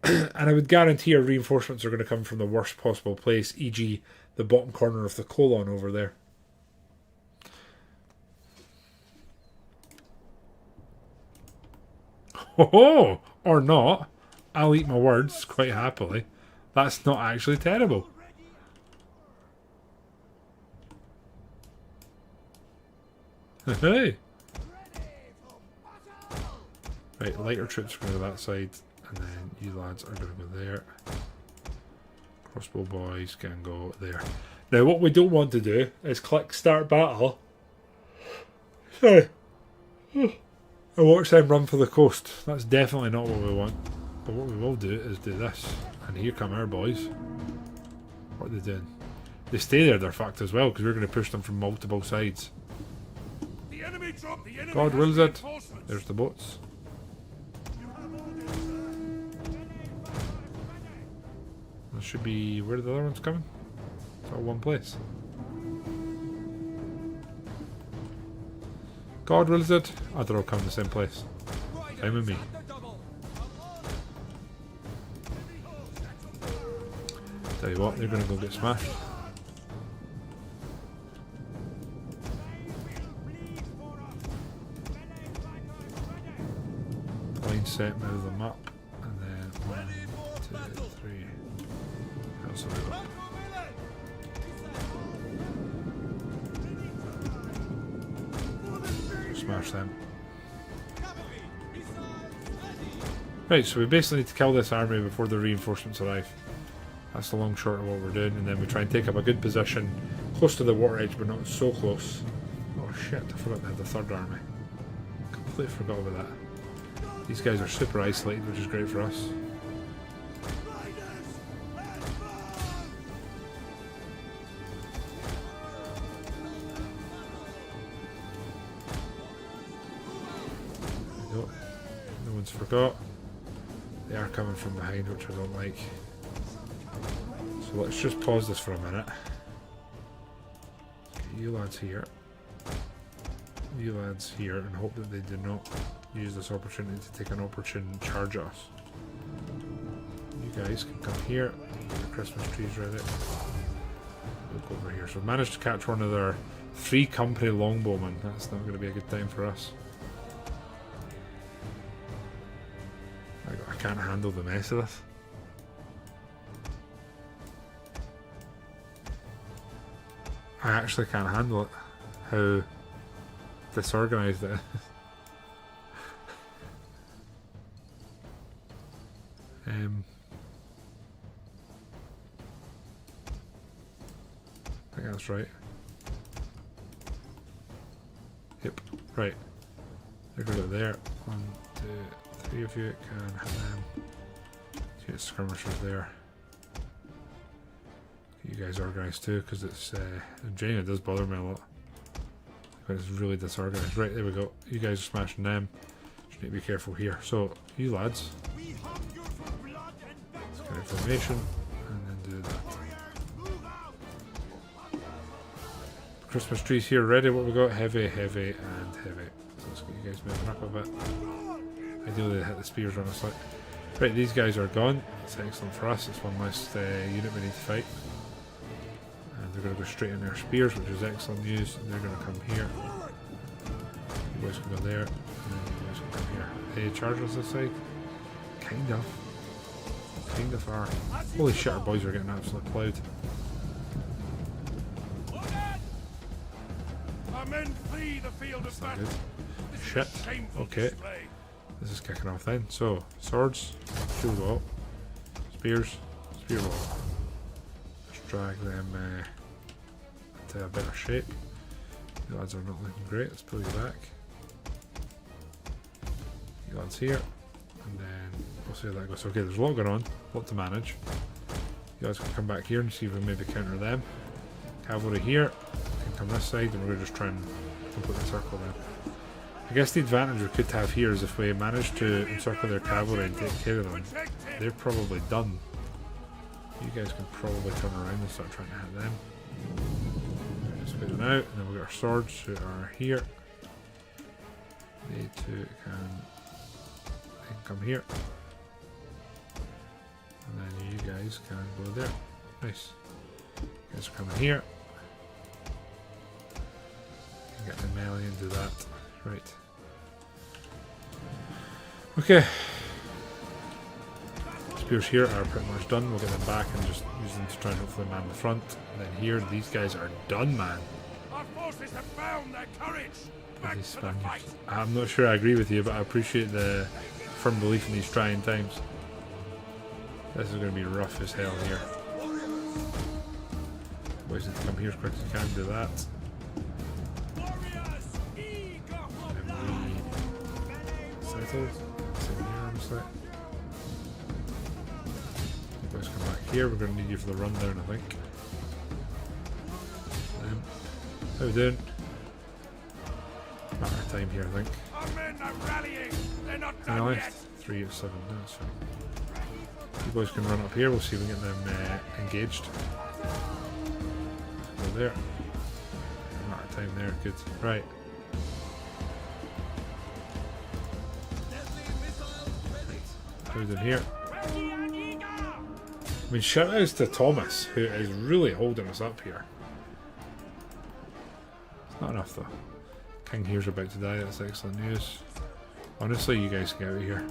And I would guarantee our reinforcements are going to come from the worst possible place, e.g. the bottom corner of the colon over there. Oh, or not. I'll eat my words quite happily. That's not actually terrible. Hey. Right, lighter troops are going to go that side, and then you lads are going to go there. Crossbow boys can go there. Now, what we don't want to do is click start battle. Sorry. And watch them run for the coast. That's definitely not what we want. But what we will do is do this. And here come our boys. What are they doing? They stay there, they're fucked as well, because we're going to push them from multiple sides. The enemy drop. The enemy God has wills it. reinforcements. There's the boats. There should be... Where are the other ones coming? It's all one place. God wills it. Oh, they're all coming to the same place. Time with me. Tell you what, they're going to go get smashed. Line set, move them up, and then 1, 2, 3. That's a little. Smash them. Right, so we basically need to kill this army before the reinforcements arrive. That's the long short of what we're doing, and then we try and take up a good position close to the water edge, but not so close. Oh shit, I forgot they had the third army. Completely forgot about that. These guys are super isolated, which is great for us. There we go. No one's forgot. They are coming from behind, which I don't like. So let's just pause this for a minute. Get you lads here. You lads here, and hope that they do not use this opportunity to take an opportune charge at us. You guys can come here. Get your Christmas trees ready. We'll go over here. So we've managed to catch one of their 3 company longbowmen. That's not going to be a good time for us. I can't handle the mess of this. I actually can't handle it. How disorganized it is. I think that's right. Yep, right. They're going to go there. 1, 2, 3 of you can hit them. Get skirmishers there. You guys organized too, because it's genuinely does bother me a lot. But it's really disorganized. Right, there we go. You guys are smashing them. Just need to be careful here. So, you lads, let's get information and then do that. Christmas trees here ready. What we got? Heavy, heavy, and heavy. So let's get you guys moving up a bit. Ideally, they hit the spears on us. Right, these guys are gone. That's excellent for us. It's one less unit we need to fight. They're going to go straight in their spears, which is excellent news. And they're going to come here. You guys can go there, and then you guys can come here. Hey, charge us this side? Kind of. Kind of are. Holy shit, our boys are getting absolutely plowed. Our men flee the field of battle. Good. Shit. Okay. This is kicking off then. So, swords, shield wall, spears, spear wall. Let's drag them into a better shape. You lads are not looking great. Let's pull you back. You lads here, and then we'll see how that goes. Okay, there's a lot going on, a lot to manage. You guys can come back here and see if we maybe counter them. Cavalry here can come this side, and we're going to just try and complete the circle then. I guess the advantage we could have here is if we manage to encircle their cavalry and take care of them, they're probably done. You guys can probably turn around and start trying to hit them. Just put them out, and then we've got our swords who are here. They too can come here. And then you guys can go there. Nice. You guys are coming here. You can get the melee and do that. Right. Okay. Spears here are pretty much done. We'll get them back and just use them to try and hopefully man the front. And then here, these guys are done, man. Our forces have found their courage. These Spaniards. I'm not sure I agree with you, but I appreciate the firm belief in these trying times. This is going to be rough as hell here. Boys need to come here as quick as you can. Do that. Settled. Sitting here, honestly. You guys come back here. We're going to need you for the rundown, I think. How we doing? Matter of time here, I think. Our men are rallying. They're not done Anyway, yet. 3 of 7. No, that's fine. You boys can run up here. We'll see if we can get them engaged. Go there. Matter of time there. Good. Right. How we doing here? I mean, shout outs to Thomas, who is really holding us up here. It's not enough though. King here's about to die, that's excellent news. Honestly, you guys can get out of here.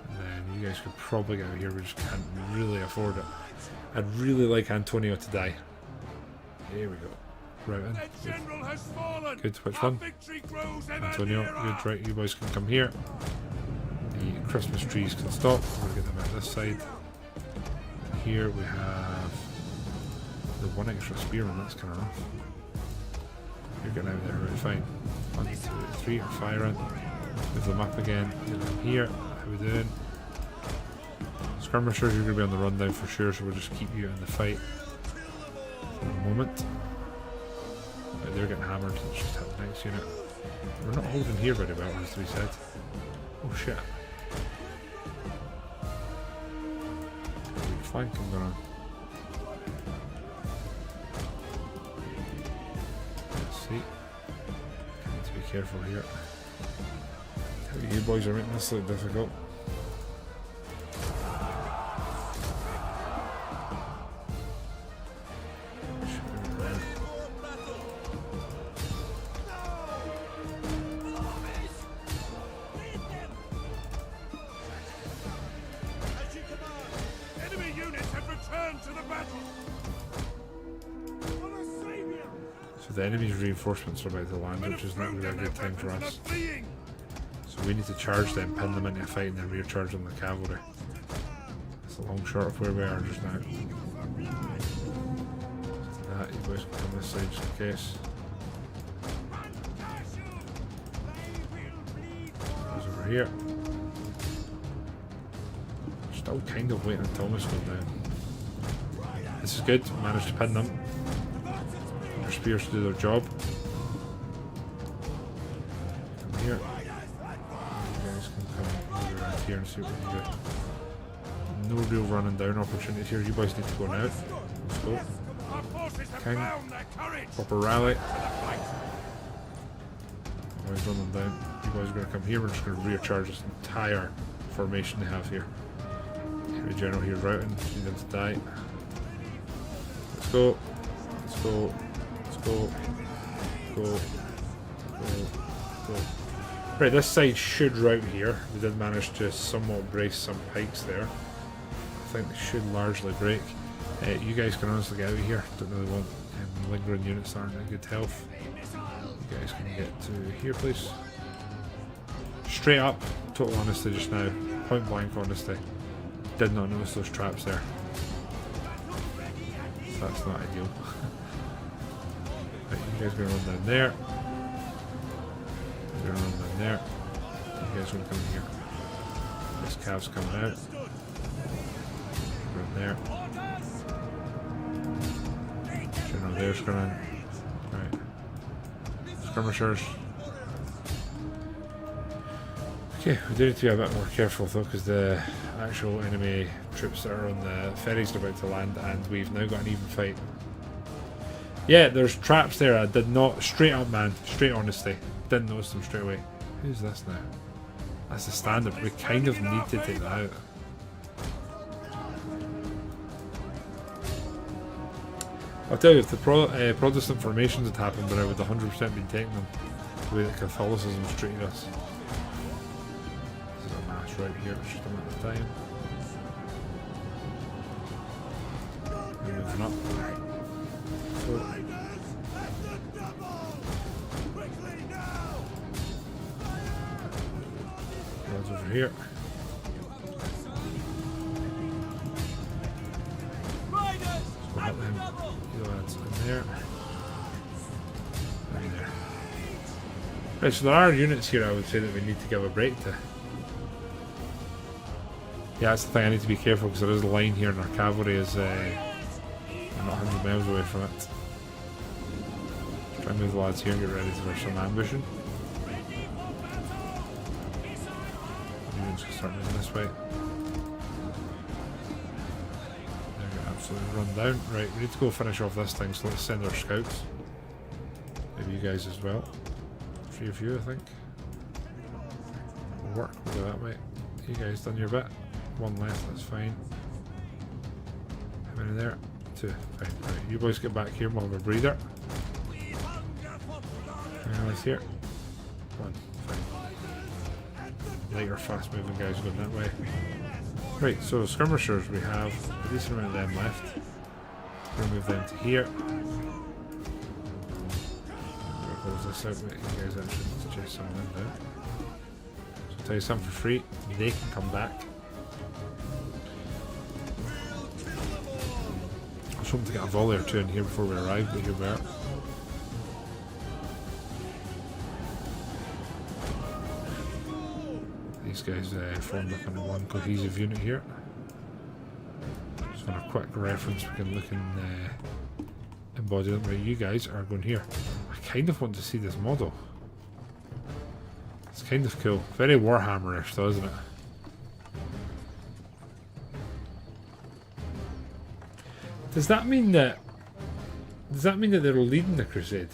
And then you guys could probably get out of here, we just can't really afford it. I'd really like Antonio to die. Here we go. Right in. The general has fallen. Good, which Our one? victory grows ever Antonio, nearer. good, right, you boys can come here. The Christmas trees can stop. We're going to get them out this side. And here we have the 1 extra spearman, that's kind of rough. You're getting out there, right, fine. 1, 2, 3 are firing. Move them up again. Get them here. How we doing? Skirmishers, you're going to be on the rundown for sure, so we'll just keep you in the fight for the moment. Right, they're getting hammered, let's just hit the next unit. We're not holding here very well, as we said. Oh shit. Flanking going on. Let's see. Need to be careful here. You boys are making this look difficult. Enemy units have returned to the battle. For the savior. So the enemy's reinforcements are about to land, which is not really a good time for us. So we need to charge them, pin them into a fight, and then rear charge on the cavalry. It's a long short of where we are just now. That, you boys can come this side just in case. Goes over here. Still kind of waiting until Thomas goes down. This is good, managed to pin them. Their spears to do their job. Come here. You guys can come over around here and see what we can do. No real running down opportunities here. You boys need to go now. Let's go. Our forces have King. found their courage. Proper rally. Boys run them down. You guys are going to come here. We're just going to rear charge this entire formation they have here. The general here routing. Need them to die. Let's go. Let's go. Let's go. Go. Go. Go. Right, this side should rout here. We did manage to somewhat brace some pikes there. I think they should largely break. You guys can honestly get out of here. Don't really want lingering units that aren't in good health. You guys can get to here, please. Straight up, total honesty just now. Point blank honesty. Did not notice those traps there. So that's not ideal. Right, you guys are going to run down there. You're going to run down there. You guys are going to come in here. This cav's coming out. Run there. General there's going on. Right. Skirmishers. Okay, we do need to be a bit more careful though, because the actual enemy troops that are on the ferries are about to land, and we've now got an even fight. Yeah, there's traps there. I did not. Straight up, man. Straight honesty. Didn't notice them straight away. Who's this now? That's the standard. We kind of need to take that out. I'll tell you, if the Protestant formations had happened, but I would 100% been taking them the way that Catholicism's treated us. This is a mass right here, it's just a matter of time. We're moving up. So, One's over here. So we'll hit them. You lads in there. And there. Right, so there are units here I would say that we need to give a break to. Yeah, that's the thing, I need to be careful because there is a line here and our cavalry is not 100 miles away from it. Try and move the lads here and get ready for some ambushing. Units can start moving this way. They're going to absolutely run down. Right, we need to go finish off this thing, so let's send our scouts. Maybe you guys as well. 3 of you, I think. Will work, we'll go that way. You guys done your bit. 1 left, that's fine. How many there? 2, fine. Right, you boys get back here and we'll have a breather. How many here? 1, fine. Lighter, fast moving guys going that way. Right, so skirmishers, we have a decent amount of them left. We'll move them to here. Close this out, make you guys actually chase some of them down. So I'll tell you something for free, they can come back. I was hoping to get a volley or 2 in here before we arrive, but here we are. These guys formed up into one cohesive unit here. Just on a quick reference, we can look and embody them. Right, you guys are going here. I kind of want to see this model. It's kind of cool. Very Warhammer-ish though, isn't it? Does that mean that they're leading the crusade?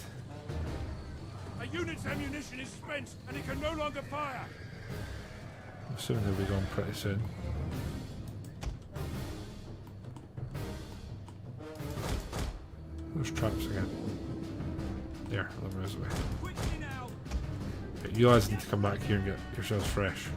A unit's ammunition is spent and it can no longer fire. I'm assuming they'll be gone pretty soon. There's traps again. There, 11 miles away. Right, you guys need to come back here and get yourselves fresh.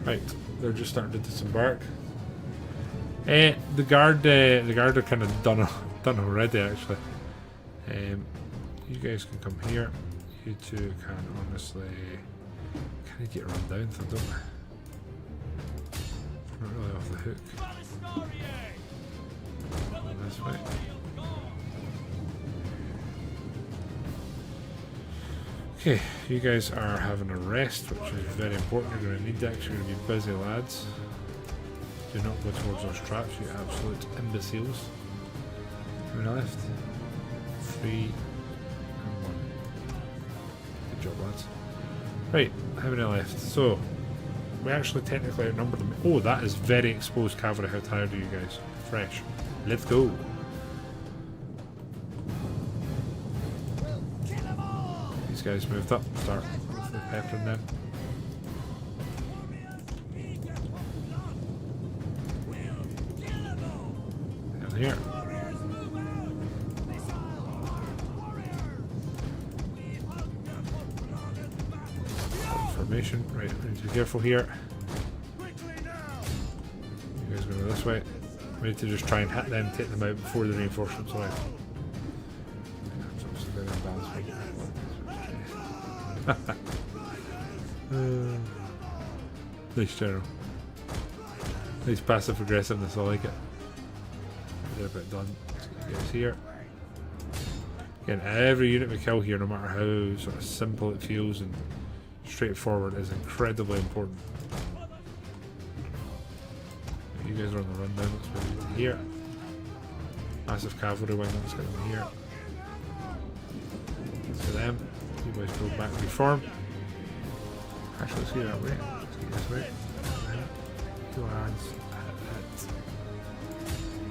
Right, they're just starting to disembark. The guard are kind of done already actually. You guys can come here. You two can honestly kind of get run down, though, don't they? Not really off the hook. This way. Okay, you guys are having a rest, which is very important. You're going to need that. You're going to be busy, lads. Do not go towards those traps, you absolute imbeciles. How many left? 3 and 1. Good job, lads. Right, how many left? So, we actually technically outnumbered them. Oh, that is very exposed cavalry. How tired are you guys? Fresh. Let's go. These guys moved up. Start hopefully peppering them. Down here. Formation. Right, we need to be careful here. You guys go this way. We need to just try and hit them, take them out before the reinforcements arrive. Nice general. Nice passive aggressiveness, I like it. They're a bit done. Let's get you guys here. Again, every unit we kill here, no matter how sort of simple it feels and straightforward, is incredibly important. You guys are on the run down, let's move to here. Massive cavalry wing, let's get them here. To them. You guys go back and reform. Actually, let's go that way. Let's go this way. Two hands.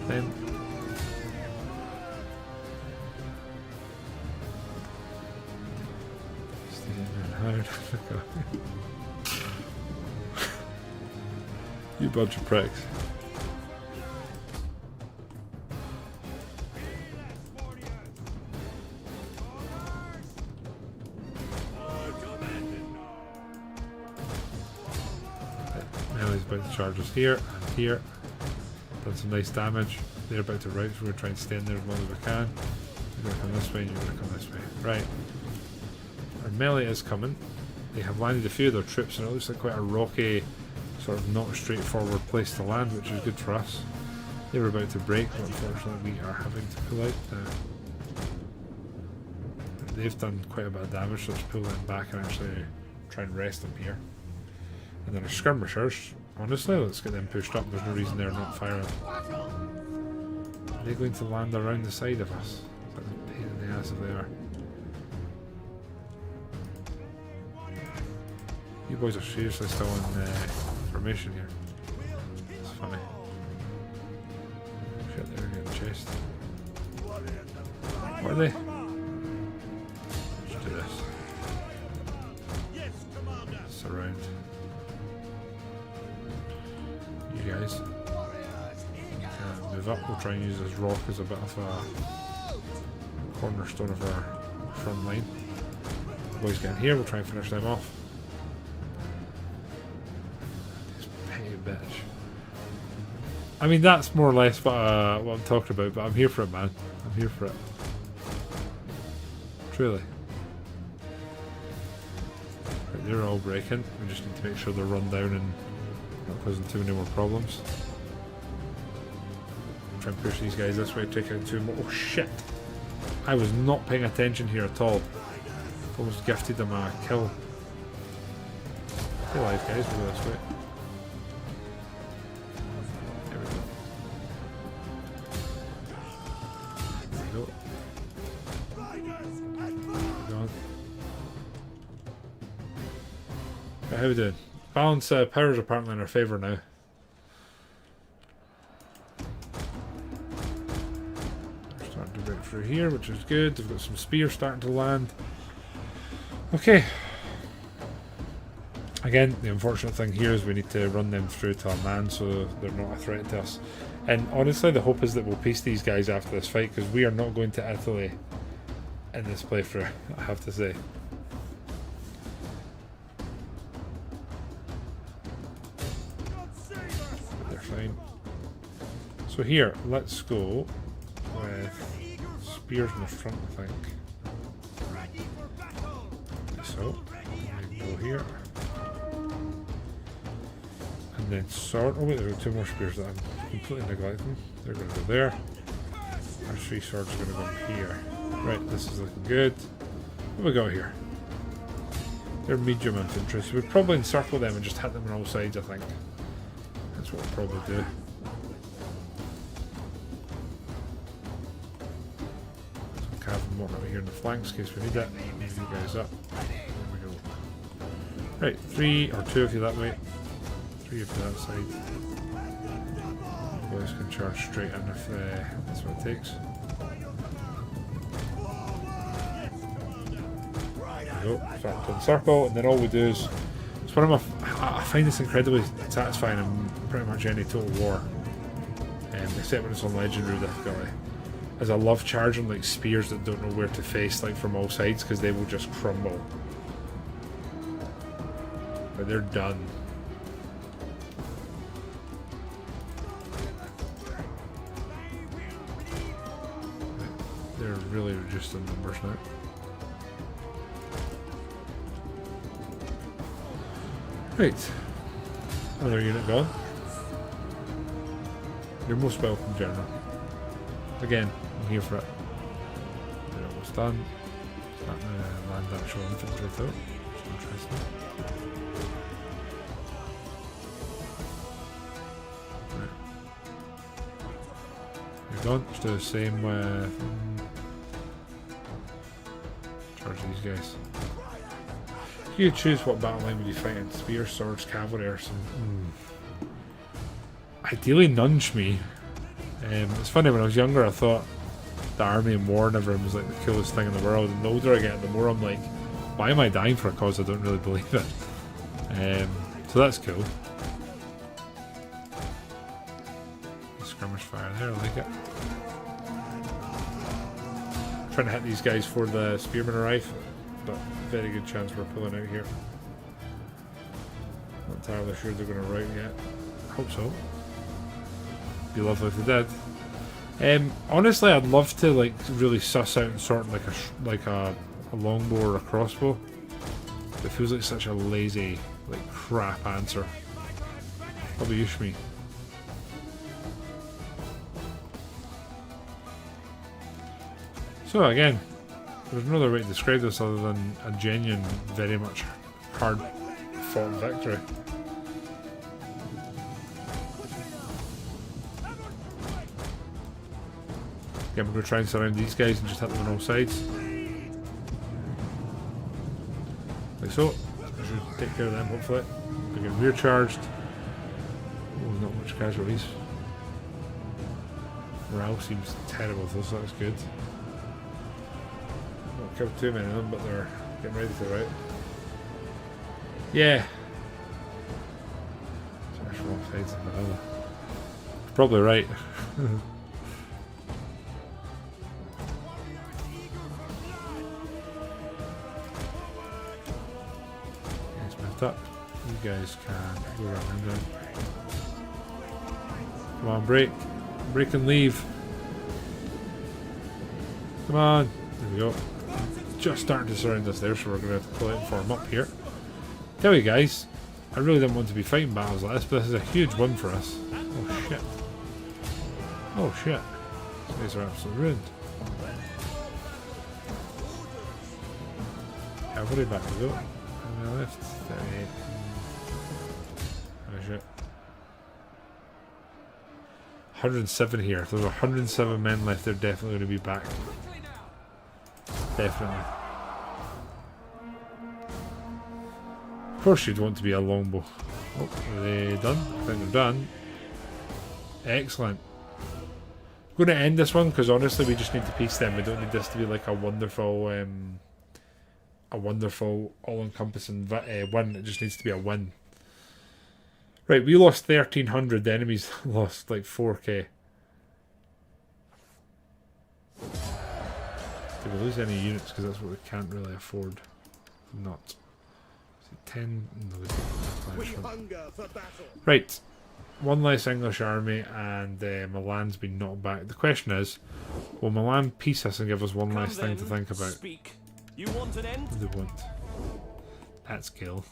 Then. Stay in there hard. You bunch of pricks. melee is about to charge us here and here. Done some nice damage. They're about to rout, so we're trying to stay in there as long as we can. You're going to come this way and you're going to come this way. Right. Our melee is coming. They have landed a few of their troops and it looks like quite a rocky, sort of not straightforward place to land, which is good for us. They were about to break, but unfortunately we are having to pull out now. They've done quite a bit of damage, so let's pull them back and actually try and rest them here. And then our skirmishers, honestly, let's get them pushed up. There's no reason they're not firing. Are they going to land around the side of us? It's like a pain in the ass if they are. You boys are seriously still in formation here. It's funny. Shit, they're getting chased. What are they? Let's do this. Surround. You guys. Move up. We'll try and use this rock as a bit of a cornerstone of our front line. The boys get in here, we'll try and finish them off. Bitch. I mean, that's more or less what I'm talking about, but I'm here for it, man. I'm here for it. Truly. Right, they're all breaking. We just need to make sure they're run down and not causing too many more problems. Try and push these guys this way, take out two more. Oh shit! I was not paying attention here at all. Almost gifted them a kill. Stay alive, guys. We'll go this way. How are we doing? Balance powers apparently in our favour now. They're starting to break through here, which is good. They've got some spears starting to land. Okay. Again, the unfortunate thing here is we need to run them through to our man so they're not a threat to us. And honestly, the hope is that we'll piece these guys after this fight, because we are not going to Italy in this playthrough, I have to say. So here, let's go with spears in the front, I think. So, we go here. And then sword. Oh wait, there are two more spears that I'm completely neglecting. They're going to go there. Our three swords are going to go here. Right, this is looking good. What have we got here? They're medium infantry, so we'd probably encircle them and just hit them on all sides, I think. That's what we'll probably do. Have them over here in the flanks in case we need it. Move you guys up. There we go. Right, 3 or 2 of you that way. 3 of you that side. You boys can charge straight in if that's what it takes. There we go. Start to encircle, and then all we do is. It's one of my. I find this incredibly satisfying in pretty much any Total War, except when it's on legendary difficulty. As I love charging like spears that don't know where to face, like from all sides, because they will just crumble. But they're done. They're really reduced in numbers now. Right. Another unit gone. You're most welcome, General. Again, I'm here for it. They're almost done. Starting to land actual infantry though. It's interesting. Right. You're gone. Let's do the same with charge these guys. If you could choose what battle line would you fight in? Spears, swords, cavalry, or some ideally nunge me. It's funny, when I was younger I thought the army and war and everything was like the coolest thing in the world, and the older I get the more I'm like, why am I dying for a cause I don't really believe in? So that's cool. Skirmish fire there, I like it. Trying to hit these guys before the spearmen arrive, but very good chance we're pulling out here. entirely sure they're going to route yet. Hope so. Be lovely if they did. Honestly, I'd love to like really suss out and sort like a longbow or a crossbow. But it feels like such a lazy, like crap answer. Probably use me. So again, there's no other way to describe this other than a genuine, very much hard-fought victory. Yeah, we're going to try and surround these guys and just hit them on all sides. Like so. I should take care of them, hopefully. They get rear charged. Oh, not much casualties. Morale seems terrible though, so that's good. Not killed too many of them, but they're getting ready to rout. Yeah. Sorry for all sides of Manila. Probably right. Up. You guys can go around there. Come on, break. Break and leave. Come on. There we go. Just starting to surround us there, so we're going to have to pull out and form up here. Tell you guys, I really don't want to be fighting battles like this, but this is a huge win for us. Oh shit. Oh shit. These guys are absolutely ruined. Cavalry back we go. And the left. 38. Oh shit. 107 here. If there's 107 men left, they're definitely going to be back. Definitely. Of course you'd want to be a longbow. Oh, are they done? I think they're done. Excellent. I'm going to end this one because honestly we just need to piece them. We don't need this to be like a wonderful all-encompassing win. It just needs to be a win. Right, we lost 1,300. The enemies lost like 4k. Did we lose any units? Because that's what we can't really afford. Not. Is it 10? No, we didn't. Right. One less English army, and Milan's been knocked back. The question is, will Milan peace us and give us one last thing to think about? Speak. You want an end? They won't. At scale.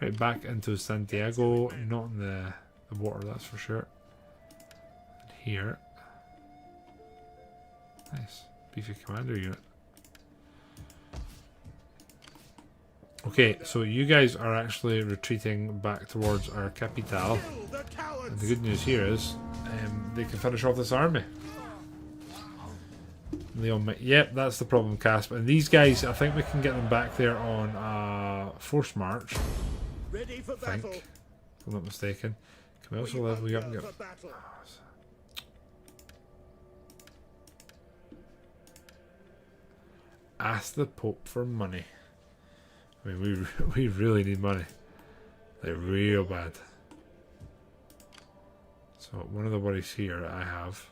Right, back into Santiago. Not in the water, that's for sure. And here. Nice. Beefy commander unit. Okay, so you guys are actually retreating back towards our capital. And the good news here is they can finish off this army. Leon, yep, that's the problem, Casp. And these guys, I think we can get them back there on a forced march. I think, if I'm not mistaken. Can we also level you up and get... Ask the Pope for money. I mean, we really need money. Like, real bad. So, one of the worries here that I have...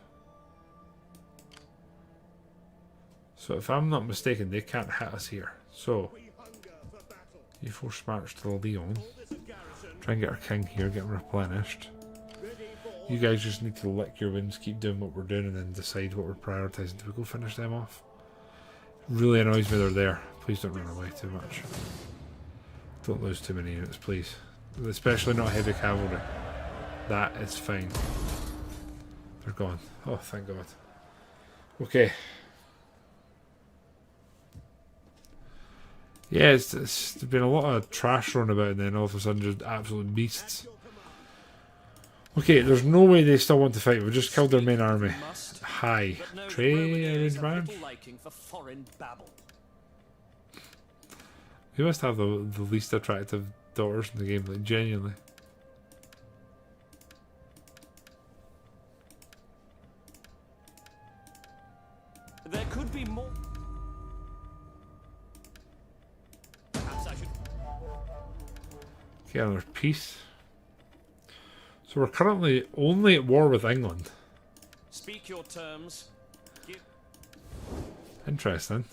So if I'm not mistaken, they can't hit us here. So, you force march to Leon. Try and get our king here, get him replenished. You guys just need to lick your wounds, keep doing what we're doing, and then decide what we're prioritising. Do we go finish them off? Really annoys me they're there. Please don't run away too much. Don't lose too many units, please. Especially not heavy cavalry. That is fine. They're gone. Oh, thank God. Okay. Yeah, there's been a lot of trash thrown about and then all of a sudden just absolute beasts. Okay, there's no way they still want to fight. We just killed their main army. Hi. Trey arranged man? We must have the least attractive daughters in the game, like genuinely. There could be more. Okay, there's peace. So we're currently only at war with England. Speak your terms. Interesting.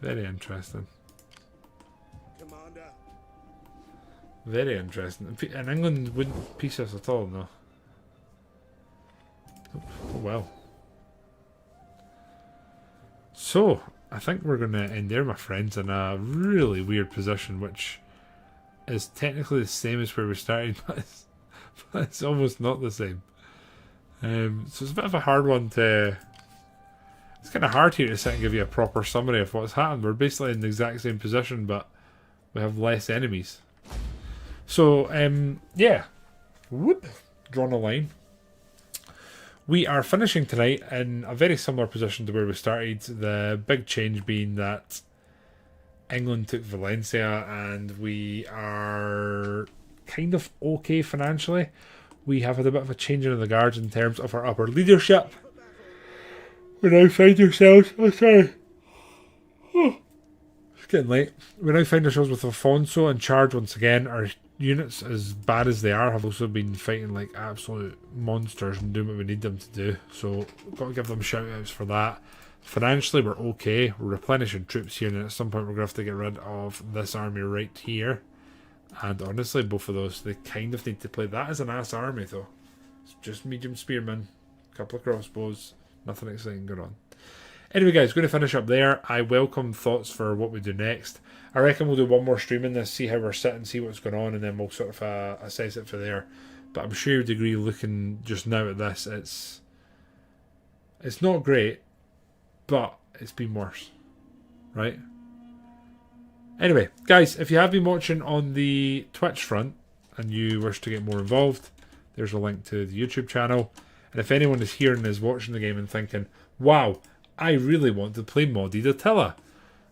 Very interesting. Commander. Very interesting. And England wouldn't piece us at all, no. Oh well. So, I think we're going to end there, my friends, in a really weird position, which is technically the same as where we started, but it's almost not the same. So it's a bit of a hard one to... It's kind of hard here to sit and give you a proper summary of what's happened. We're basically in the exact same position, but we have less enemies. So, yeah. Whoop. Drawn a line. We are finishing tonight in a very similar position to where we started. The big change being that England took Valencia and we are kind of okay financially. We have had a bit of a changing of the guards in terms of our upper leadership. We now find ourselves... Oh, sorry. Oh, it's getting late. We now find ourselves with Alfonso in charge once again. Our units, as bad as they are, have also been fighting like absolute monsters and doing what we need them to do. So, we've got to give them shout outs for that. Financially, we're okay. We're replenishing troops here, and at some point we're going to have to get rid of this army right here. And honestly, both of those, they kind of need to play. That is an ass army, though. It's just medium spearmen, a couple of crossbows, nothing exciting going on. Anyway, guys, going to finish up there. I welcome thoughts for what we do next. I reckon we'll do one more stream in this, see how we're sitting, see what's going on, and then we'll sort of assess it for there. But I'm sure you'd agree, looking just now at this, it's not great, but it's been worse, right? Anyway, guys, if you have been watching on the Twitch front and you wish to get more involved, there's a link to the YouTube channel. And if anyone is here and is watching the game and thinking, wow, I really want to play Modded Attila,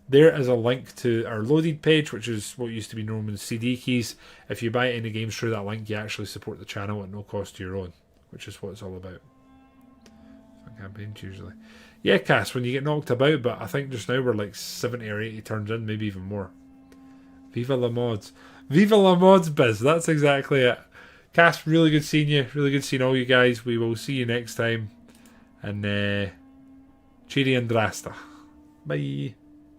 there is a link to our loaded page, which is what used to be known as CD keys. If you buy any games through that link, you actually support the channel at no cost to your own, which is what it's all about. Fun campaigns usually. Yeah, Cass, when you get knocked about, but I think just now we're like 70 or 80 turns in, maybe even more. Viva la mods. Viva la mods, biz. That's exactly it. Cass, really good seeing you. Really good seeing all you guys. We will see you next time. And cheery and drasta. Bye.